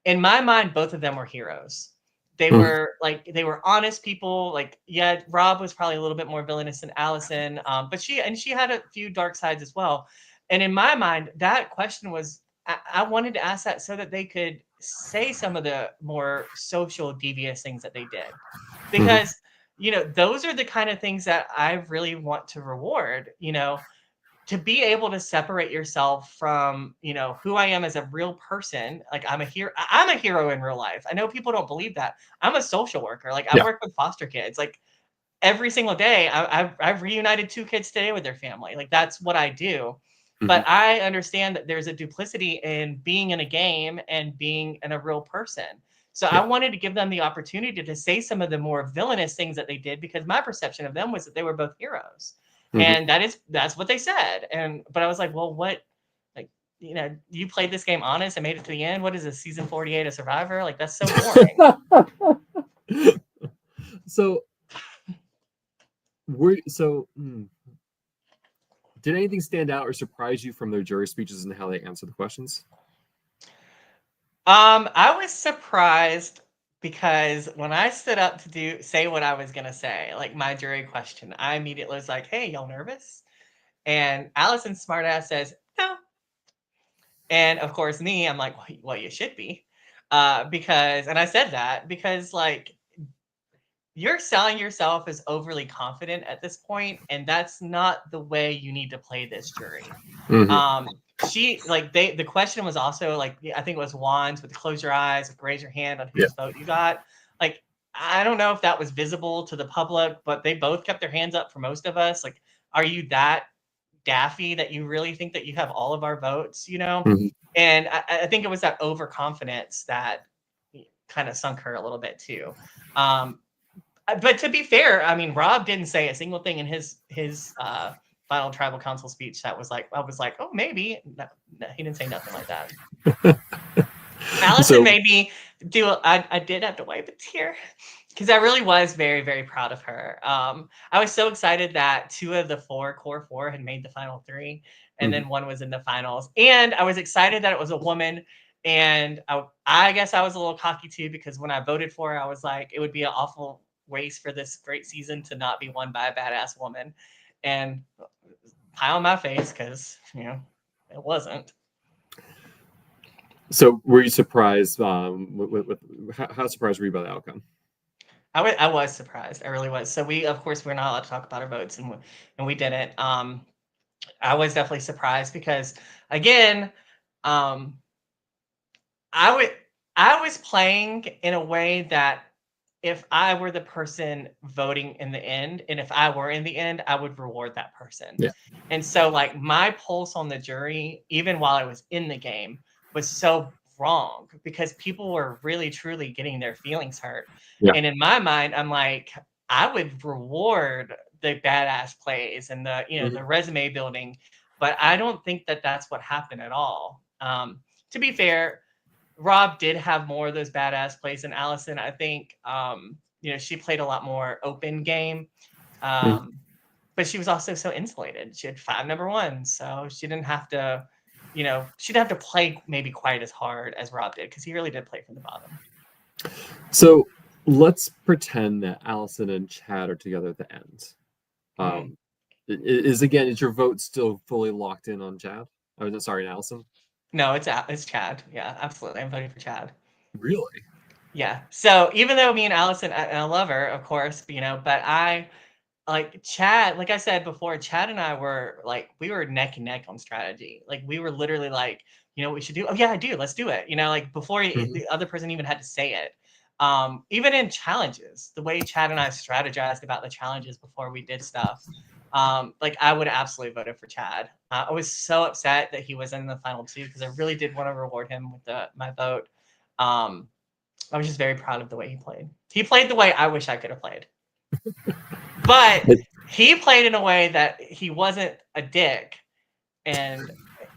in my mind, both of them were heroes. They Mhm. were like, they were honest people. Like, yeah, Rob was probably a little bit more villainous than Allison, but she had a few dark sides as well. And in my mind, that question was, I wanted to ask that so that they could say some of the more social devious things that they did, Mhm. because those are the kind of things that I really want to reward. To be able to separate yourself from who I am as a real person. Like, I'm a hero. I'm a hero in real life. I know people don't believe that. I'm a social worker. Like, I Yeah. work with foster kids. Like, every single day, I've reunited 2 kids today with their family. Like, that's what I do. Mhm. But I understand that there's a duplicity in being in a game and being in a real person. So I Yeah. wanted to give them the opportunity to say some of the more villainous things that they did, because my perception of them was that they were both heroes. Mhm. And that's what they said. But I was like, well, what, like, you played this game honest and made it to the end. What is this, season 48 of Survivor? Like, that's so boring. So did anything stand out or surprise you from their jury speeches and how they answered the questions? I was surprised because when I stood up to say what I was gonna say, like my jury question, I immediately was like, "Hey, y'all nervous?" And Allison smartass says, "No." And of course, me, I'm like, "Well, you should be," because, and I said that because, like, you're selling yourself as overly confident at this point, and that's not the way you need to play this jury. Mhm. She, like, the question was also like, I think it was wands with close your eyes, like, raise your hand on Yeah. whose vote you got. Like, I don't know if that was visible to the public, but they both kept their hands up for most of us. Like, are you that daffy that you really think that you have all of our votes? Mhm. And I think it was that overconfidence that kind of sunk her a little bit too. Um, but to be fair, I mean, Rob didn't say a single thing in his final tribal council speech that was like, I was like, oh, maybe. No, no, he didn't say nothing like that. Allison So made me do. I did have to wipe a tear because I really was very, very proud of her. I was so excited that 2 of the 4 core 4 had made the final 3, and mhm. then 1 was in the finals. And I was excited that it was a woman. And I guess I was a little cocky too, because when I voted for her, I was like, it would be an awful waste for this great season to not be won by a badass woman. And pie on my face, because it wasn't. So were you surprised? How surprised were you by the outcome? I was surprised. I really was. So we, of course, we're not allowed to talk about our votes, and we didn't. I was definitely surprised because, again, um, I would I was playing in a way that if I were the person voting in the end, and if I were in the end, I would reward that person. Yeah. And so, like, my pulse on the jury, even while I was in the game, was so wrong because people were really truly getting their feelings hurt. Yeah. And in my mind, I'm like, I would reward the badass plays and the Mhm. the resume building, but I don't think that that's what happened at all. To be fair, Rob did have more of those badass plays than Allison. I think she played a lot more open game. Mhm. But she was also so insulated. She had 5 number ones, so she didn't have to, she didn't have to play maybe quite as hard as Rob did, because he really did play from the bottom. So let's pretend that Allison and Chad are together at the end. Mhm. Um, is your vote still fully locked in on Chad? Oh, sorry, Allison. No, it's Chad. Yeah, absolutely. I'm voting for Chad. Really? Yeah. So even though me and Allison, and I love her, of course, but I like Chad, like I said before, Chad and I were like, we were neck and neck on strategy. Like, we were literally like, what we should do? Oh yeah, I do. Let's do it. Like, before Mhm. the other person even had to say it. Even in challenges, the way Chad and I strategized about the challenges before we did stuff. Like, I would have absolutely voted for Chad. I was so upset that he was in the final 2 because I really did want to reward him with my vote. Um, I was just very proud of the way he played. He played the way I wish I could have played. But he played in a way that he wasn't a dick, and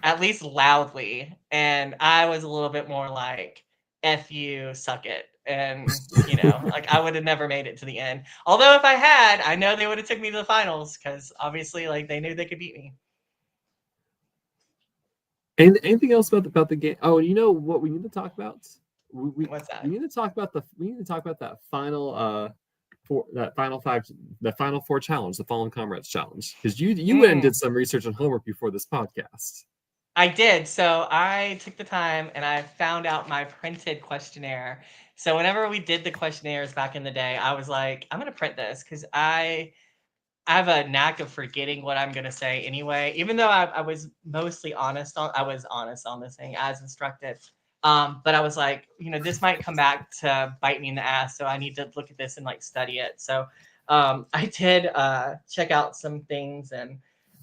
at least loudly. And I was a little bit more like, F you, suck it. And, you know, like I would have never made it to the end. Although if I had, I know they would have took me to the finals because obviously like they knew they could beat me. And anything else about the game? Oh, you know what we need to talk about? What's that? We need to talk about that final the final four challenge, the Fallen Comrades challenge. Because you went and did some research and homework before this podcast. I did. So I took the time and I found out my printed questionnaire. So whenever we did the questionnaires back in the day, I was like, I'm going to print this because I have a knack of forgetting what I'm going to say anyway, even though I was mostly honest on this thing as instructed. But I was like, you know, this might come back to bite me in the ass. So I need to look at this and like study it. So I did check out some things, and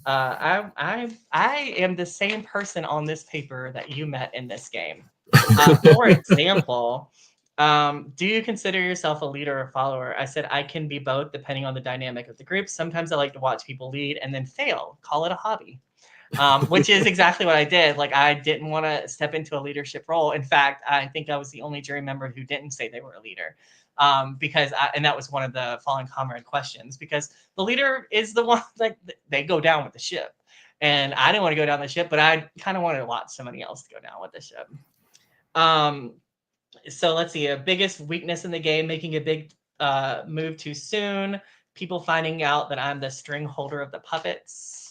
I am the same person on this paper that you met in this game. For example, do you consider yourself a leader or follower? I said I can be both depending on the dynamic of the group. Sometimes I like to watch people lead and then fail, call it a hobby. Which is exactly what I did. Like I didn't want to step into a leadership role. In fact, I think I was the only jury member who didn't say they were a leader. And that was one of the Fallen Comrade questions, because the leader is the one like they go down with the ship. And I didn't want to go down the ship, but I kind of wanted to watch somebody else to go down with the ship. So let's see, a biggest weakness in the game, making a big move too soon, people finding out that I'm the string holder of the puppets.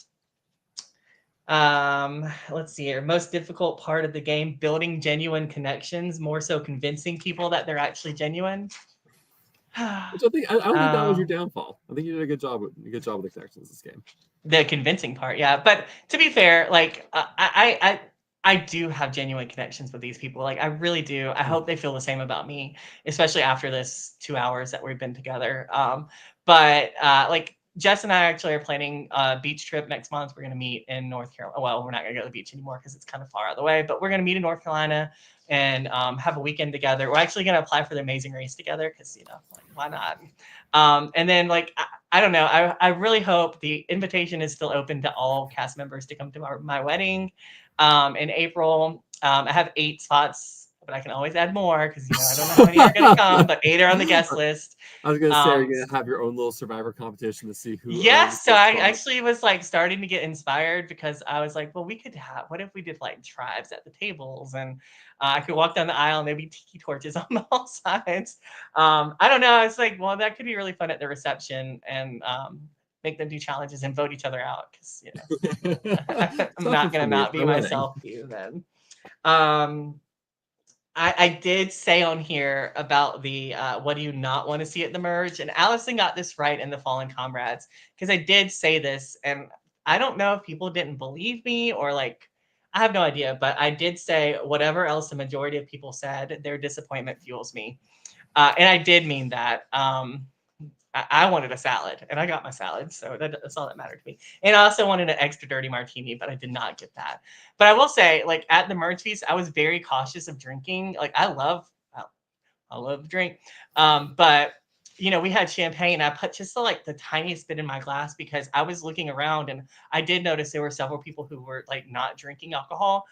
Let's see here, most difficult part of the game, building genuine connections, more so convincing people that they're actually genuine. Which I don't think that was your downfall. I think you did a good job with the connections this game. The convincing part, yeah. But to be fair, like I do have genuine connections with these people. Like I really do. I hope they feel the same about me, especially after this 2 hours that we've been together. But like Jess and I actually are planning a beach trip next month. We're going to meet in North Carolina. Well, we're not going to go to the beach anymore because it's kind of far out of the way, but we're going to meet in North Carolina and have a weekend together. We're actually going to apply for the Amazing Race together because, you know, like, why not? And then like, I don't know. I really hope the invitation is still open to all cast members to come to my wedding in April. I have 8 spots, but I can always add more because, you know, I don't know how many are going to come, but 8 are on the guest list. I was going to say, are you going to have your own little Survivor competition to see who? Yes. So I actually was like starting to get inspired because I was like, well, what if we did like tribes at the tables, and I could walk down the aisle and there'd be tiki torches on all sides. I don't know. I was like, well, that could be really fun at the reception, and make them do challenges and vote each other out because, you know, I'm not going to not be myself to you then. I did say on here about the what do you not want to see at the merge, and Allison got this right in the Fallen Comrades, because I did say this, and I don't know if people didn't believe me or like, I have no idea, but I did say whatever else the majority of people said, their disappointment fuels me, and I did mean that. I wanted a salad, and I got my salad, so that's all that mattered to me. And I also wanted an extra dirty martini, but I did not get that. But I will say, like at the merge feast, I was very cautious of drinking. Like I love to drink, but you know, we had champagne. I put just the tiniest bit in my glass because I was looking around, and I did notice there were several people who were like not drinking alcohol,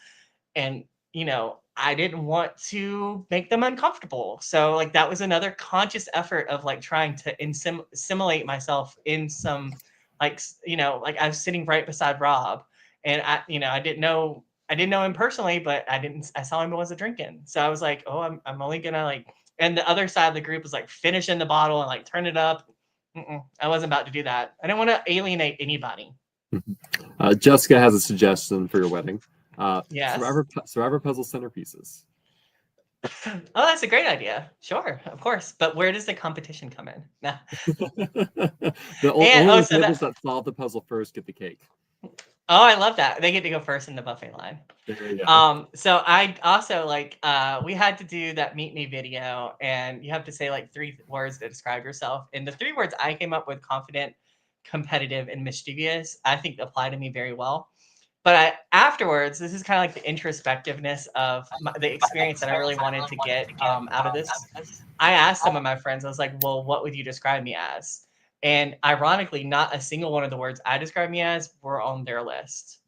and you know, I didn't want to make them uncomfortable. So like that was another conscious effort of like trying to assimilate myself in some, like, you know, like I was sitting right beside Rob, and I didn't know him personally, but I saw him wasn't drinking. So I was like, oh, I'm only gonna like, and the other side of the group was like finishing the bottle and like turn it up. I wasn't about to do that. I didn't want to alienate anybody. Jessica has a suggestion for your wedding. Yes. Survivor puzzle centerpieces. Oh, that's a great idea. Sure, of course. But where does the competition come in? Nah. Only tables that solve the puzzle first get the cake. Oh, I love that. They get to go first in the buffet line. So I also like we had to do that meet me video, and you have to say like 3 words to describe yourself. And the 3 words I came up with, confident, competitive, and mischievous, I think apply to me very well. But afterwards, this is kind of like the introspectiveness of the experience that I really wanted to get out of this. I asked some of my friends, I was like, well, what would you describe me as? And ironically, not a single one of the words I describe me as were on their list.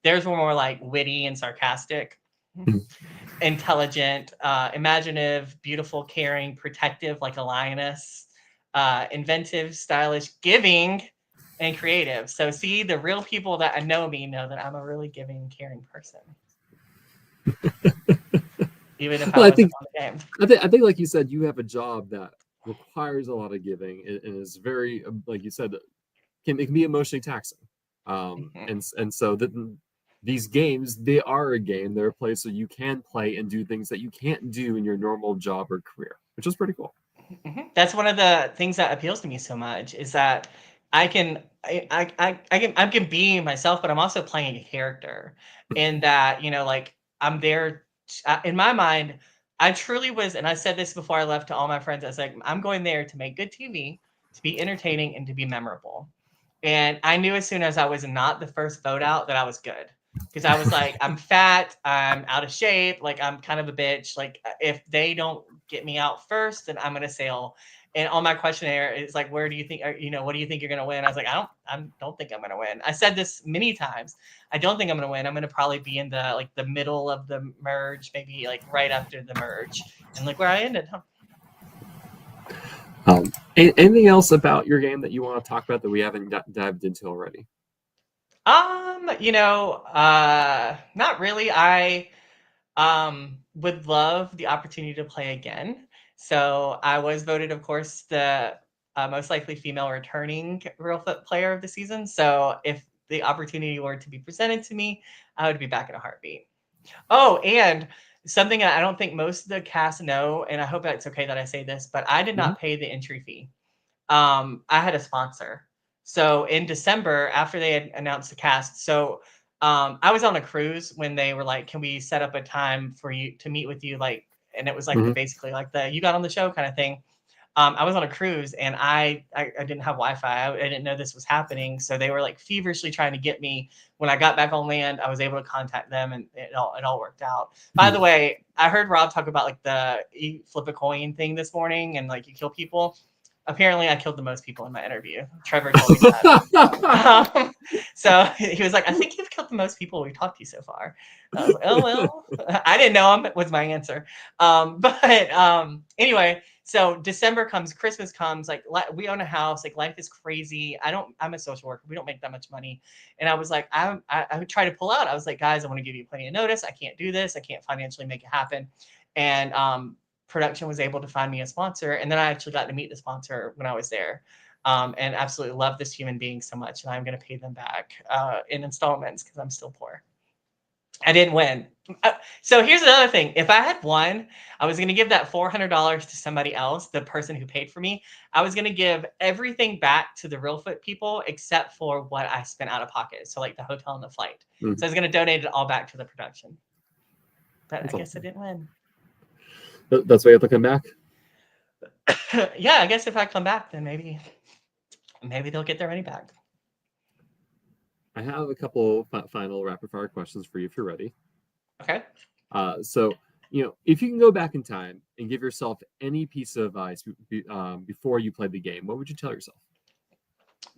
Theirs were more like witty and sarcastic, intelligent, imaginative, beautiful, caring, protective, like a lioness, inventive, stylish, giving, and creative. So, see, the real people that know me know that I'm a really giving, caring person, even if I Well, wasn't on the game. I think, like you said, you have a job that requires a lot of giving and is very, like you said, it can be emotionally taxing. And so these games, they are a game. They're a place so you can play and do things that you can't do in your normal job or career, which is pretty cool. That's one of the things that appeals to me so much is that I can be myself, but I'm also playing a character, and that like I'm there. In my mind, I truly was, and I said this before I left to all my friends. I was like, I'm going there to make good TV, to be entertaining, and to be memorable. And I knew as soon as I was not the first vote out that I was good. Because I was like, I'm fat, I'm out of shape, like I'm kind of a bitch. Like if they don't get me out first, then I'm gonna sail. And on my questionnaire, it's like, where do you think, what do you think you're gonna win? I was like, I don't think I'm gonna win. I said this many times. I don't think I'm gonna win. I'm gonna probably be in the middle of the merge, maybe like right after the merge, and look where I ended. Huh? Anything else about your game that you want to talk about that we haven't dived into already? Not really. I would love the opportunity to play again. So I was voted, of course, the most likely female returning Reelfoot player of the season. So if the opportunity were to be presented to me, I would be back in a heartbeat. Oh, and something I don't think most of the cast know, and I hope that's okay that I say this, but I did Mhm. not pay the entry fee. I had a sponsor. So in December, after they had announced the cast, so I was on a cruise when they were like, "Can we set up a time for you to meet with you?" Like, and it was like basically like the "you got on the show" kind of thing. I was on a cruise and I didn't have Wi-Fi. I didn't know this was happening, so they were like feverishly trying to get me. When I got back on land, I was able to contact them, and it all worked out. By the way, I heard Rob talk about like the you flip a coin thing this morning, and like you kill people. Apparently, I killed the most people in my interview. Trevor told me that. So he was like, "I think you've killed the most people we've talked to so far." I was like, "Oh well." I didn't know him was my answer. But anyway, so December comes, Christmas comes. Like we own a house. Like life is crazy. I'm a social worker. We don't make that much money. And I was like, I would try to pull out. I was like, guys, I want to give you plenty of notice. I can't do this. I can't financially make it happen. And production was able to find me a sponsor, and then I actually got to meet the sponsor when I was there, and absolutely love this human being so much, and I'm going to pay them back in installments because I'm still poor. I didn't win. So here's another thing. If I had won, I was going to give that $400 to somebody else, the person who paid for me. I was going to give everything back to the Reelfoot people except for what I spent out of pocket. So like the hotel and the flight. So I was going to donate it all back to the production. But That's I guess I awesome. didn't win. That's why you have to come back. Yeah, I guess if I come back, then maybe they'll get their money back. I have a couple final rapid fire questions for you if you're ready. Okay. So, if you can go back in time and give yourself any piece of advice before you played the game, what would you tell yourself?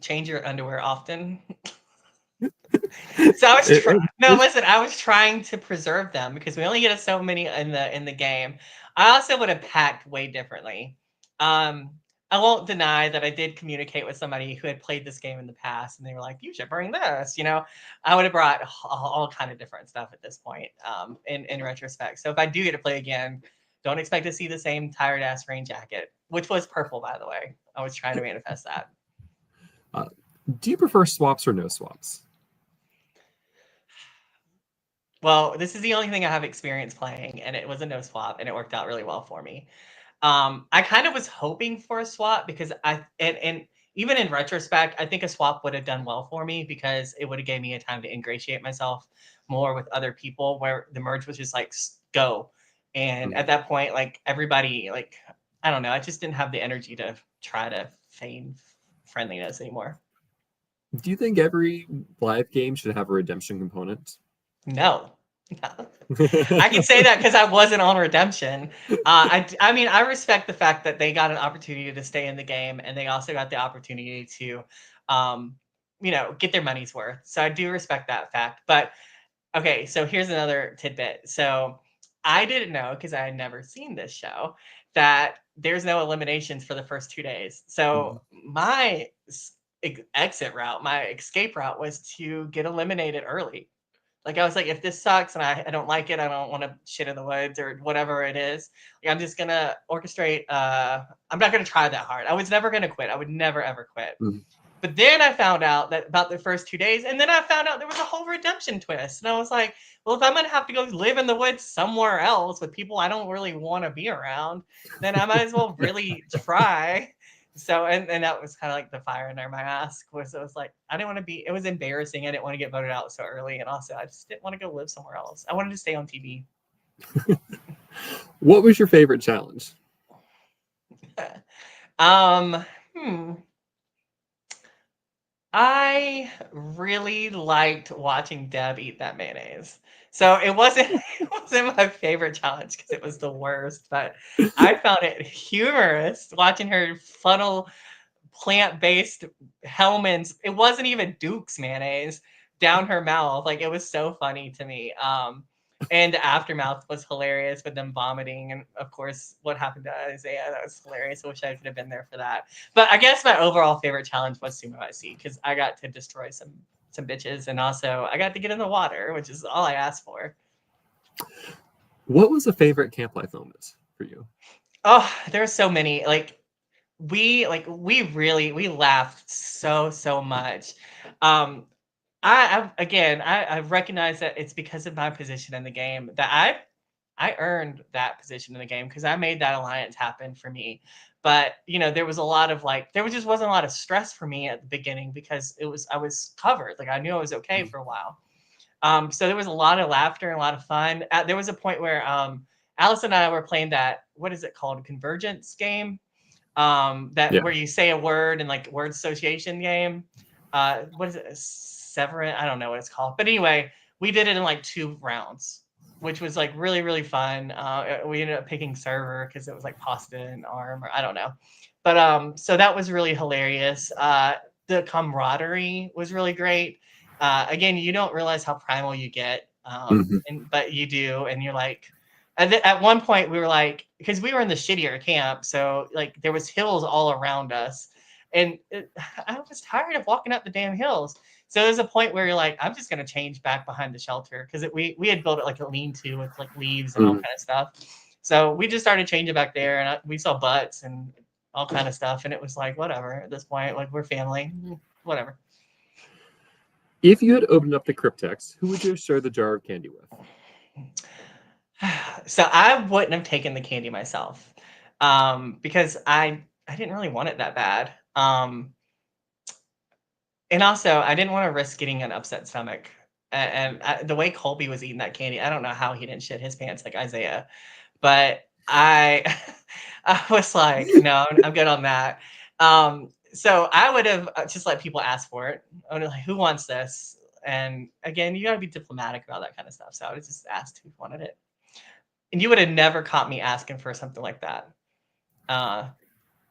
Change your underwear often. So I was no, listen, I was trying to preserve them because we only get so many in the game. I also would have packed way differently. Um, I won't deny that I did communicate with somebody who had played this game in the past, and they were like, "You should bring this." I would have brought all kind of different stuff at this point. In retrospect, so if I do get to play again, don't expect to see the same tired ass rain jacket, which was purple, by the way. I was trying to manifest that. Uh, do you prefer swaps or no swaps? Well, this is the only thing I have experience playing, and it was a no swap, and it worked out really well for me. I kind of was hoping for a swap because and even in retrospect, I think a swap would have done well for me because it would have gave me a time to ingratiate myself more with other people where the merge was just like go. And at that point, like everybody, like I don't know, I just didn't have the energy to try to feign friendliness anymore. Do you think every live game should have a redemption component? No. I can say that because I wasn't on redemption. I mean, I respect the fact that they got an opportunity to stay in the game, and they also got the opportunity to, um, get their money's worth. So I do respect that fact. But okay, so here's another tidbit. So I didn't know, because I had never seen this show, that there's no eliminations for the first 2 days. So my exit route, my escape route, was to get eliminated early. Like, I was like, if this sucks and I don't like it, I don't want to shit in the woods or whatever it is. Like, I'm just gonna orchestrate. I'm not gonna try that hard. I was never gonna quit. I would never ever quit. But then I found out that about the first 2 days, and then I found out there was a whole redemption twist. And I was like, well, if I'm gonna have to go live in the woods somewhere else with people I don't really want to be around, then I might as well really try. So, and that was kind of like the fire under my ass, was it was like, I didn't want to be, it was embarrassing. I didn't want to get voted out so early. And also I just didn't want to go live somewhere else. I wanted to stay on TV. What was your favorite challenge? I really liked watching Deb eat that mayonnaise. So it wasn't it wasn't my favorite challenge because it was the worst, but I found it humorous watching her funnel plant-based Hellman's. It wasn't even Duke's mayonnaise down her mouth. Like, it was so funny to me. And the aftermath was hilarious with them vomiting, and of course what happened to Isaiah. That was hilarious. I wish I could have been there for that. But I guess my overall favorite challenge was Sumo IC, because I got to destroy some bitches, and also I got to get in the water, which is all I asked for. What was a favorite camp life moment for you? Oh, there are so many. We laughed so much. I recognize that it's because of my position in the game that I earned that position in the game, because I made that alliance happen for me. But there was a lot of just wasn't a lot of stress for me at the beginning, because I was covered. Like, I knew I was okay for a while. So there was a lot of laughter and a lot of fun. There was a point where Alice and I were playing that, what is it called, convergence game, where you say a word and like word association game. What is it? Severin? I don't know what it's called. But anyway, we did it in like 2 rounds, which was like really, really fun. We ended up picking server because it was like pasta and arm, or I don't know. But so that was really hilarious. The camaraderie was really great. Again, you don't realize how primal you get, but you do, and you're like, at one point we were like, because we were in the shittier camp, so like there was hills all around us, and I was tired of walking up the damn hills. So there's a point where you're like, I'm just gonna change back behind the shelter, because we had built it like a lean-to with like leaves and all kind of stuff. So we just started changing back there, and we saw butts and all kind of stuff, and it was like, whatever at this point, like, we're family, whatever. If you had opened up the cryptex, who would you have shared the jar of candy with? So I wouldn't have taken the candy myself, because I didn't really want it that bad. And also, I didn't want to risk getting an upset stomach. And the way Colby was eating that candy, I don't know how he didn't shit his pants like Isaiah. But I I was like, no, I'm good on that. So I would have just let people ask for it. I would have like, who wants this? And again, you got to be diplomatic about that kind of stuff. So I would have just asked who wanted it. And you would have never caught me asking for something like that.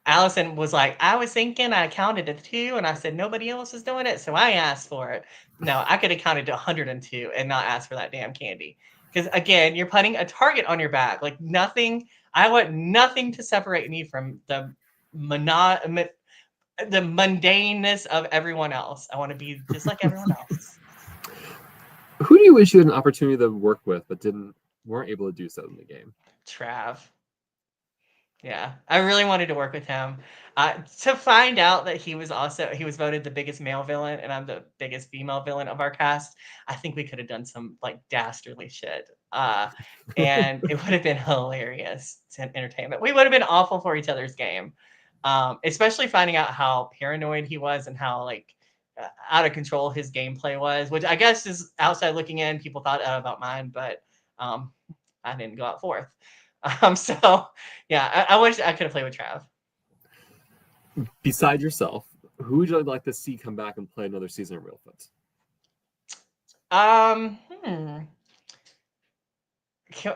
Allison was like, I was thinking, I counted to 2, and I said, nobody else is doing it, so I asked for it. No, I could have counted to 102 and not asked for that damn candy. Because again, you're putting a target on your back. Like, nothing, I want nothing to separate me from the mundaneness of everyone else. I want to be just like everyone else. Who do you wish you had an opportunity to work with but weren't able to do so in the game? Trav. Yeah, I really wanted to work with him. To find out that he was voted the biggest male villain, and I'm the biggest female villain of our cast. I think we could have done some like dastardly shit, and it would have been hilarious to entertainment. We would have been awful for each other's game, especially finding out how paranoid he was and how like out of control his gameplay was. Which I guess is outside looking in, people thought about mine, but I didn't go out fourth. So yeah, I wish I could have played with Trav. Beside yourself, who would you like to see come back and play another season of Reelfoot?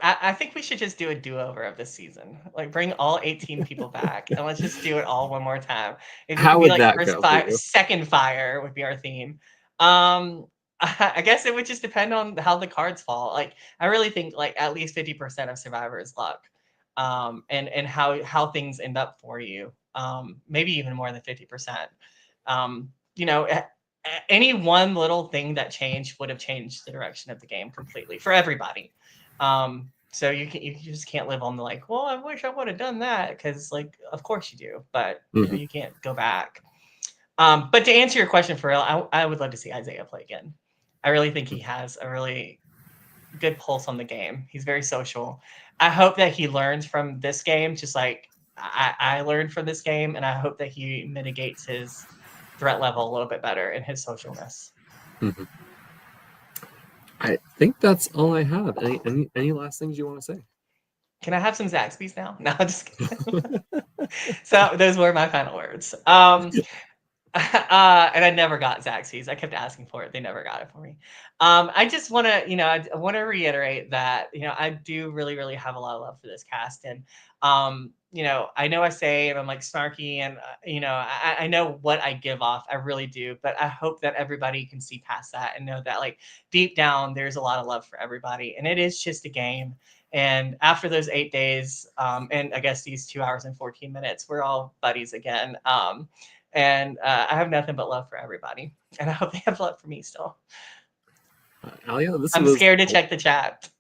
I think we should just do a do-over of this season. Like, bring all 18 people back, and let's just do it all one more time. It How could be would like that first go for fire, you? second fire would be our theme. I guess it would just depend on how the cards fall. Like, I really think like at least 50% of Survivor is luck, and how things end up for you. Maybe even more than 50%. You know, any one little thing that changed would have changed the direction of the game completely for everybody. So you just can't live on the like, well, I wish I would have done that, because like of course you do, but you know Mhm. you can't go back. But to answer your question for real, I would love to see Isaiah play again. I really think he has a really good pulse on the game. He's very social. I hope that he learns from this game, just like I learned from this game, and I hope that he mitigates his threat level a little bit better in his socialness. Mhm. I think that's all I have. Any last things you want to say? Can I have some Zaxby's now? No, I'm just kidding. So those were my final words. And I never got Zaxby's. I kept asking for it. They never got it for me. I just want to, I want to reiterate that, I do really, really have a lot of love for this cast. And, I know I say, and I'm like snarky, and, I know what I give off. I really do. But I hope that everybody can see past that and know that, like, deep down, there's a lot of love for everybody. And it is just a game. And after those 8 days, and I guess these 2 hours and 14 minutes, we're all buddies again. And I have nothing but love for everybody, and I hope they have love for me still. Alia, this I'm was scared to check the chat.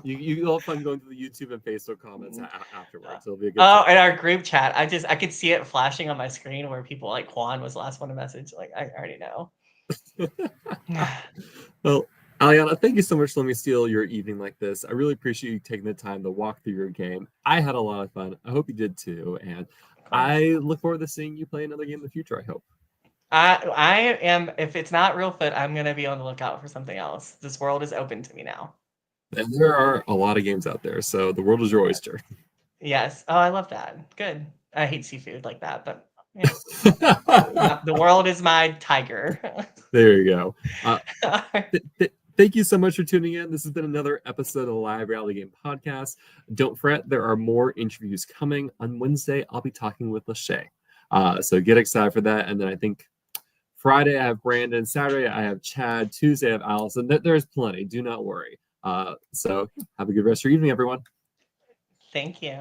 you'll have fun going to the YouTube and Facebook comments afterwards. It'll be a good Oh, time. and our group chat, I could see it flashing on my screen where people like Juan was the last one to message. Like, I already know. Well, Allyana, thank you so much for letting me steal your evening like this. I really appreciate you taking the time to walk through your game. I had a lot of fun. I hope you did too. And Of course. I look forward to seeing you play another game in the future, I hope. I am, if it's not Reelfoot, I'm gonna be on the lookout for something else. This world is open to me now. And there are a lot of games out there, so the world is your oyster. Yes. Oh, I love that. Good. I hate seafood like that, but the world is my tiger. There you go. Thank you so much for tuning in. This has been another episode of the Live Reality Game Podcast. Don't fret, there are more interviews coming. On Wednesday, I'll be talking with Lachey. So get excited for that. And then I think Friday, I have Brandon. Saturday, I have Chad. Tuesday, I have Allison. There's plenty. Do not worry. So have a good rest of your evening, everyone. Thank you.